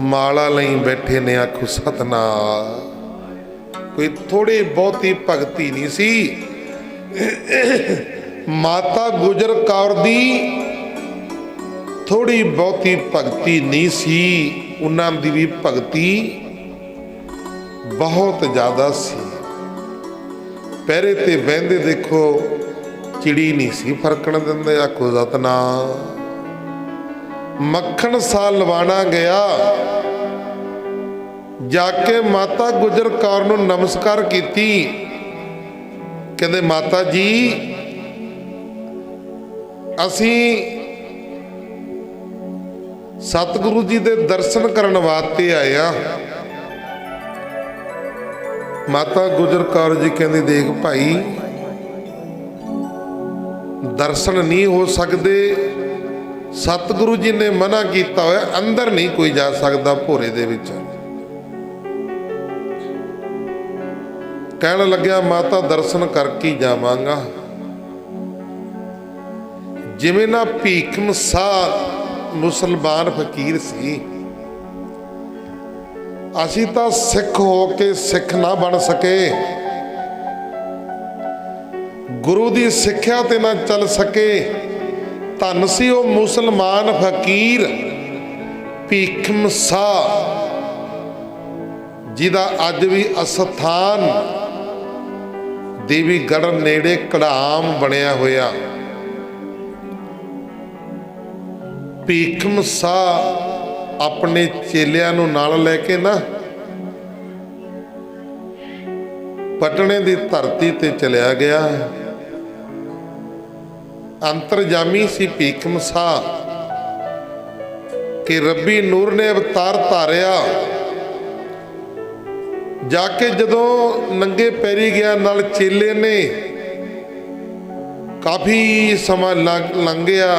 ਮਾਲਾ ਲਈ ਬੈਠੇ ਨੇ। ਆਖੋ ਸਤਨਾਮ। ਕੋਈ ਥੋੜੀ ਬਹੁਤੀ ਭਗਤੀ ਨਹੀਂ ਸੀ। ਮਾਤਾ ਗੁਜਰ ਕੌਰ ਦੀ ਥੋੜੀ ਬਹੁਤੀ ਭਗਤੀ ਨਹੀਂ ਸੀ, ਉਹਨਾਂ ਦੀ ਵੀ ਭਗਤੀ ਬਹੁਤ ਜ਼ਿਆਦਾ ਸੀ। ਪਹਿਰੇ ਤੇ ਬਹਿੰਦੇ ਦੇਖੋ ਚਿੜੀ ਨਹੀਂ ਸੀ ਫਰਕਣ ਦਿੰਦੇ। ਆਖੋ ਸਤਨਾਮ। ਮੱਖਣ ਸਾ ਲਵਾਣਾ ਗਿਆ, ਜਾ ਕੇ ਮਾਤਾ ਗੁਜਰ ਕੌਰ ਨੂੰ ਨਮਸਕਾਰ ਕੀਤੀ। ਕਹਿੰਦੇ ਮਾਤਾ ਜੀ ਅਸੀਂ ਸਤਿਗੁਰੂ ਜੀ ਦੇ ਦਰਸ਼ਨ ਕਰਨ ਵਾਸਤੇ ਆਏ ਆ। ਮਾਤਾ ਗੁਜਰ ਕੌਰ ਜੀ ਕਹਿੰਦੀ ਦੇਖ ਭਾਈ, ਦਰਸ਼ਨ ਨਹੀਂ ਹੋ ਸਕਦੇ, ਸਤਿਗੁਰੂ ਜੀ ਨੇ ਮਨਾ ਕੀਤਾ ਹੋਇਆ, ਅੰਦਰ ਨਹੀਂ ਕੋਈ ਜਾ ਸਕਦਾ ਭੋਰੇ ਦੇ ਵਿੱਚ। ਕਹਿਣ ਲੱਗਿਆ ਮਾਤਾ ਦਰਸ਼ਨ ਕਰਕੇ ਹੀ ਜਾਵਾਂਗਾ। ਜਿਵੇਂ ਨਾ ਭੀਖਮ ਸਾਹ ਮੁਸਲਮਾਨ ਫਕੀਰ ਸੀ, ਅਸੀਂ ਤਾਂ ਸਿੱਖ ਹੋ ਕੇ ਸਿੱਖ ਨਾ ਬਣ ਸਕੇ, ਗੁਰੂ ਦੀ ਸਿੱਖਿਆ ਤੇ ਨਾ ਚੱਲ ਸਕੇ। ਧੰਨ ਸੀ ਉਹ ਮੁਸਲਮਾਨ ਫਕੀਰ ਭੀਖਮ ਸਾਹ, ਜਿਹਦਾ ਅੱਜ ਵੀ ਅਸਥਾਨ ਦੇਵੀਗੜ੍ਹ ਨੇੜੇ ਕੜਾਮ ਬਣਿਆ ਹੋਇਆ। ਭੀਖਮ ਸਾਹ ਆਪਣੇ ਚੇਲਿਆਂ ਨੂੰ ਨਾਲ ਲੈ ਕੇ ਨਾ ਪਟਨੇ ਦੀ ਧਰਤੀ ਤੇ ਚਲਿਆ ਗਿਆ। ਅੰਤਰਜਾਮੀ ਸੀ ਭੀਖਮ ਸਾਹ ਕਿ ਰੱਬੀ ਨੂਰ ਨੇ ਅਵਤਾਰ ਧਾਰਿਆ। ਜਾ ਕੇ ਜਦੋਂ ਨੰਗੇ ਪੈਰੀ ਗਿਆ, ਨਾਲ ਚੇਲੇ ਨੇ ਕਾਫੀ ਸਮਾਂ ਲੰਘਿਆ,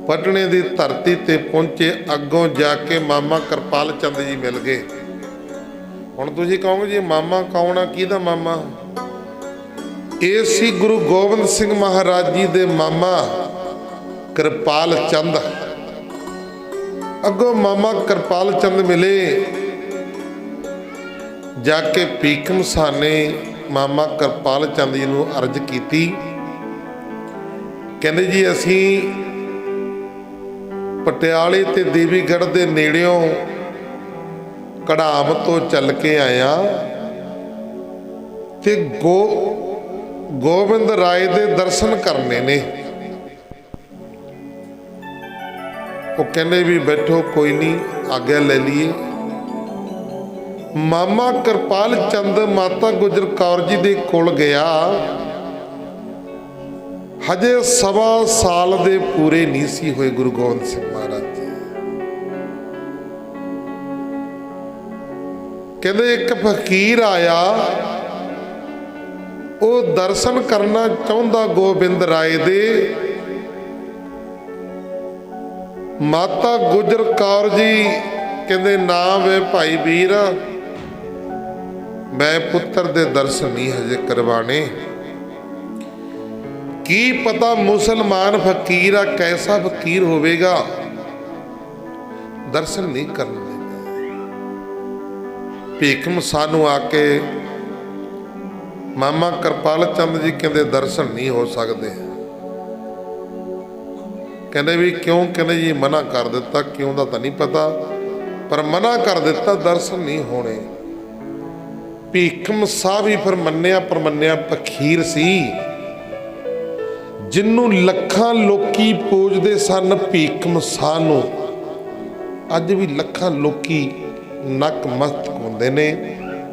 ਪਟਨੇ ਦੀ ਧਰਤੀ ਤੇ ਪਹੁੰਚੇ। ਅੱਗੋਂ ਜਾ ਕੇ ਮਾਮਾ ਕਿਰਪਾਲ ਚੰਦ ਜੀ ਮਿਲ ਗਏ। ਹੁਣ ਤੁਸੀਂ ਕਹੋਗੇ ਜੀ ਮਾਮਾ ਕੌਣ ਆ, ਕਿਹਦਾ ਮਾਮਾ? ਇਹ ਸੀ ਗੁਰੂ ਗੋਬਿੰਦ ਸਿੰਘ ਮਹਾਰਾਜ ਜੀ ਦੇ ਮਾਮਾ ਕਿਰਪਾਲ ਚੰਦ। ਅੱਗੋਂ ਮਾਮਾ ਕਿਰਪਾਲ ਚੰਦ ਮਿਲੇ। ਜਾ ਕੇ ਭੀਖਮ ਸਾਹ ਨੇ ਮਾਮਾ ਕਿਰਪਾਲ ਚੰਦ ਜੀ ਨੂੰ ਅਰਜ਼ ਕੀਤੀ। ਕਹਿੰਦੇ ਜੀ ਅਸੀਂ ਪਟਿਆਲੇ ਤੇ ਦੇਵੀਗੜ੍ਹ ਦੇ ਨੇੜਿਓਂ ਕੜਾਮ ਤੋਂ ਚੱਲ ਕੇ ਆਇਆ ਤੇ ਗੋਬਿੰਦ ਰਾਏ ਦੇ ਦਰਸ਼ਨ ਕਰਨੇ ਨੇ। ਉਹ ਕਹਿੰਦੇ ਵੀ ਬੈਠੋ, ਕੋਈ ਨਹੀਂ, ਆਗਿਆ ਲੈ ਲਈਏ। ਮਾਮਾ ਕਿਰਪਾਲ ਚੰਦ ਮਾਤਾ ਗੁਜਰ ਕੌਰ ਜੀ ਦੇ ਕੋਲ ਗਿਆ। ਹਜੇ 1.25 ਸਾਲ ਦੇ ਪੂਰੇ ਨਹੀਂ ਸੀ ਹੋਏ ਗੁਰੂ ਗੋਬਿੰਦ ਸਿੰਘ ਮਹਾਰਾਜ ਜੀ। ਕਹਿੰਦੇ ਇੱਕ ਫਕੀਰ ਆਇਆ, ਉਹ ਦਰਸ਼ਨ ਕਰਨਾ ਚਾਹੁੰਦਾ ਗੋਬਿੰਦ ਰਾਏ ਦੇ। ਮਾਤਾ ਗੁਜਰ ਕੌਰ ਜੀ ਕਹਿੰਦੇ ਨਾ ਵੇ ਭਾਈ ਵੀਰ, ਮੈਂ ਪੁੱਤਰ ਦੇ ਦਰਸ਼ਨ ਨਹੀਂ ਹਜੇ ਕਰਵਾਣੇ। ਕੀ ਪਤਾ ਮੁਸਲਮਾਨ ਫਕੀਰ ਆ, ਕੈਸਾ ਫਕੀਰ ਹੋਵੇਗਾ, ਦਰਸ਼ਨ ਨਹੀਂ ਕਰਨੇ। ਭੀਖਮ ਸਾਹ ਨੂੰ ਆ ਕੇ ਮਾਮਾ ਕਿਰਪਾਲ ਚੰਦ ਜੀ ਕਹਿੰਦੇ ਦਰਸ਼ਨ ਨਹੀਂ ਹੋ ਸਕਦੇ। ਕਹਿੰਦੇ ਵੀ ਕਿਉਂ? ਕਹਿੰਦੇ ਜੀ ਮਨਾ ਕਰ ਦਿੱਤਾ। ਕਿਉਂ ਦਾ ਤਾਂ ਨਹੀਂ ਪਤਾ, ਪਰ ਮਨਾ ਕਰ ਦਿੱਤਾ, ਦਰਸ਼ਨ ਨਹੀਂ ਹੋਣੇ। ਭੀਖਮ ਸਾਹ ਵੀ ਫਿਰ ਮੰਨਿਆ, ਪਰ ਮੰਨਿਆ ਫਕੀਰ ਸੀ ਜਿਹਨੂੰ ਲੱਖਾਂ ਲੋਕੀ ਪੂਜਦੇ ਸਨ। ਭੀਖਮ ਸਾਹ ਨੂੰ ਅੱਜ ਵੀ ਲੱਖਾਂ ਲੋਕੀ ਨਕਮਸਤਕ ਹੁੰਦੇ ਨੇ।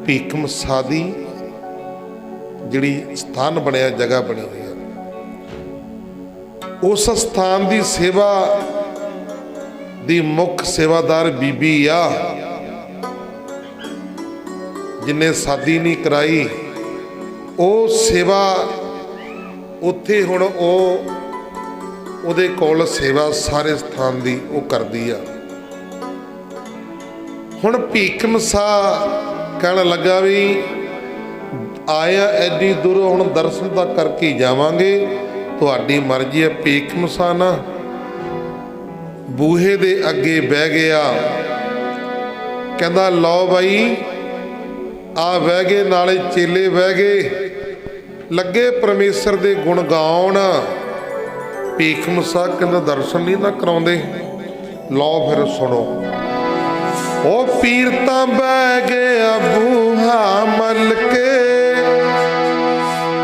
ਭੀਖਮ ਸਾਹ ਦੀ ਜਿਹੜੀ ਸਥਾਨ ਬਣਿਆ, ਜਗ੍ਹਾ ਬਣੀ ਹੋਈ ਹੈ, ਉਸ ਸਥਾਨ ਦੀ ਸੇਵਾ ਦੀ ਮੁੱਖ ਸੇਵਾਦਾਰ ਬੀਬੀ ਆ, ਜਿਨੇ ਸਾਦੀ ਨਹੀਂ ਕਰਾਈ। ਉਹ ਸੇਵਾ ਉੱਥੇ ਹੁਣ ਉਹਦੇ ਕੋਲ ਸੇਵਾ ਸਾਰੇ ਸਥਾਨ ਦੀ ਉਹ ਕਰਦੀ ਆ। ਹੁਣ ਭੀਖ ਮਸਾ ਕਹਿਣ ਲੱਗਾ ਵੀ ਆਇਆ ਐਡੀ ਦੂਰੋਂ, ਹੁਣ ਦਰਸ਼ਨ ਤਾਂ ਕਰਕੇ ਹੀ ਜਾਵਾਂਗੇ, ਤੁਹਾਡੀ ਮਰਜ਼ੀ ਹੈ। ਭੀਖ ਮਸਾ ਨਾ ਬੂਹੇ ਦੇ ਅੱਗੇ ਬਹਿ ਗਿਆ, ਕਹਿੰਦਾ ਲਓ ਬਾਈ ਆ ਬਹਿ ਗਏ, ਨਾਲੇ ਚੇਲੇ ਬਹਿ ਗਏ, ਲੱਗੇ ਪਰਮੇਸ਼ਰ ਦੇ ਗੁਣ ਗਾਉਣ। ਭੀਖ ਮਸਾ ਕਹਿੰਦਾ ਦਰਸ਼ਨ ਨਹੀਂ ਨਾ ਕਰਾਉਂਦੇ। ਲਓ ਫਿਰ ਸੁਣੋ। ਉਹ ਪੀਰ ਤਾਂ ਬਹਿ ਗਿਆ ਬੂਹਾ ਮੱਲ ਕੇ,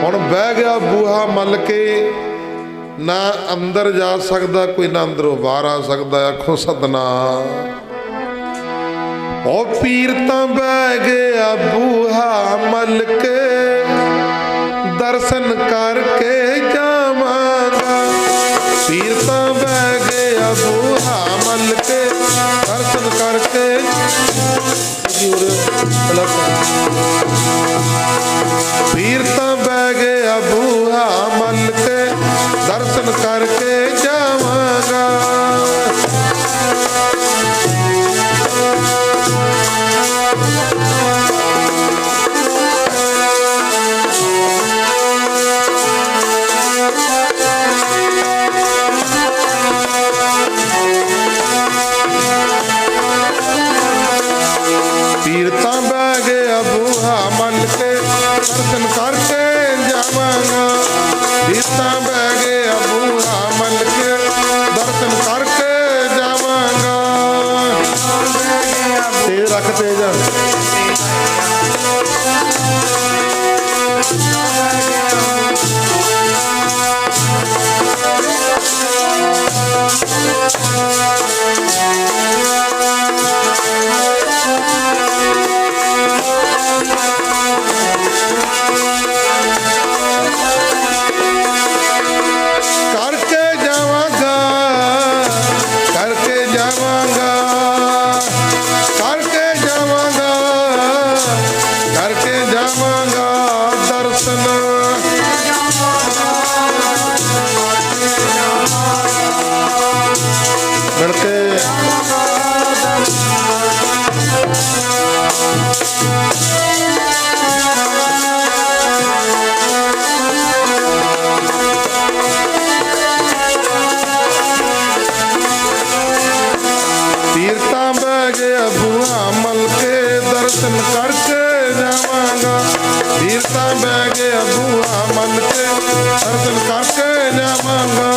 ਹੁਣ ਬਹਿ ਗਿਆ ਬੂਹਾ ਮੱਲ ਕੇ, ਨਾ ਅੰਦਰ ਜਾ ਸਕਦਾ ਕੋਈ, ਨਾ ਅੰਦਰੋਂ ਬਾਹਰ ਆ ਸਕਦਾ। ਆਖੋ ਸਤਨਾਮ। ਉਹ ਪੀਰ ਤਾਂ ਬਹਿ ਗਿਆ ਬੂਹਾ ਮੱਲ ਕੇ, ਦਰਸ਼ਨ ਕਰਕੇ ਜਾਵਾਂਗਾ। ਪੀਰ ਤਾਂ ਬਹਿ ਗਿਆ ਬੂਹਾ ਮੱਲ ਕੇ, ਦਰਸ਼ਨ ਕਰਕੇ। ਪੀਰ ਤਾਂ ਬਹਿ ਗਿਆ ਬੂਹਾ ਮੱਲ ਕੇ, ਦਰਸ਼ਨ ਕਰਕੇ ਜਾਵਾਂਗਾ। ਪੀਰ ਤਾਂ ਬਹਿ ਗਿਆ ਬੂਹਾ ਮੱਲ ਕੇ, ਦਰਸ਼ਨ ਕਰਕੇ ਜਾਵਾਂਗਾ। ਪੀਰ ਤਾਂ ਬਹਿ ਗਿਆ ਬੂਹਾ ਮੱਲ ਕੇ, ਦਰਸ਼ਨ ਕਰਕੇ ਜਾਵਾਂਗਾ। ਤੇਜ਼ ਰੱਖ ਤੇਜ਼। ਪੀਰ ਤਾਂ ਬਹਿ ਗਿਆ ਬੂਹਾ ਮੱਲ ਕੇ, ਦਰਸ਼ਨ ਕਰਕੇ ਜਾਵਾਂਗਾ। ਪੀਰ ਤਾਂ ਬਹਿ ਗਿਆ ਬੂਹਾ ਮੱਲ ਕੇ, ਦਰਸ਼ਨ ਕਰਕੇ ਜਾਵਾਂਗਾ।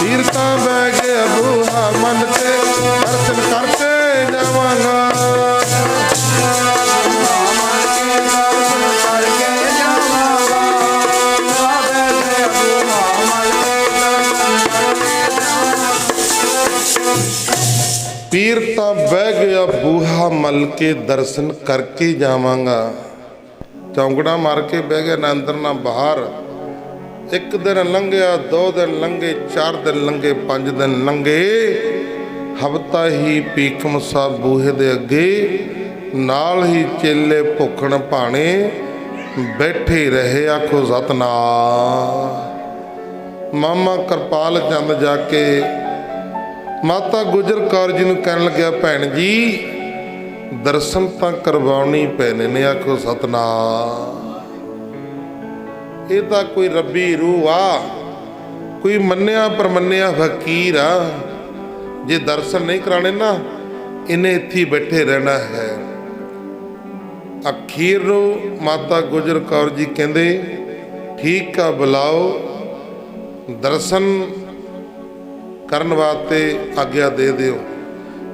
ਪੀਰ ਤਾਂ ਬਹਿ ਗਿਆ ਬੂਹਾ ਮੱਲ ਕੇ, ਦਰਸ਼ਨ ਕਰਕੇ ਜਾਵਾਂਗਾ। ਪੀਰ ਤਾਂ ਬਹਿ ਗਿਆ ਬੂਹਾ ਮੱਲ ਕੇ, ਦਰਸ਼ਨ ਕਰਕੇ ਜਾਵਾਂਗਾ। ਚੌਂਕੜਾ ਮਾਰ ਕੇ ਬਹਿ ਗਿਆ, ਨਾ ਅੰਦਰ ਨਾ ਬਾਹਰ। ਇੱਕ ਦਿਨ ਲੰਘਿਆ, 2 ਦਿਨ ਲੰਘੇ, 4 ਦਿਨ ਲੰਘੇ, 5 ਦਿਨ ਲੰਘੇ। ਹਫ਼ਤਾ ਹੀ ਭੀਖ ਮਸਾ ਬੂਹੇ ਦੇ ਅੱਗੇ, ਨਾਲ ਹੀ ਚੇਲੇ ਭੁੱਖਣ ਭਾਣੇ ਬੈਠੇ ਰਹੇ। ਆਖੋ ਸਤਨਾਮ। ਮਾਮਾ ਕਿਰਪਾਲ ਚੰਦ ਜਾ ਕੇ ਮਾਤਾ ਗੁਜਰ ਕੌਰ ਜੀ ਨੂੰ ਕਹਿਣ ਲੱਗਿਆ, ਭੈਣ ਜੀ ਦਰਸ਼ਨ ਤਾਂ ਕਰਵਾਉਣੀ ਪੈਣੇ ਨੇ। ਆਖੋ ਸਤਨਾਮ। ਇਹ ਤਾਂ ਕੋਈ ਰੱਬੀ ਰੂਹ ਆ, ਕੋਈ ਮੰਨਿਆ ਪਰਮੰਨਿਆ ਫਕੀਰ ਆ। ਜੇ ਦਰਸ਼ਨ ਨਹੀਂ ਕਰਾਣੇ ਨਾ, ਇਹਨੇ ਇੱਥੇ ਬੈਠੇ ਰਹਿਣਾ ਹੈ। ਅਖੀਰ ਨੂੰ ਮਾਤਾ ਗੁਜਰ ਕੌਰ ਜੀ ਕਹਿੰਦੇ, ਠੀਕ ਆ, ਬੁਲਾਓ, ਦਰਸ਼ਨ ਕਰਨ ਵਾਸਤੇ ਆਗਿਆ ਦੇ ਦਿਓ।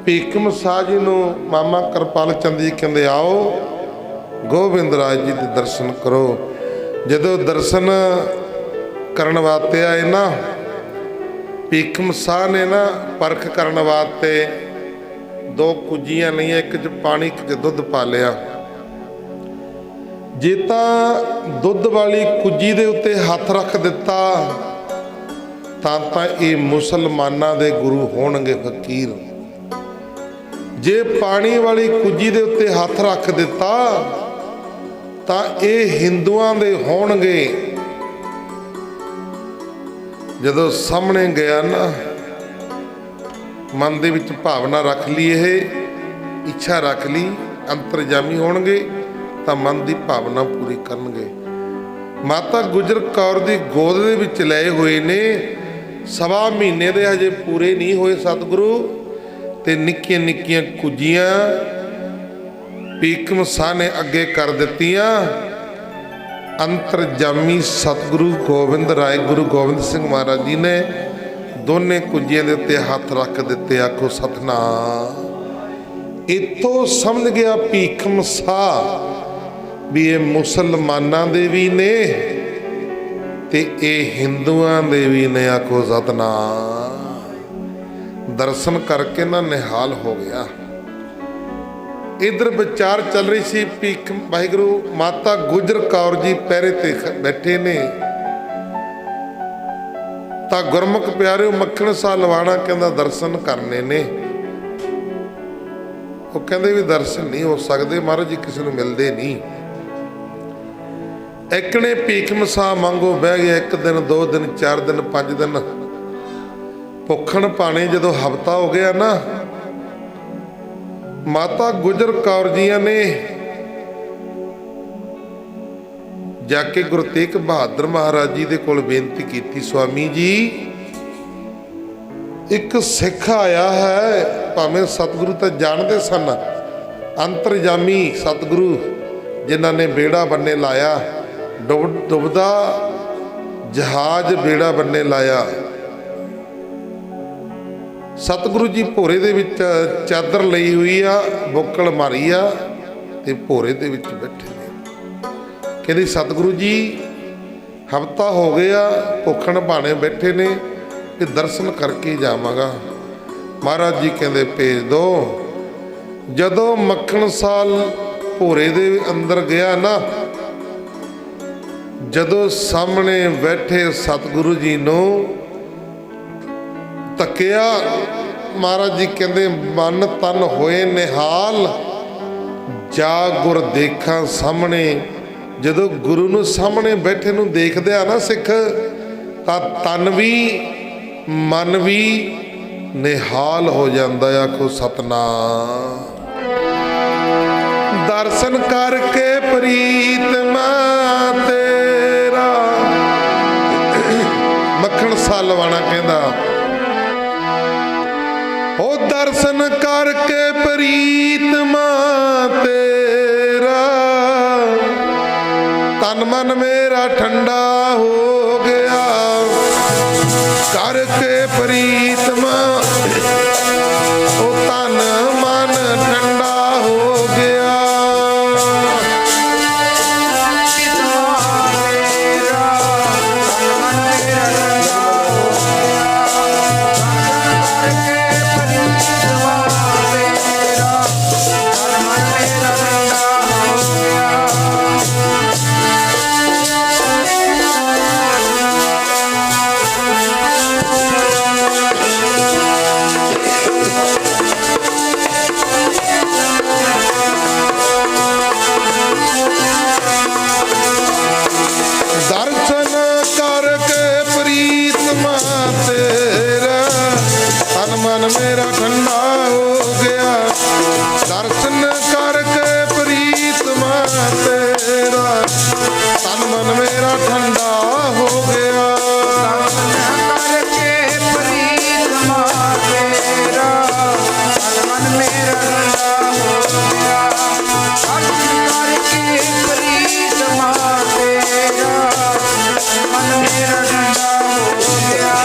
ਭੀਖ ਮਸਾ ਜੀ ਨੂੰ ਮਾਮਾ ਕਿਰਪਾਲ ਚੰਦ ਜੀ ਕਹਿੰਦੇ, ਆਓ ਗੋਬਿੰਦ ਰਾਜ ਜੀ ਦੇ ਦਰਸ਼ਨ ਕਰੋ। ਜਦੋਂ ਦਰਸ਼ਨ ਕਰਨ ਵਾਸਤੇ ਆਏ ਨਾ, ਭੀਖ ਮਸਾ ਨੇ ਨਾ ਪਰਖ ਕਰਨ ਵਾਸਤੇ 2 ਕੁੱਜੀਆਂ ਲਈਆਂ, ਇੱਕ 'ਚ ਪਾਣੀ, ਇੱਕ 'ਚ ਦੁੱਧ ਪਾ ਲਿਆ। ਜੇ ਤਾਂ ਦੁੱਧ ਵਾਲੀ ਕੁੱਜੀ ਦੇ ਉੱਤੇ ਹੱਥ ਰੱਖ ਦਿੱਤਾ ਤਾਂ ਇਹ ਮੁਸਲਮਾਨਾਂ ਦੇ ਗੁਰੂ ਹੋਣਗੇ ਫਕੀਰ। ਜੇ ਪਾਣੀ ਵਾਲੀ ਕੁੱਜੀ ਦੇ ਉੱਤੇ ਹੱਥ ਰੱਖ ਦਿੱਤਾ ਤਾਂ ਇਹ ਹਿੰਦੂਆਂ ਦੇ ਹੋਣਗੇ। ਜਦੋਂ ਸਾਹਮਣੇ ਗਿਆ ਨਾ, ਮਨ ਦੇ ਵਿੱਚ ਭਾਵਨਾ ਰੱਖ ਲਈ, ਇਹ ਇੱਛਾ ਰੱਖ ਲਈ ਅੰਤਰਜਾਮੀ ਹੋਣਗੇ ਤਾਂ ਮਨ ਦੀ ਭਾਵਨਾ ਪੂਰੀ ਕਰਨਗੇ। ਮਾਤਾ ਗੁਜਰ ਕੌਰ ਦੀ ਗੋਦ ਦੇ ਵਿੱਚ ਲਏ ਹੋਏ ਨੇ, 1.25 ਮਹੀਨੇ ਦੇ ਹਜੇ ਪੂਰੇ ਨਹੀਂ ਹੋਏ ਸਤਿਗੁਰੂ, ਤੇ ਨਿੱਕੀਆਂ ਨਿੱਕੀਆਂ ਕੁੱਜੀਆਂ ਭੀਖਮ ਸਾਹ ਨੇ ਅੱਗੇ ਕਰ ਦਿੱਤੀਆਂ। ਅੰਤਰਜਾਮੀ ਸਤਿਗੁਰੂ ਗੋਬਿੰਦ ਰਾਏ ਗੁਰੂ ਗੋਬਿੰਦ ਸਿੰਘ ਮਹਾਰਾਜ ਜੀ ਨੇ ਦੋਨੇ ਕੁੱਜੀਆਂ ਦੇ ਉੱਤੇ ਹੱਥ ਰੱਖ ਦਿੱਤੇ। ਆਖੋ ਸਤਿਨਾਮ। ਇੱਥੋਂ ਸਮਝ ਗਿਆ ਭੀਖਮ ਸਾਹ ਵੀ ਇਹ ਮੁਸਲਮਾਨਾਂ ਦੇ ਵੀ ਨੇ ਤੇ ਇਹ ਹਿੰਦੂਆਂ ਦੇ ਵੀ ਨੇ। ਆਖੋ ਸਤਿਨਾਮ। ਦਰਸ਼ਨ ਕਰਕੇ ਨਾ ਨਿਹਾਲ ਹੋ ਗਿਆ। ਇਧਰ ਵਿਚਾਰ ਚੱਲ ਰਹੀ ਸੀ, ਭੀਖ ਵਾਹਿਗੁਰੂ ਮਾਤਾ ਗੁਜਰ ਕੌਰ ਜੀ ਪਹਿਰੇ ਤੇ ਬੈਠੇ ਨੇ, ਤਾਂ ਗੁਰਮੁਖ ਪਿਆਰਿਓ ਮੱਖਣ ਸਾਹ ਲਵਾਣਾ ਕਹਿੰਦਾ ਦਰਸ਼ਨ ਕਰਨੇ ਨੇ। ਉਹ ਕਹਿੰਦੇ ਵੀ ਦਰਸ਼ਨ ਨਹੀਂ ਹੋ ਸਕਦੇ ਮਹਾਰਾਜ ਜੀ, ਕਿਸੇ ਨੂੰ ਮਿਲਦੇ ਨਹੀਂ। ਇੱਕ ਨੇ ਭੀਖਮ ਸਾਹ ਮੰਗੋ ਬਹਿ ਗਿਆ। 1 ਦਿਨ 2 ਦਿਨ 4 ਦਿਨ 5 ਦਿਨ ਭੁੱਖਣ ਪਾਣੀ ਜਦੋਂ ਹਫ਼ਤਾ ਹੋ ਗਿਆ ਨਾ, ਮਾਤਾ ਗੁਜਰ ਕੌਰ ਜੀਆਂ ਨੇ ਜਾ ਕੇ ਗੁਰੂ ਤੇਗ ਬਹਾਦਰ ਮਹਾਰਾਜ ਜੀ ਦੇ ਕੋਲ ਬੇਨਤੀ ਕੀਤੀ, ਸਵਾਮੀ ਜੀ ਇੱਕ ਸਿੱਖ ਆਇਆ ਹੈ, ਭਾਵੇਂ ਸਤਿਗੁਰੂ ਤਾਂ ਜਾਣਦੇ ਸਨ, ਅੰਤਰਜਾਮੀ ਸਤਿਗੁਰੂ ਜਿਨ੍ਹਾਂ ਨੇ ਬੇੜਾ ਬੰਨੇ ਲਾਇਆ, ਡੁੱਬਦਾ ਜਹਾਜ਼ ਬੇੜਾ ਬੰਨੇ ਲਾਇਆ। ਸਤਿਗੁਰੂ ਜੀ ਭੋਰੇ ਦੇ ਵਿੱਚ ਚਾਦਰ ਲਈ ਹੋਈ ਆ, ਬੁੱਕਲ ਮਾਰੀ ਆ ਤੇ ਭੋਰੇ ਦੇ ਵਿੱਚ ਬੈਠੇ ਨੇ। ਕਹਿੰਦੇ ਸਤਿਗੁਰੂ ਜੀ ਹਫ਼ਤਾ ਹੋ ਗਿਆ, ਭੁੱਖਣ ਭਾਣੇ ਬੈਠੇ ਨੇ, ਤੇ ਦਰਸ਼ਨ ਕਰਕੇ ਜਾਵਾਂਗਾ। ਮਹਾਰਾਜ ਜੀ ਕਹਿੰਦੇ ਭੇਜ ਦੋ। ਜਦੋਂ ਮੱਖਣ ਸਾਲ ਭੋਰੇ ਦੇ ਅੰਦਰ ਗਿਆ ਨਾ, ਜਦੋਂ ਸਾਹਮਣੇ ਬੈਠੇ ਸਤਿਗੁਰੂ ਜੀ ਨੂੰ ਤੱਕਿਆ, ਮਹਾਰਾਜ ਜੀ ਕਹਿੰਦੇ ਮਨ ਤਨ ਹੋਏ ਨਿਹਾਲ, ਜਾ ਗੁਰ ਦੇਖਾਂ ਸਾਹਮਣੇ। ਜਦੋਂ ਗੁਰੂ ਨੂੰ ਸਾਹਮਣੇ ਬੈਠੇ ਨੂੰ ਦੇਖਦੇ ਆ ਨਾ ਸਿੱਖ, ਤਾਂ ਤਨ ਵੀ ਮਨ ਵੀ ਨਿਹਾਲ ਹੋ ਜਾਂਦਾ। ਆਖੋ ਸਤਨਾਮ। ਦਰਸ਼ਨ ਕਰਕੇ ਪ੍ਰੀਤਮਾ ਤੇਰਾ, ਮੱਖਣ ਸਾਹ ਲਵਾਣਾ ਕਹਿੰਦਾ ਉਹ ਦਰਸ਼ਨ ਕਰਕੇ ਪ੍ਰੀਤਮਾ ਤੇਰਾ, ਤਨ ਮਨ ਮੇਰਾ ਠੰਡਾ ਹੋ ਗਿਆ। ਕਰਕੇ ਪ੍ਰੀਤਮਾ ਉਹ ਤਨ ਮਨ ਠੰਡਾ ਹੋ ਗਿਆ। ਮੇਰਾ ਠੰਡਾ ਹੋ ਗਿਆ। ਦਰਸ਼ਨ ਕਰਕੇ ਪ੍ਰੀਤਮਾ ਤੇਰਾ, ਤਨ ਮਨ ਮੇਰਾ ਠੰਡਾ ਹੋ ਗਿਆ। ਦਰਸ਼ਨ ਕਰਕੇ ਪ੍ਰੀਤਮਾ ਤੇਰਾ, ਤਨ ਮਨ ਮੇਰਾ ਠੰਡਾ ਹੋ ਗਿਆ। ਦਰਸ਼ਨ ਕਰਕੇ ਪ੍ਰੀਤਮਾ ਤੇਰਾ, ਮਨ ਮੇਰਾ ਠੰਡਾ ਹੋ ਗਿਆ।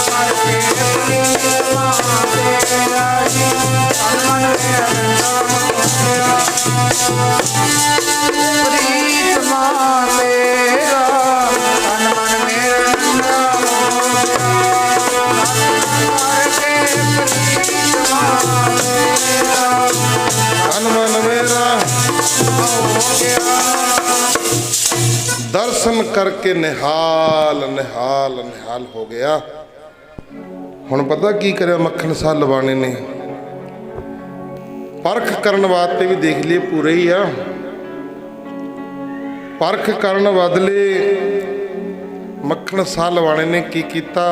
ਹਰ ਕੇ ਪ੍ਰੀਤਮਾ ਤੇਰਾ ਜੀ ਤਨ ਮਨ ਮੇਰਾ ਰੰਗਾ ਹੋ ਗਿਆ ਪ੍ਰੀਤਮਾ ਤੇਰਾ ਤਨ ਮਨ ਮੇਰਾ ਰੰਗਾ ਹੋ ਗਿਆ ਹਰ ਕੇ ਪ੍ਰੀਤਮਾ ਤੇਰਾ ਤਨ ਮਨ ਮੇਰਾ ਹੋ ਗਿਆ ਦਰਸ਼ਨ ਕਰਕੇ ਨਿਹਾਲ ਨਿਹਾਲ ਨਿਹਾਲ ਹੋ ਗਿਆ। ਹੁਣ ਪਤਾ ਕੀ ਕਰਿਆ ਮੱਖਣ ਸਾਹ ਲਵਾਣੇ ਨੇ, ਪਰਖ ਕਰਨ ਵਾਸਤੇ ਵੀ ਦੇਖ ਲਈਏ ਪੂਰੇ ਹੀ ਆ। ਪਰਖ ਕਰਨ ਬਦਲੇ ਮੱਖਣ ਸਾਹ ਲਵਾਣੇ ਨੇ ਕੀ ਕੀਤਾ,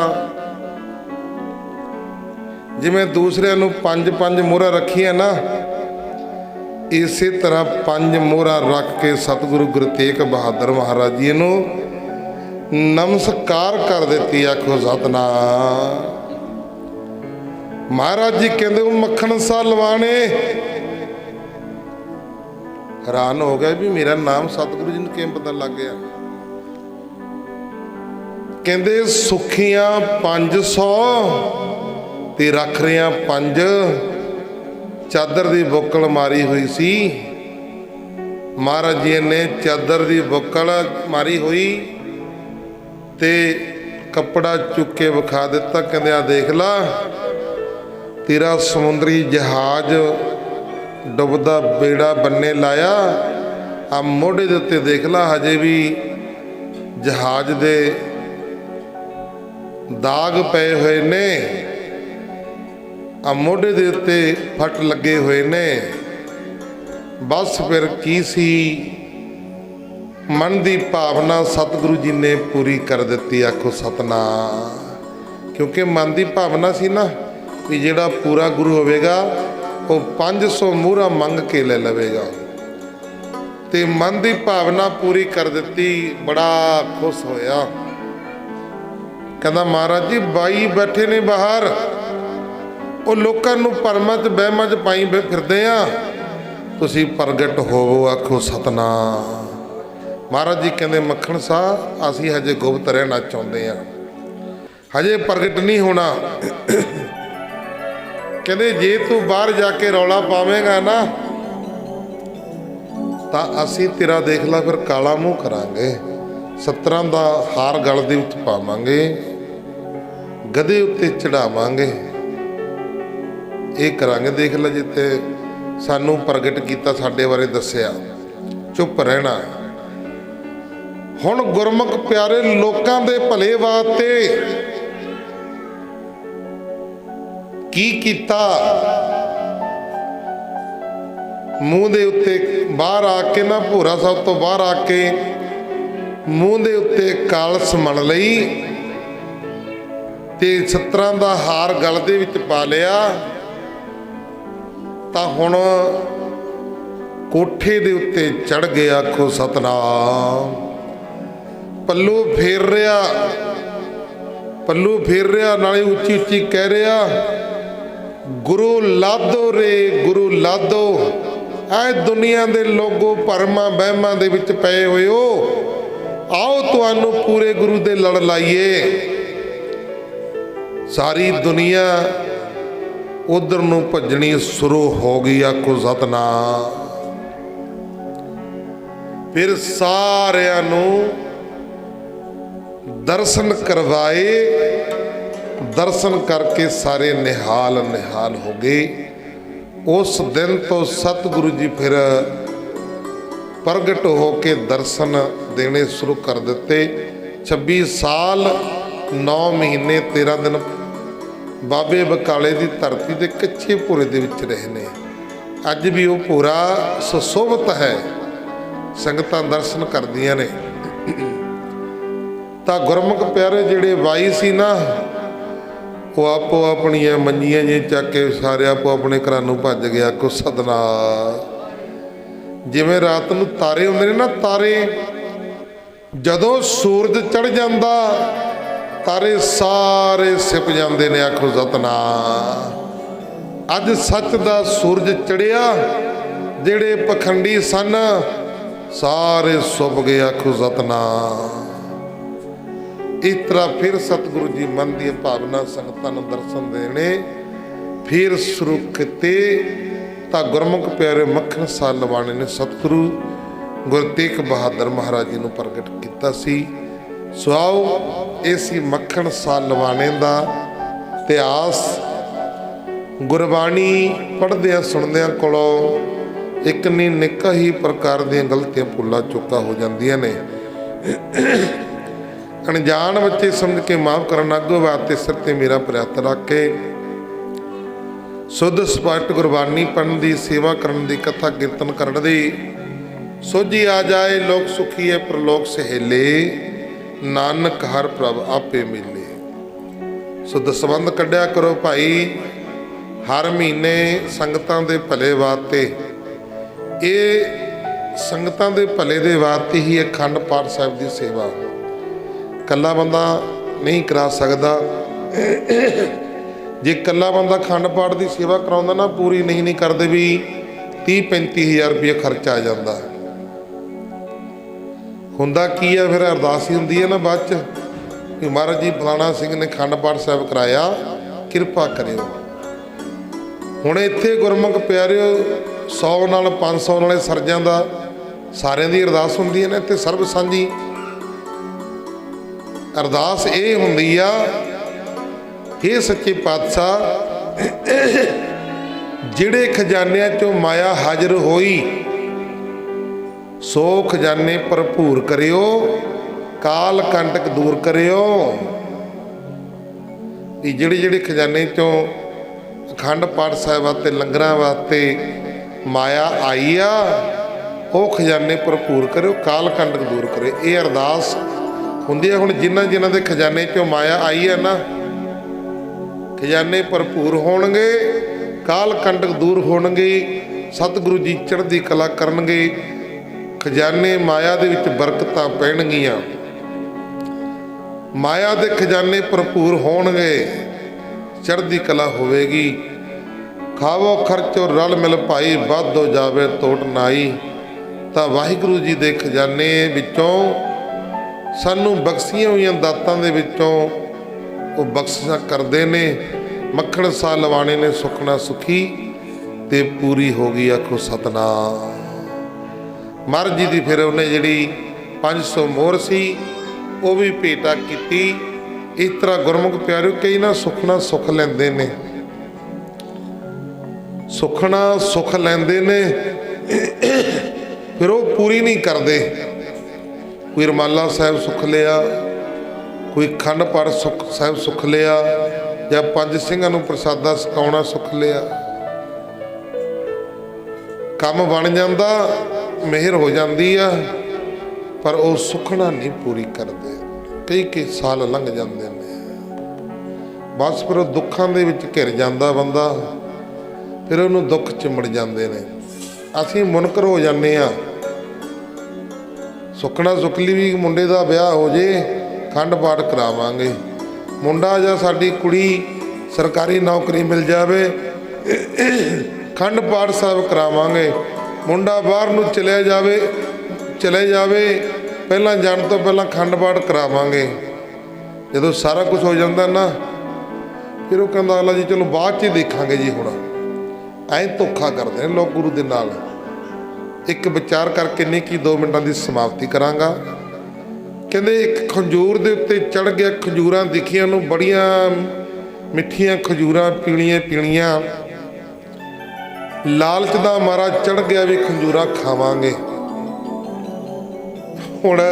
ਜਿਵੇਂ ਦੂਸਰਿਆਂ ਨੂੰ 5-5 ਮੋਹਰਾਂ ਰੱਖੀਆਂ ਨਾ, ਇਸੇ ਤਰ੍ਹਾਂ 5 ਮੋਹਰਾਂ ਰੱਖ ਕੇ ਸਤਿਗੁਰੂ ਗੁਰੂ ਤੇਗ ਬਹਾਦਰ ਮਹਾਰਾਜ ਜੀ ਨੂੰ ਨਮਸਕਾਰ ਕਰ ਦਿੱਤੀ। ਆਖੋ ਸਤਿਨਾਮ। ਮਹਾਰਾਜ ਜੀ ਕਹਿੰਦੇ ਉਹ ਮੱਖਣ ਸਾਹ ਲਵਾਣੇ ਹੈਰਾਨ ਹੋ ਗਏ ਵੀ ਮੇਰਾ ਨਾਮ ਸਤਿਗੁਰੂ ਜੀ ਨੂੰ ਕਿਵੇਂ ਪਤਾ ਲੱਗ ਗਿਆ। ਕਹਿੰਦੇ ਸੁੱਖੀਆਂ 500 ਤੇ ਰੱਖ ਰਿਆਂ 5, ਚਾਦਰ ਦੀ ਬੁੱਕਲ ਮਾਰੀ ਹੋਈ ਸੀ। ਮਹਾਰਾਜ ਜੀ ਨੇ ਚਾਦਰ ਦੀ ਬੁੱਕਲ ਮਾਰੀ ਹੋਈ ਤੇ ਕੱਪੜਾ ਚੁੱਕ ਕੇ ਵਿਖਾ ਦਿੱਤਾ। ਕਹਿੰਦੇ ਆ ਦੇਖ ਲਾ ਤੇਰਾ ਸਮੁੰਦਰੀ ਜਹਾਜ਼ ਡੁੱਬਦਾ ਬੇੜਾ ਬੰਨੇ ਲਾਇਆ, ਆ ਮੋਢੇ ਦੇ ਉੱਤੇ ਦੇਖ ਲਾ ਹਜੇ ਵੀ ਜਹਾਜ਼ ਦੇ ਦਾਗ ਪਏ ਹੋਏ ਨੇ, ਆ ਮੋਢੇ ਦੇ ਉੱਤੇ ਫੱਟ ਲੱਗੇ ਹੋਏ ਨੇ। ਬਸ ਫਿਰ ਕੀ ਸੀ, ਮਨ ਦੀ ਭਾਵਨਾ ਸਤਿਗੁਰੂ ਜੀ ਨੇ ਪੂਰੀ ਕਰ ਦਿੱਤੀ। ਆਖੋ ਸਤਿਨਾਮ। ਕਿਉਂਕਿ ਮਨ ਦੀ ਭਾਵਨਾ ਸੀ ਨਾ ਵੀ ਜਿਹੜਾ ਪੂਰਾ ਗੁਰੂ ਹੋਵੇਗਾ ਉਹ 500 ਮੂਹਰਾਂ ਮੰਗ ਕੇ ਲੈ ਲਵੇਗਾ, ਤੇ ਮਨ ਦੀ ਭਾਵਨਾ ਪੂਰੀ ਕਰ ਦਿੱਤੀ। ਬੜਾ ਖੁਸ਼ ਹੋਇਆ। ਕਹਿੰਦਾ ਮਹਾਰਾਜ ਜੀ 22 ਬੈਠੇ ਨੇ ਬਾਹਰ, ਉਹ ਲੋਕਾਂ ਨੂੰ ਭਰਮਾਂ 'ਚ ਵਹਿਮਾਂ 'ਚ ਪਾਈ ਫਿਰਦੇ ਆ, ਤੁਸੀਂ ਪ੍ਰਗਟ ਹੋਵੋ। ਆਖੋ ਸਤਿਨਾਮ। ਮਹਾਰਾਜ ਜੀ ਕਹਿੰਦੇ ਮੱਖਣ ਸਾਹ ਅਸੀਂ ਹਜੇ ਗੁਪਤ ਰਹਿਣਾ ਚਾਹੁੰਦੇ ਆ, ਹਜੇ ਪ੍ਰਗਟ ਨਹੀਂ ਹੋਣਾ। ਕਹਿੰਦੇ ਜੇ ਤੂੰ ਬਾਹਰ ਜਾ ਕੇ ਰੌਲਾ ਪਾਵੇਂਗਾ ਨਾ ਤਾਂ ਅਸੀਂ ਤੇਰਾ ਦੇਖ ਲਾ ਫਿਰ ਕਾਲਾ ਮੂੰਹ ਕਰਾਂਗੇ, 17 ਦਾ ਹਾਰ ਗਲ ਦੇ ਵਿੱਚ ਪਾਵਾਂਗੇ, ਗਧੇ ਉੱਤੇ ਚੜਾਵਾਂਗੇ, ਇਹ ਕਰਾਂਗੇ। ਦੇਖ ਲੈ ਜਿੱਥੇ ਸਾਨੂੰ ਪ੍ਰਗਟ ਕੀਤਾ, ਸਾਡੇ ਬਾਰੇ ਦੱਸਿਆ, ਚੁੱਪ ਰਹਿਣਾ। ਹੁਣ ਗੁਰਮੁਖ ਪਿਆਰੇ ਲੋਕਾਂ ਦੇ ਭਲੇ ਵਾਸਤੇ ਕੀ ਕੀਤਾ, ਮੂੰਹ ਦੇ ਉੱਤੇ ਬਾਹਰ ਆ ਕੇ ਨਾ, ਭੋਰਾ ਸਾਹਿਬ ਤੋਂ ਬਾਹਰ ਆ ਕੇ ਮੂੰਹ ਦੇ ਉੱਤੇ ਕਾਲਸ ਮਲ ਲਈ ਤੇ 17 ਦਾ ਹਾਰ ਗਲ ਦੇ ਵਿੱਚ ਪਾ ਲਿਆ। ਤਾਂ ਹੁਣ ਕੋਠੇ ਦੇ ਉੱਤੇ ਚੜ ਗਿਆ। ਆਖੋ ਸਤਿਨਾਮ। ਪੱਲੂ ਫੇਰ ਰਿਹਾ, ਪੱਲੂ ਫੇਰ ਰਿਹਾ, ਨਾਲੇ ਉੱਚੀ ਉੱਚੀ ਕਹਿ ਰਿਹਾ ਗੁਰੂ ਲਾਦੋ ਰੇ ਗੁਰੂ ਲਾਦੋ। ਐ ਦੁਨੀਆ ਦੇ ਲੋਗੋ ਭਰਮਾਂ ਵਹਿਮਾਂ ਦੇ ਵਿੱਚ ਪਏ ਹੋਏ ਹੋ, ਆਓ ਤੁਹਾਨੂੰ ਪੂਰੇ ਗੁਰੂ ਦੇ ਲੜ ਲਾਈਏ। ਸਾਰੀ ਦੁਨੀਆ ਉਧਰ ਨੂੰ ਭੱਜਣੀ ਸ਼ੁਰੂ ਹੋ ਗਈ। ਆਖੋ ਸਤਿਨਾਮ। ਫਿਰ ਸਾਰਿਆਂ ਨੂੰ ਦਰਸ਼ਨ ਕਰਵਾਏ, ਦਰਸ਼ਨ ਕਰਕੇ ਸਾਰੇ ਨਿਹਾਲ ਨਿਹਾਲ ਹੋ ਗਏ। ਉਸ ਦਿਨ ਤੋਂ ਸਤਿਗੁਰੂ ਜੀ ਫਿਰ ਪ੍ਰਗਟ ਹੋ ਕੇ ਦਰਸ਼ਨ ਦੇਣੇ ਸ਼ੁਰੂ ਕਰ ਦਿੱਤੇ। 26 ਸਾਲ 9 ਮਹੀਨੇ 13 ਦਿਨ ਬਾਬੇ ਬਕਾਲੇ ਦੀ ਧਰਤੀ ਦੇ ਕੱਚੇ ਭੋਰੇ ਦੇ ਵਿੱਚ ਰਹੇ ਨੇ। ਅੱਜ ਵੀ ਉਹ ਭੋਰਾ ਸੁਸ਼ੋਭਿਤ ਹੈ, ਸੰਗਤਾਂ ਦਰਸ਼ਨ ਕਰਦੀਆਂ ਨੇ। ਤਾਂ ਗੁਰਮੁਖ ਪਿਆਰੇ ਜਿਹੜੇ 22 ਸੀ ਨਾ, ਉਹ ਆਪੋ ਆਪਣੀਆਂ ਮੰਜੀਆਂ ਜੇ ਚੱਕ ਕੇ ਸਾਰੇ ਆਪੋ ਆਪਣੇ ਘਰਾਂ ਨੂੰ ਭੱਜ ਗਿਆ। ਕੋ ਸਤਿਨਾਮ। ਜਿਵੇਂ ਰਾਤ ਨੂੰ ਤਾਰੇ ਹੁੰਦੇ ਨੇ ਨਾ, ਤਾਰੇ ਜਦੋਂ ਸੂਰਜ ਚੜ ਜਾਂਦਾ ਤਾਰੇ ਸਾਰੇ ਸਿਪ ਜਾਂਦੇ ਨੇ। ਆਖੋ ਸਤਿਨਾਮ। ਅੱਜ ਸੱਚ ਦਾ ਸੂਰਜ ਚੜਿਆ, ਜਿਹੜੇ ਪਖੰਡੀ ਸਨ ਸਾਰੇ ਸੁੱਭ ਗਏ। ਆਖੋ ਸਤਿਨਾਮ। इस तरह फिर सतगुरु जी मन की भावना संगतां नूं दर्शन देने फिर शुरू किते तां गुरमुख प्यारे मक्खण साल लवाणे ने सतगुरु गुरु तेग बहादुर महाराज जी नूं प्रगट किया सी। सो आओ इसी मक्खण साल लवाणे दा इतिहास गुरबाणी पढ़दे सुनदे कोलों एक नहीं निक्का ही प्रकार दी गलतियां भुल्लां चुका हो जांदियां ने। अनजान बच्चे समझ के माफ़ करना अगो वास्ते सिर ते मेरा प्रयत्न रख के शुद्ध स्पष्ट गुरबानी पढ़न की सेवा करन की कथा कीर्तन करन दी सोझी आ जाए लोक सुखी है प्रलोक सहेले नानक हर प्रभ आपे मिले। शुद्ध संबंध कढ़िया करो भाई हर महीने संगतां दे भले वास्ते ये संगतां दे भले दे वास्ते ही अखंड पाठ साहिब की सेवा कला बंदा नहीं करा सकता। जे कला बंदा अखंड पाठ की सेवा कराउंदा ना पूरी नहीं करते भी 30-35 हज़ार रुपया खर्चा आ जाता। हुंदा की है फिर अरदास ही हुंदी है ना बाद च कि महाराज जी फलाना सिंह ने अखंड पाठ साहिब कराया किरपा करियो। हुण इत्थे गुरमुख प्यारिओ 100 नाल 500 नाले सर जांदा सारिਆਂ ਦੀ अरदास हुंदी है ना। इत्थे सर्ब सांझी अरदास ये हुंदी आ हे सच्चे पातशाह जिहड़े खजानिਆਂ चों माया हाजिर होई सो खजाने भरपूर करियो काल कंटक दूर करियो। जिहड़े जिहड़े खजाने चों अखंड पाठ साहिब वास्ते लंगरां वास्ते माया आई आ वो खजाने भरपूर करियो काल कंटक दूर करियो। ये अरदास हुंदी है। हुण जिन्हां जिन्हां दे खजाने चों माया आई है ना खजाने भरपूर होणगे काल कंटक दूर होणगे सतगुरु जी चढ़दी कला करनगे खजाने माया दे विच बरकतां पैणगीਆਂ माया दे खजाने भरपूर होणगे चढ़दी कला होवेगी। खावो खर्चो रल मिल भाई वध हो जावे तोट नाई। तां वाहिगुरू जी दे खजाने विचों सानू बख्शियां हुई दातां दे विचों वो बख्शिशां करदे ने। मक्खण साल लवाणे ने सुखना सुखी ते पूरी हो गई आखो सतनाम। महाराज जी दी फिर उन्हें जिहड़ी 500 मोहर सी वो भी भेटा कीती। इस तरह गुरमुख प्यारिओ कई ना सुखना सुख लैंदे ने सुखना सुख लैंदे ने फिर वो पूरी नहीं करते। कोई रमाला साहिब सुख लिया कोई अखंड पाठ सुख साहिब सुख लिया या 5 ਸਿੰਘਾਂ ਨੂੰ प्रसादा छकाउणा सुख लिया काम बन जाता मेहर हो जाती है पर वो सुखना नहीं पूरी करते। कई साल लंघ जाते हैं बस फिर दुखों के विच घिर जाता बंदा फिर उन्होंने दुख चिमड़ जाते हैं। असीं मुनकर हो जाते हैं सुखना सुखली भी मुंडे का ब्याह हो जे अखंड पाठ करावांगे मुंडा या साडी कुड़ी सरकारी नौकरी मिल जाए अखंड पाठ साहिब करावांगे। मुंडा बाहर नूं चले जावे पहला जाण तो पहला अखंड पाठ करावांगे। जदों सारा कुछ हो जाता ना फिर वो कहता अगला जी चलो बाद च देखांगे जी। हुण ऐ धोखा करते हैं लोग गुरु दे नाल। एक विचार करके नहीं कि 2 मिनटां की समाप्ति करांगा। कहते एक खजूर के उत्ते चढ़ गया खजूरां दिखियां नूं बड़ियां मिठियां खजूरां पीलियां पीलियां लालच दा मारा चढ़ गया भी खजूरां खावांगे। हुण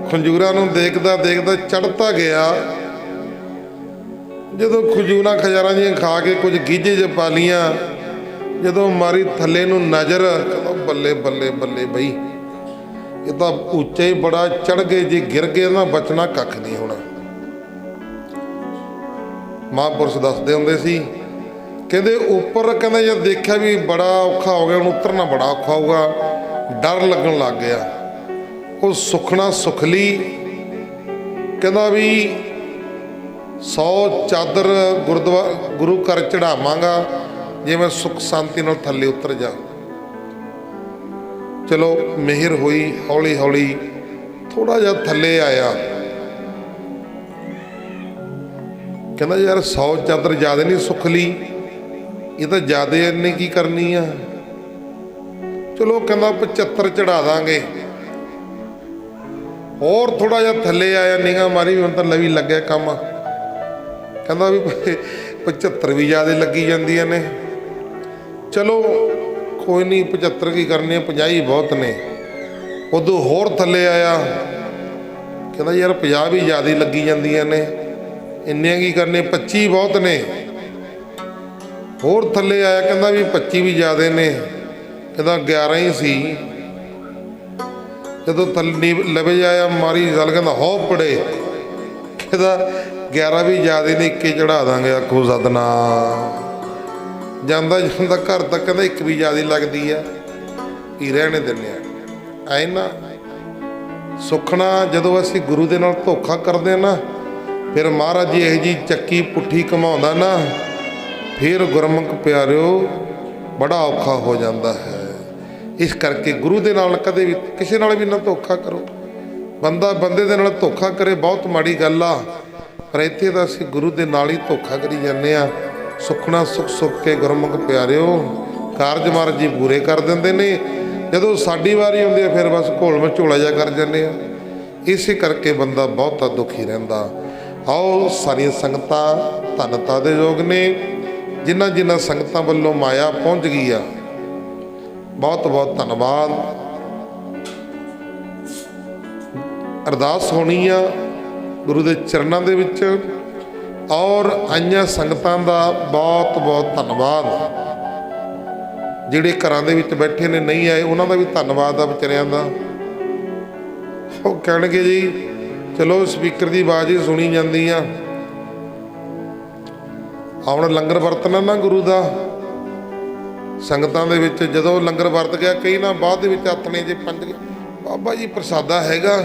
खजूरां नूं देखदा देखदा चढ़ता गया जदों खजूरां खजारां जिहियां खा के कुछ गीझे च पा लियां जदों मारी थल्ले नूं नज़र कहंदा बल्ले बल्ले बल्ले बई ये तो उच्चा ही बड़ा चढ़ गए जे गिर गए ना बचना कख नहीं होना। महापुरुष दसदे हुंदे सी कहंदे उपर कहंदे जब देखा भी बड़ा औखा हो गया उतरना बड़ा औखा होगा डर लगन लग गया। वो सुखना सुखली कहंदा भी 100 चादर गुरु घर चढ़ावांगा जे मैं सुख शांति नाल थल्ले उतर जा। चलो मेहर हुई हौली हौली थोड़ा जा थल्ले आया ਕਹਿੰਦਾ ਯਾਰ 100 ਚਾਦਰ ਜ਼ਿਆਦਾ ਨਹੀਂ ਸੁੱਖ ਲਈ, ਇਹ ਤਾਂ ਜ਼ਿਆਦਾ ਇੰਨੇ ਕੀ ਕਰਨੀ ਆ। ਚਲੋ ਕਹਿੰਦਾ 75 ਚੜਾ ਦਾਂਗੇ। ਹੋਰ ਥੋੜਾ ਜਿਹਾ ਥੱਲੇ ਆਇਆ, ਨਿਗਾਹ ਮਾਰੀ, ਹੁਣ ਤਾਂ ਲਵੀ ਲੱਗਿਆ ਕੰਮ। ਕਹਿੰਦਾ ਵੀ 75 ਵੀ ਜ਼ਿਆਦਾ ਲੱਗੀ ਜਾਂਦੀਆਂ ਨੇ। ਚਲੋ ਕੋਈ ਨਹੀਂ, 75 ਕੀ ਕਰਨੀ ਆ, 50 ਹੀ ਬਹੁਤ ਨੇ। ਉਦੋਂ ਹੋਰ ਥੱਲੇ ਆਇਆ, ਕਹਿੰਦਾ ਯਾਰ 50 ਵੀ ਜ਼ਿਆਦਾ ਲੱਗੀ ਜਾਂਦੀਆਂ ਨੇ, ਇੰਨੀਆਂ ਕੀ ਕਰਨੇ, 25 ਬਹੁਤ ਨੇ। ਹੋਰ ਥੱਲੇ ਆਇਆ, ਕਹਿੰਦਾ ਵੀ 25 ਵੀ ਜ਼ਿਆਦਾ ਨੇ, ਕਹਿੰਦਾ 11 ਹੀ ਸੀ। ਜਦੋਂ ਥੱਲੇ ਲਵੇ ਆਇਆ, ਮਾਰੀ ਗੱਲ, ਕਹਿੰਦਾ ਹੋ ਪੜੇ, ਕਹਿੰਦਾ 11 ਵੀ ਜ਼ਿਆਦਾ ਨੇ, 21 ਚੜਾ ਦਾਂਗੇ। ਆਖੋ ਸਤਨਾਮ। ਜਾਂਦਾ ਜਾਂਦਾ ਘਰ ਤੱਕ ਕਹਿੰਦਾ 1 ਵੀ ਜ਼ਿਆਦਾ ਲੱਗਦੀ ਆ, ਕੀ ਰਹਿਣੇ ਦਿੰਦੇ ਆ। ਐ ਨਾ ਸੁਖਣਾ ਜਦੋਂ ਅਸੀਂ ਗੁਰੂ ਦੇ ਨਾਲ ਧੋਖਾ ਕਰਦੇ ਨਾ, ਫਿਰ ਮਹਾਰਾਜ ਜੀ ਇਹੋ ਜਿਹੀ ਚੱਕੀ ਪੁੱਠੀ ਘਮਾਉਂਦਾ ਨਾ, ਫਿਰ ਗੁਰਮੁਖ ਪਿਆਰਿਓ ਬੜਾ ਔਖਾ ਹੋ ਜਾਂਦਾ ਹੈ। ਇਸ ਕਰਕੇ ਗੁਰੂ ਦੇ ਨਾਲ ਕਦੇ ਵੀ ਕਿਸੇ ਨਾਲ ਵੀ ਨਾ ਧੋਖਾ ਕਰੋ। ਬੰਦਾ ਬੰਦੇ ਦੇ ਨਾਲ ਧੋਖਾ ਕਰੇ ਬਹੁਤ ਮਾੜੀ ਗੱਲ ਆ, ਪਰ ਇੱਥੇ ਤਾਂ ਅਸੀਂ ਗੁਰੂ ਦੇ ਨਾਲ ਹੀ ਧੋਖਾ ਕਰੀ ਜਾਂਦੇ ਆ। ਸੁਖਣਾ ਸੁੱਖ ਸੁੱਖ ਕੇ ਗੁਰਮੁਖ ਪਿਆਰਿਓ ਕਾਰਜ ਮਹਾਰਾਜ ਜੀ ਪੂਰੇ ਕਰ ਦਿੰਦੇ ਨੇ। ਜਦੋਂ ਸਾਡੀ ਵਾਰੀ ਆਉਂਦੀ ਹੈ, ਫਿਰ ਬਸ ਘੋਲ ਮਝੋਲਾ ਜਿਹਾ ਕਰ ਜਾਂਦੇ ਆ। ਇਸੇ ਕਰਕੇ ਬੰਦਾ ਬਹੁਤਾ ਦੁਖੀ ਰਹਿੰਦਾ। ਆਓ ਸਾਰੀਆਂ ਸੰਗਤਾਂ ਧੰਨਤਾ ਦੇ ਯੋਗ ਨੇ, ਜਿਨ੍ਹਾਂ ਜਿਨ੍ਹਾਂ ਸੰਗਤਾਂ ਵੱਲੋਂ ਮਾਇਆ ਪਹੁੰਚ ਗਈ ਆ, ਬਹੁਤ ਬਹੁਤ ਧੰਨਵਾਦ। ਅਰਦਾਸ ਹੋਣੀ ਆ ਗੁਰੂ ਦੇ ਚਰਨਾਂ ਦੇ ਵਿੱਚ, ਔਰ ਆਈਆਂ ਸੰਗਤਾਂ ਦਾ ਬਹੁਤ ਬਹੁਤ ਧੰਨਵਾਦ। ਜਿਹੜੇ ਘਰਾਂ ਦੇ ਵਿੱਚ ਬੈਠੇ ਨੇ, ਨਹੀਂ ਆਏ, ਉਹਨਾਂ ਦਾ ਵੀ ਧੰਨਵਾਦ ਆ ਵਿਚਾਰਿਆਂ ਦਾ। ਉਹ ਕਹਿਣਗੇ ਜੀ ਚਲੋ ਸਪੀਕਰ ਦੀ ਆਵਾਜ਼ ਹੀ ਸੁਣੀ ਜਾਂਦੀ ਆ। ਹੁਣ ਲੰਗਰ ਵਰਤਣਾ ਨਾ ਗੁਰੂ ਦਾ ਸੰਗਤਾਂ ਦੇ ਵਿੱਚ, ਜਦੋਂ ਲੰਗਰ ਵਰਤ ਗਿਆ, ਕਈ ਨਾ ਬਾਅਦ ਦੇ ਵਿੱਚ ਆਥਣੇ ਜੇ ਪੰਜ ਗਏ, ਬਾਬਾ ਜੀ ਪ੍ਰਸਾਦਾ ਹੈਗਾ।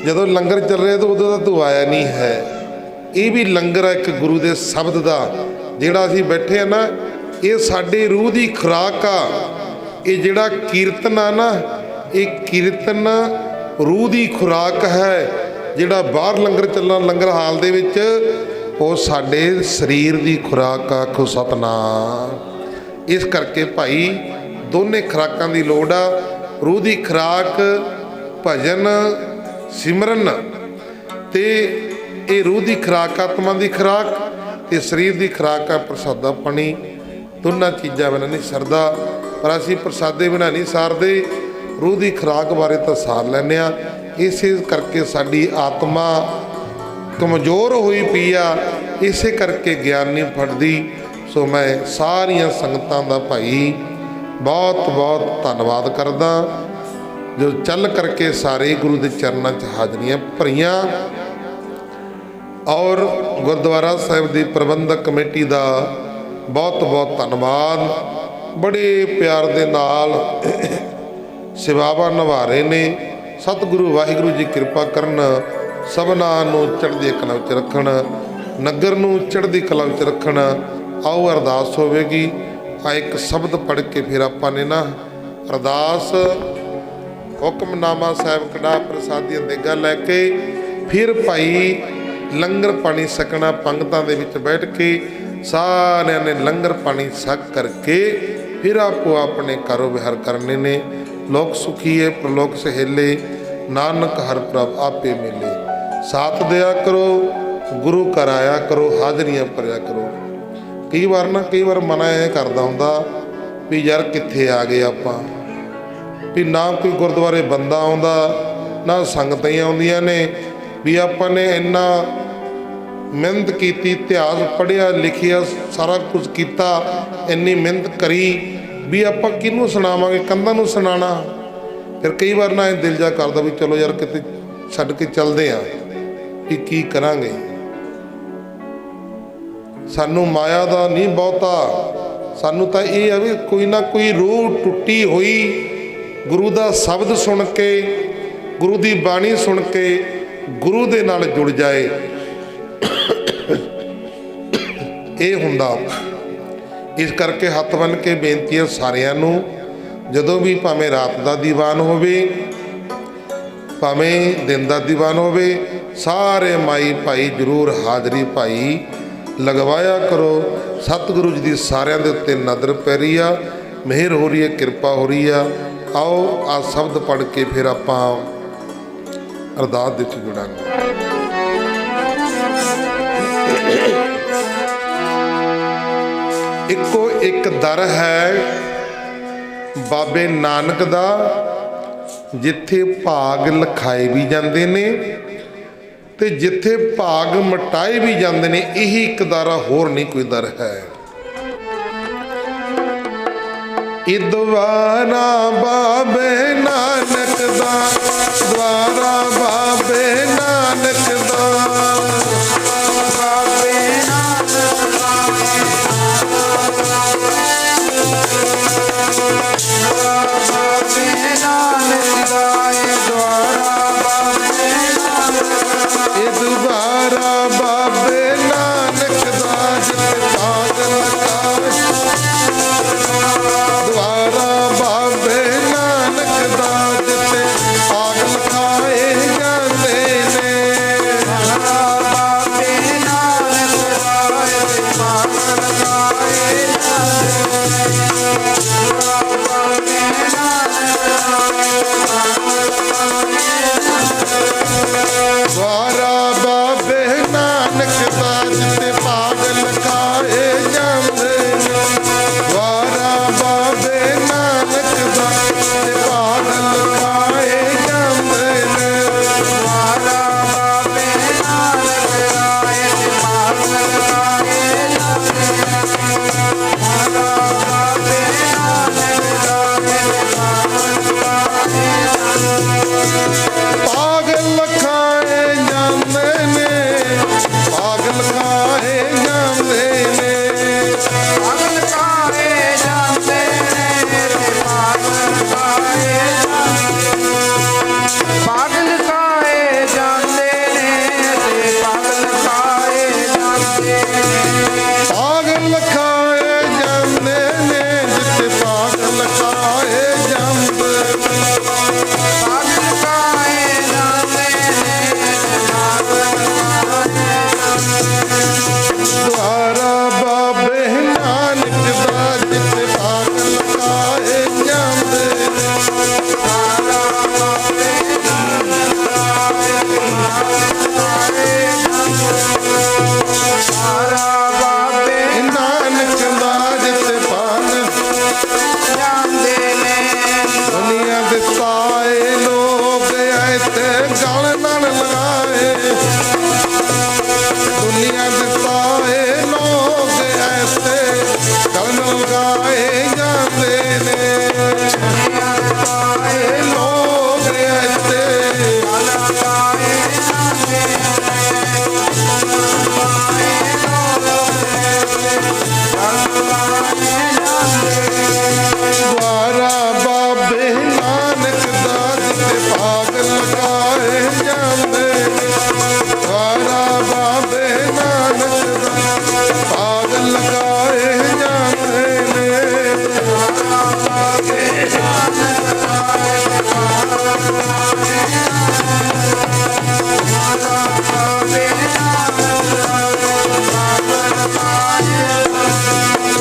ਜਦੋਂ ਲੰਗਰ ਚੱਲ ਰਿਹਾ ਤਾਂ ਉਦੋਂ ਦਾ ਤੂੰ ਆਇਆ ਨਹੀਂ ਹੈ। ਇਹ ਵੀ ਲੰਗਰ ਆ ਇੱਕ ਗੁਰੂ ਦੇ ਸ਼ਬਦ ਦਾ, ਜਿਹੜਾ ਅਸੀਂ ਬੈਠੇ ਆ ਨਾ, ਇਹ ਸਾਡੇ ਰੂਹ ਦੀ ਖੁਰਾਕ ਆ। ਇਹ ਜਿਹੜਾ ਕੀਰਤਨ ਆ ਨਾ, ਇਹ ਕੀਰਤਨ ਰੂਹ ਦੀ ਖੁਰਾਕ ਹੈ। ਜਿਹੜਾ ਬਾਹਰ ਲੰਗਰ ਚੱਲਣਾ ਲੰਗਰ ਹਾਲ ਦੇ ਵਿੱਚ, ਉਹ ਸਾਡੇ ਸਰੀਰ ਦੀ ਖੁਰਾਕ ਆ। ਆਖੋ ਸਤਨਾਮ। ਇਸ ਕਰਕੇ ਭਾਈ ਦੋਨੇ ਖੁਰਾਕਾਂ ਦੀ ਲੋੜ ਆ। ਰੂਹ ਦੀ ਖੁਰਾਕ ਭਜਨ ਸਿਮਰਨ, ਤੇ ਇਹ ਰੂਹ ਦੀ ਖੁਰਾਕ ਆਤਮਾ ਦੀ ਖੁਰਾਕ, ਤੇ ਸਰੀਰ ਦੀ ਖੁਰਾਕ ਆ ਪ੍ਰਸਾਦਾ ਪਾਣੀ। ਦੋਨਾਂ ਚੀਜ਼ਾਂ ਬਿਨਾਂ ਨਹੀਂ ਸਰਦਾ, ਪਰ ਅਸੀਂ ਪ੍ਰਸਾਦੇ ਬਿਨਾਂ ਨਹੀਂ ਸਾਰਦੇ। ਰੂਹ ਦੀ ਖੁਰਾਕ ਬਾਰੇ ਤਾਂ ਸਾਰ ਲੈਂਦੇ ਹਾਂ। ਇਸੇ ਕਰਕੇ ਸਾਡੀ ਆਤਮਾ ਕਮਜ਼ੋਰ ਹੋਈ ਪਈ ਆ, ਇਸੇ ਕਰਕੇ ਗਿਆਨ ਨਹੀਂ ਫੜਦੀ। ਸੋ ਮੈਂ ਸਾਰੀਆਂ ਸੰਗਤਾਂ ਦਾ ਭਾਈ ਬਹੁਤ ਬਹੁਤ ਧੰਨਵਾਦ ਕਰਦਾ, ਜੋ ਚੱਲ ਕਰਕੇ ਸਾਰੇ ਗੁਰੂ ਦੇ ਚਰਨਾਂ 'ਚ ਹਾਜ਼ਰੀਆਂ ਭਰੀਆਂ। ਔਰ ਗੁਰਦੁਆਰਾ ਸਾਹਿਬ ਦੀ ਪ੍ਰਬੰਧਕ ਕਮੇਟੀ ਦਾ ਬਹੁਤ ਬਹੁਤ ਧੰਨਵਾਦ। ਬੜੇ ਪਿਆਰ ਦੇ ਨਾਲ ਸੇਵਾਵਾਂ ਨਿਭਾ ਰਹੇ ਨੇ। ਸਤਿਗੁਰੂ ਵਾਹਿਗੁਰੂ ਜੀ ਕਿਰਪਾ ਕਰਨ, ਸਭਨਾਂ ਨੂੰ ਚੜ੍ਹਦੀ ਕਲਾ ਵਿੱਚ ਰੱਖਣ, ਨਗਰ ਨੂੰ ਚੜ੍ਹਦੀ ਕਲਾ ਵਿੱਚ ਰੱਖਣ। ਆਓ ਅਰਦਾਸ ਹੋਵੇਗੀ। ਆ ਇੱਕ ਸ਼ਬਦ ਪੜ੍ਹ ਕੇ ਫਿਰ ਆਪਾਂ ਨੇ ਨਾ ਅਰਦਾਸ ਹੁਕਮਨਾਮਾ ਸਾਹਿਬ ਕੜਾ ਪ੍ਰਸਾਦੀਆਂ ਦੇਗਾ ਲੈ ਕੇ, ਫਿਰ ਭਾਈ ਲੰਗਰ ਪਾਣੀ ਛਕਣਾ। ਪੰਗਤਾਂ ਦੇ ਵਿੱਚ ਬੈਠ ਕੇ ਸਾਰਿਆਂ ਨੇ ਲੰਗਰ ਪਾਣੀ ਛਕ ਕਰਕੇ ਫਿਰ ਆਪੋ ਆਪਣੇ ਘਰੋਂ ਵਿਹਾਰ ਕਰਨੇ ਨੇ। ਲੋਕ ਸੁਖੀਏ ਪ੍ਰਲੋਕ ਸਹੇਲੇ, ਨਾਨਕ ਹਰ ਪ੍ਰਭ ਆਪੇ ਮਿਲੇ। ਸਾਥ ਦਿਆ ਕਰੋ, ਗੁਰੂ ਘਰ ਆਇਆ ਕਰੋ, ਹਾਜ਼ਰੀਆਂ ਭਰਿਆ ਕਰੋ। ਕਈ ਵਾਰ ਮਨ ਇਹ ਕਰਦਾ ਹੁੰਦਾ ਵੀ ਯਾਰ ਕਿੱਥੇ ਆ ਗਏ ਆਪਾਂ, ਵੀ ਨਾ ਕੋਈ ਗੁਰਦੁਆਰੇ ਬੰਦਾ ਆਉਂਦਾ, ਨਾ ਸੰਗਤਾਂ ਹੀ ਆਉਂਦੀਆਂ ਨੇ। ਵੀ ਆਪਾਂ ਨੇ ਇੰਨਾ ਮਿਹਨਤ ਕੀਤੀ, ਇਤਿਹਾਸ ਪੜ੍ਹਿਆ ਲਿਖਿਆ, ਸਾਰਾ ਕੁਝ ਕੀਤਾ, ਇੰਨੀ ਮਿਹਨਤ ਕਰੀ, ਵੀ ਆਪਾਂ ਕਿਹਨੂੰ ਸੁਣਾਵਾਂਗੇ, ਕੰਧਾਂ ਨੂੰ ਸੁਣਾਉਣਾ। ਫਿਰ ਕਈ ਵਾਰ ਨਾ ਇਹ ਦਿਲ ਜਾ ਕਰਦਾ ਵੀ ਚਲੋ ਯਾਰ ਕਿਤੇ ਛੱਡ ਕੇ ਚੱਲਦੇ ਆ, ਵੀ ਕੀ ਕਰਾਂਗੇ। ਸਾਨੂੰ ਮਾਇਆ ਦਾ ਨਹੀਂ ਬਹੁਤਾ, ਸਾਨੂੰ ਤਾਂ ਇਹ ਆ ਵੀ ਕੋਈ ਨਾ ਕੋਈ ਰੂਹ ਟੁੱਟੀ ਹੋਈ ਗੁਰੂ ਦਾ ਸ਼ਬਦ ਸੁਣ ਕੇ, ਗੁਰੂ ਦੀ ਬਾਣੀ ਸੁਣ ਕੇ ਗੁਰੂ ਦੇ ਨਾਲ ਜੁੜ ਜਾਏ। ਇਹ ਹੁੰਦਾ। ਇਸ ਕਰਕੇ ਹੱਥ ਬੰਨ੍ਹ ਕੇ ਬੇਨਤੀ ਹੈ ਸਾਰਿਆਂ ਨੂੰ, ਜਦੋਂ ਵੀ ਭਾਵੇਂ ਰਾਤ ਦਾ ਦੀਵਾਨ ਹੋਵੇ, ਭਾਵੇਂ ਦਿਨ ਦਾ ਦੀਵਾਨ ਹੋਵੇ, ਸਾਰੇ ਮਾਈ ਭਾਈ ਜ਼ਰੂਰ ਹਾਜ਼ਰੀ ਭਾਈ ਲਗਵਾਇਆ ਕਰੋ। ਸਤਿਗੁਰੂ ਜੀ ਦੀ ਸਾਰਿਆਂ ਦੇ ਉੱਤੇ ਨਜ਼ਰ ਪੈ ਰਹੀ ਆ, ਮਿਹਰ ਹੋ ਰਹੀ ਹੈ, ਕਿਰਪਾ ਹੋ ਰਹੀ ਆ। ਆਓ ਆ ਸ਼ਬਦ ਪੜ੍ਹ ਕੇ ਫਿਰ ਆਪਾਂ ਅਰਦਾਸ ਦੇ ਵਿੱਚ ਜੁੜਾਂਗੇ। ਇੱਕੋ ਇੱਕ ਦਰ ਹੈ ਬਾਬੇ ਨਾਨਕ ਦਾ, ਜਿੱਥੇ ਭਾਗ ਲਿਖਾਏ ਵੀ ਜਾਂਦੇ ਨੇ ਤੇ ਜਿੱਥੇ ਭਾਗ ਮਟਾਏ ਵੀ ਜਾਂਦੇ ਨੇ। ਇਹੀ ਇੱਕ ਦਰ ਆ, ਹੋਰ ਨਹੀਂ ਕੋਈ ਦਰ ਹੈ। ਇਦਵਾਰਾ ਬਾਬੇ ਨਾਨਕ ਦਾ, ਦਵਾਰਾ ਬਾਬੇ ਨਾਨਕ ਦਾ, ਬਾਬੇ ਨਾਨਕ ਦਾ ਇਹ ਦੁਆਰਾ ਬਾਬੇ ਨਾਨਕ ਇਹ ਦੁਬਾਰਾ ਬਾਬੇ ਨਾਨਕ ਦਾ, ਜਿੱਥੇ ਭਾਗ ਲਗਾਏ। ਦੁਆਰਾ ਬਾਬੇ ਨਾਨਕ ਦਾ, ਜਿੱਥੇ ਭਾਗ ਲਿਖਾਏ ਜਾਂਦੇ ਨੇ। ਬਾਬੇ ਨਾਨਕ ਦਾ ਇਹ ਭਾਗ ਲਗਾਏ ਜਾਂਦੇ ਬਾਬੇ ਦੁਆਰਾ ਬਾਬੇ ਨਾਨਕ ਦਾ, ਜਿੱਥੇ ਭਾਗ ਲਿਖਾਏ ਜਾਂਦੇ ਨੇ। ਦੁਆਰਾ ਬਾਬੇ ਨਾਨਕ ਦਾ, ਜਿੱਥੇ ਭਾਗ ਲਿਖਾਏ ਜਾਂਦੇ ਨੇ। ਦੁਆਰਾ ਬਾਬੇ ਨਾਨਕ ਦਾ ਇਹ ਭਾਗ ਲਗਾਏ ਜਾਂਦੇ ਬਾਬੇ ਨਾਨਕ ਦਾ ਇਹ ਭਾਗ ਲਗਾਏ ਜਾਂਦੇ। ਭਾਗ ਲਿਖਾਏ ਜਾਂਦੇ ਨੇ। ਭਾਗ ਲਿਖਾਏ ਜਾਂਦੇ ਨੇ। ਭਾਗ ਲਗਾਏ ਜਾਂਦੇ ਤੇ ਭਾਗ ਲਗਾਏ ਜਾਂਦੇ ਭਾਗ ਲਿਖਾਏ ਜਾਂਦੇ ਨੇ, ਜਿੱਥੇ ਭਾਗ ਲਿਖਾਏ ਜਾਂਦੇ। ਭਾਗ ਲਗਾਏ ਜਾਂਦੇ ਦੁਆਰਾ ਬਾਬੇ ਨਾਨਕ ਦਾ, ਜਿੱਥੇ ਭਾਗ ਲਿਖਾਏ ਜਾਂਦੇ। ਬਾਬੇ ਨਾਨਕ ਦਾ, ਜਿੱਥੇ ਭਾਗ ਜਾਂਦੇ ਨੇ ਦੁਨੀਆ ਦੇ ਸਾਏ ਲੋਕ ਇੱਥੇ ਗਲ ਨਾਲ ਲਗਾਏ। ਦੁਨੀਆ ਦੇ ਸਾਏ ਲੋਕ ਇੱਥੇ ਗਲ ਨਾਲ ਲਗਾਏ ਜਾਂਦੇ ਨੇ। ਸਾਏ ਲੋਕ ਇੱਥੇ ਦੁਆਰਾ ਬਾਬੇ ਨਾਨਕ ਦਾ, ਜਿੱਥੇ ਭਾਗ ਲਗਾਏ ਜਾਂਦੇ। ਦੁਆਰਾ ਬਾਬੇ ਨਾਨਕ ਦਾ, ਭਾਗ ਲਗਾਏ ਜਾਂਦੇ ਨੇ।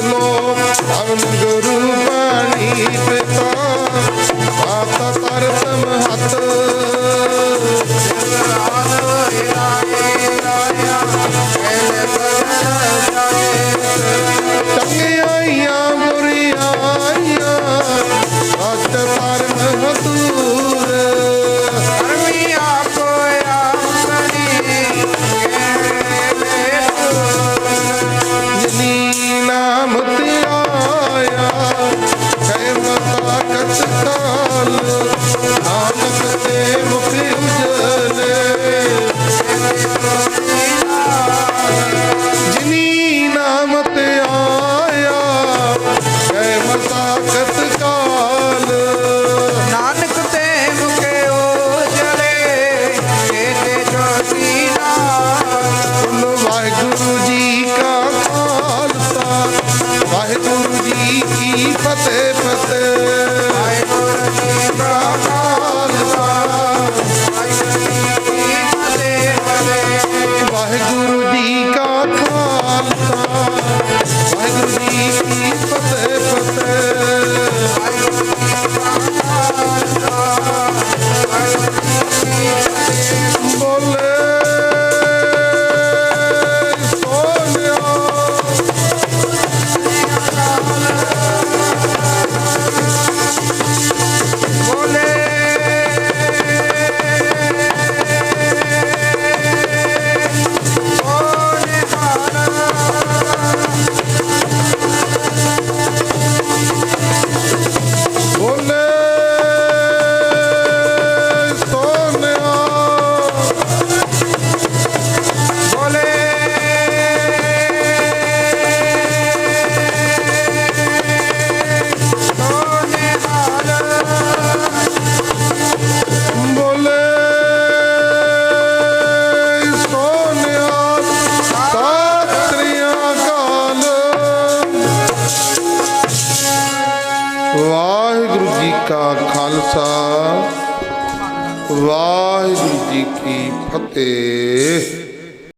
ਲੋਕ ਭਵਨ ਗੁਰੂ ਬਾਣੀ ਪਿਤਾ, ਮਾਤਾ ਤਰਸਮ ਹੱਥ। ਚੰਗਿਆਈਆਂ ਬੁਰੀਆਈਆਂ ਸੱਚ ਧਰਮ ਹਦੂਰ। ਧਰਮੀ ਆਪੋ ਆਪਣੀ ਜਿਨੀ ਨਾਮ ਤੇ ਆਇਆ ਕੈ ਮਤਾ ਕਤ ਕਾਲ। ਨਾਨਕ ਤੇ ਮੁਖ ਉਜਲੇ। ਜਿਨੀ ਨਾਮ ਤੇ ਆਇਆ ਕੈ ਮਤਾ ਕਤ ਕਾਲ। ਨਾਨਕ ਤੇ ਮੁਕੇ ਉਜਲੇ ਕੇਤੇ ਜੋਤੀ ਨਾਲ। ਬੋਲੋ ਵਾਹਿਗੁਰੂ ਜੀ ਕਾ ਖਾਲਸਾ, ਵਾਹਿਗੁਰੂ ਜੀ ਕੀ ਫਤਿਹ ਫਤਿਹ। ਵਾਹਿਗੁਰੂ ਜੀ ਕਾ ਖਾਲਸਾ ਵਾਹਿਗੁਰੂ ਜੀ ਕੀ ਫਤਿਹ। ਵਾਹਿਗੁਰੂ ਜੀ ਕਾ ਖਾਲਸਾ ਵਾਹਿਗੁਰੂ ਜੀ ਕੀ ਫਤਿਹ ਬੋਲੇ ਸੋਨਿਆ ਬੋਲੇ ਸੋਨਿਆ ਬੋਲੇ ਸੋਨਿਆ ਸਤਿ ਸ੍ਰੀ ਅਕਾਲ। ਵਾਹਿਗੁਰੂ ਜੀ ਕਾ ਖਾਲਸਾ ਵਾਹਿਗੁਰੂ ਜੀ ਕੀ ਫਤਿਹ।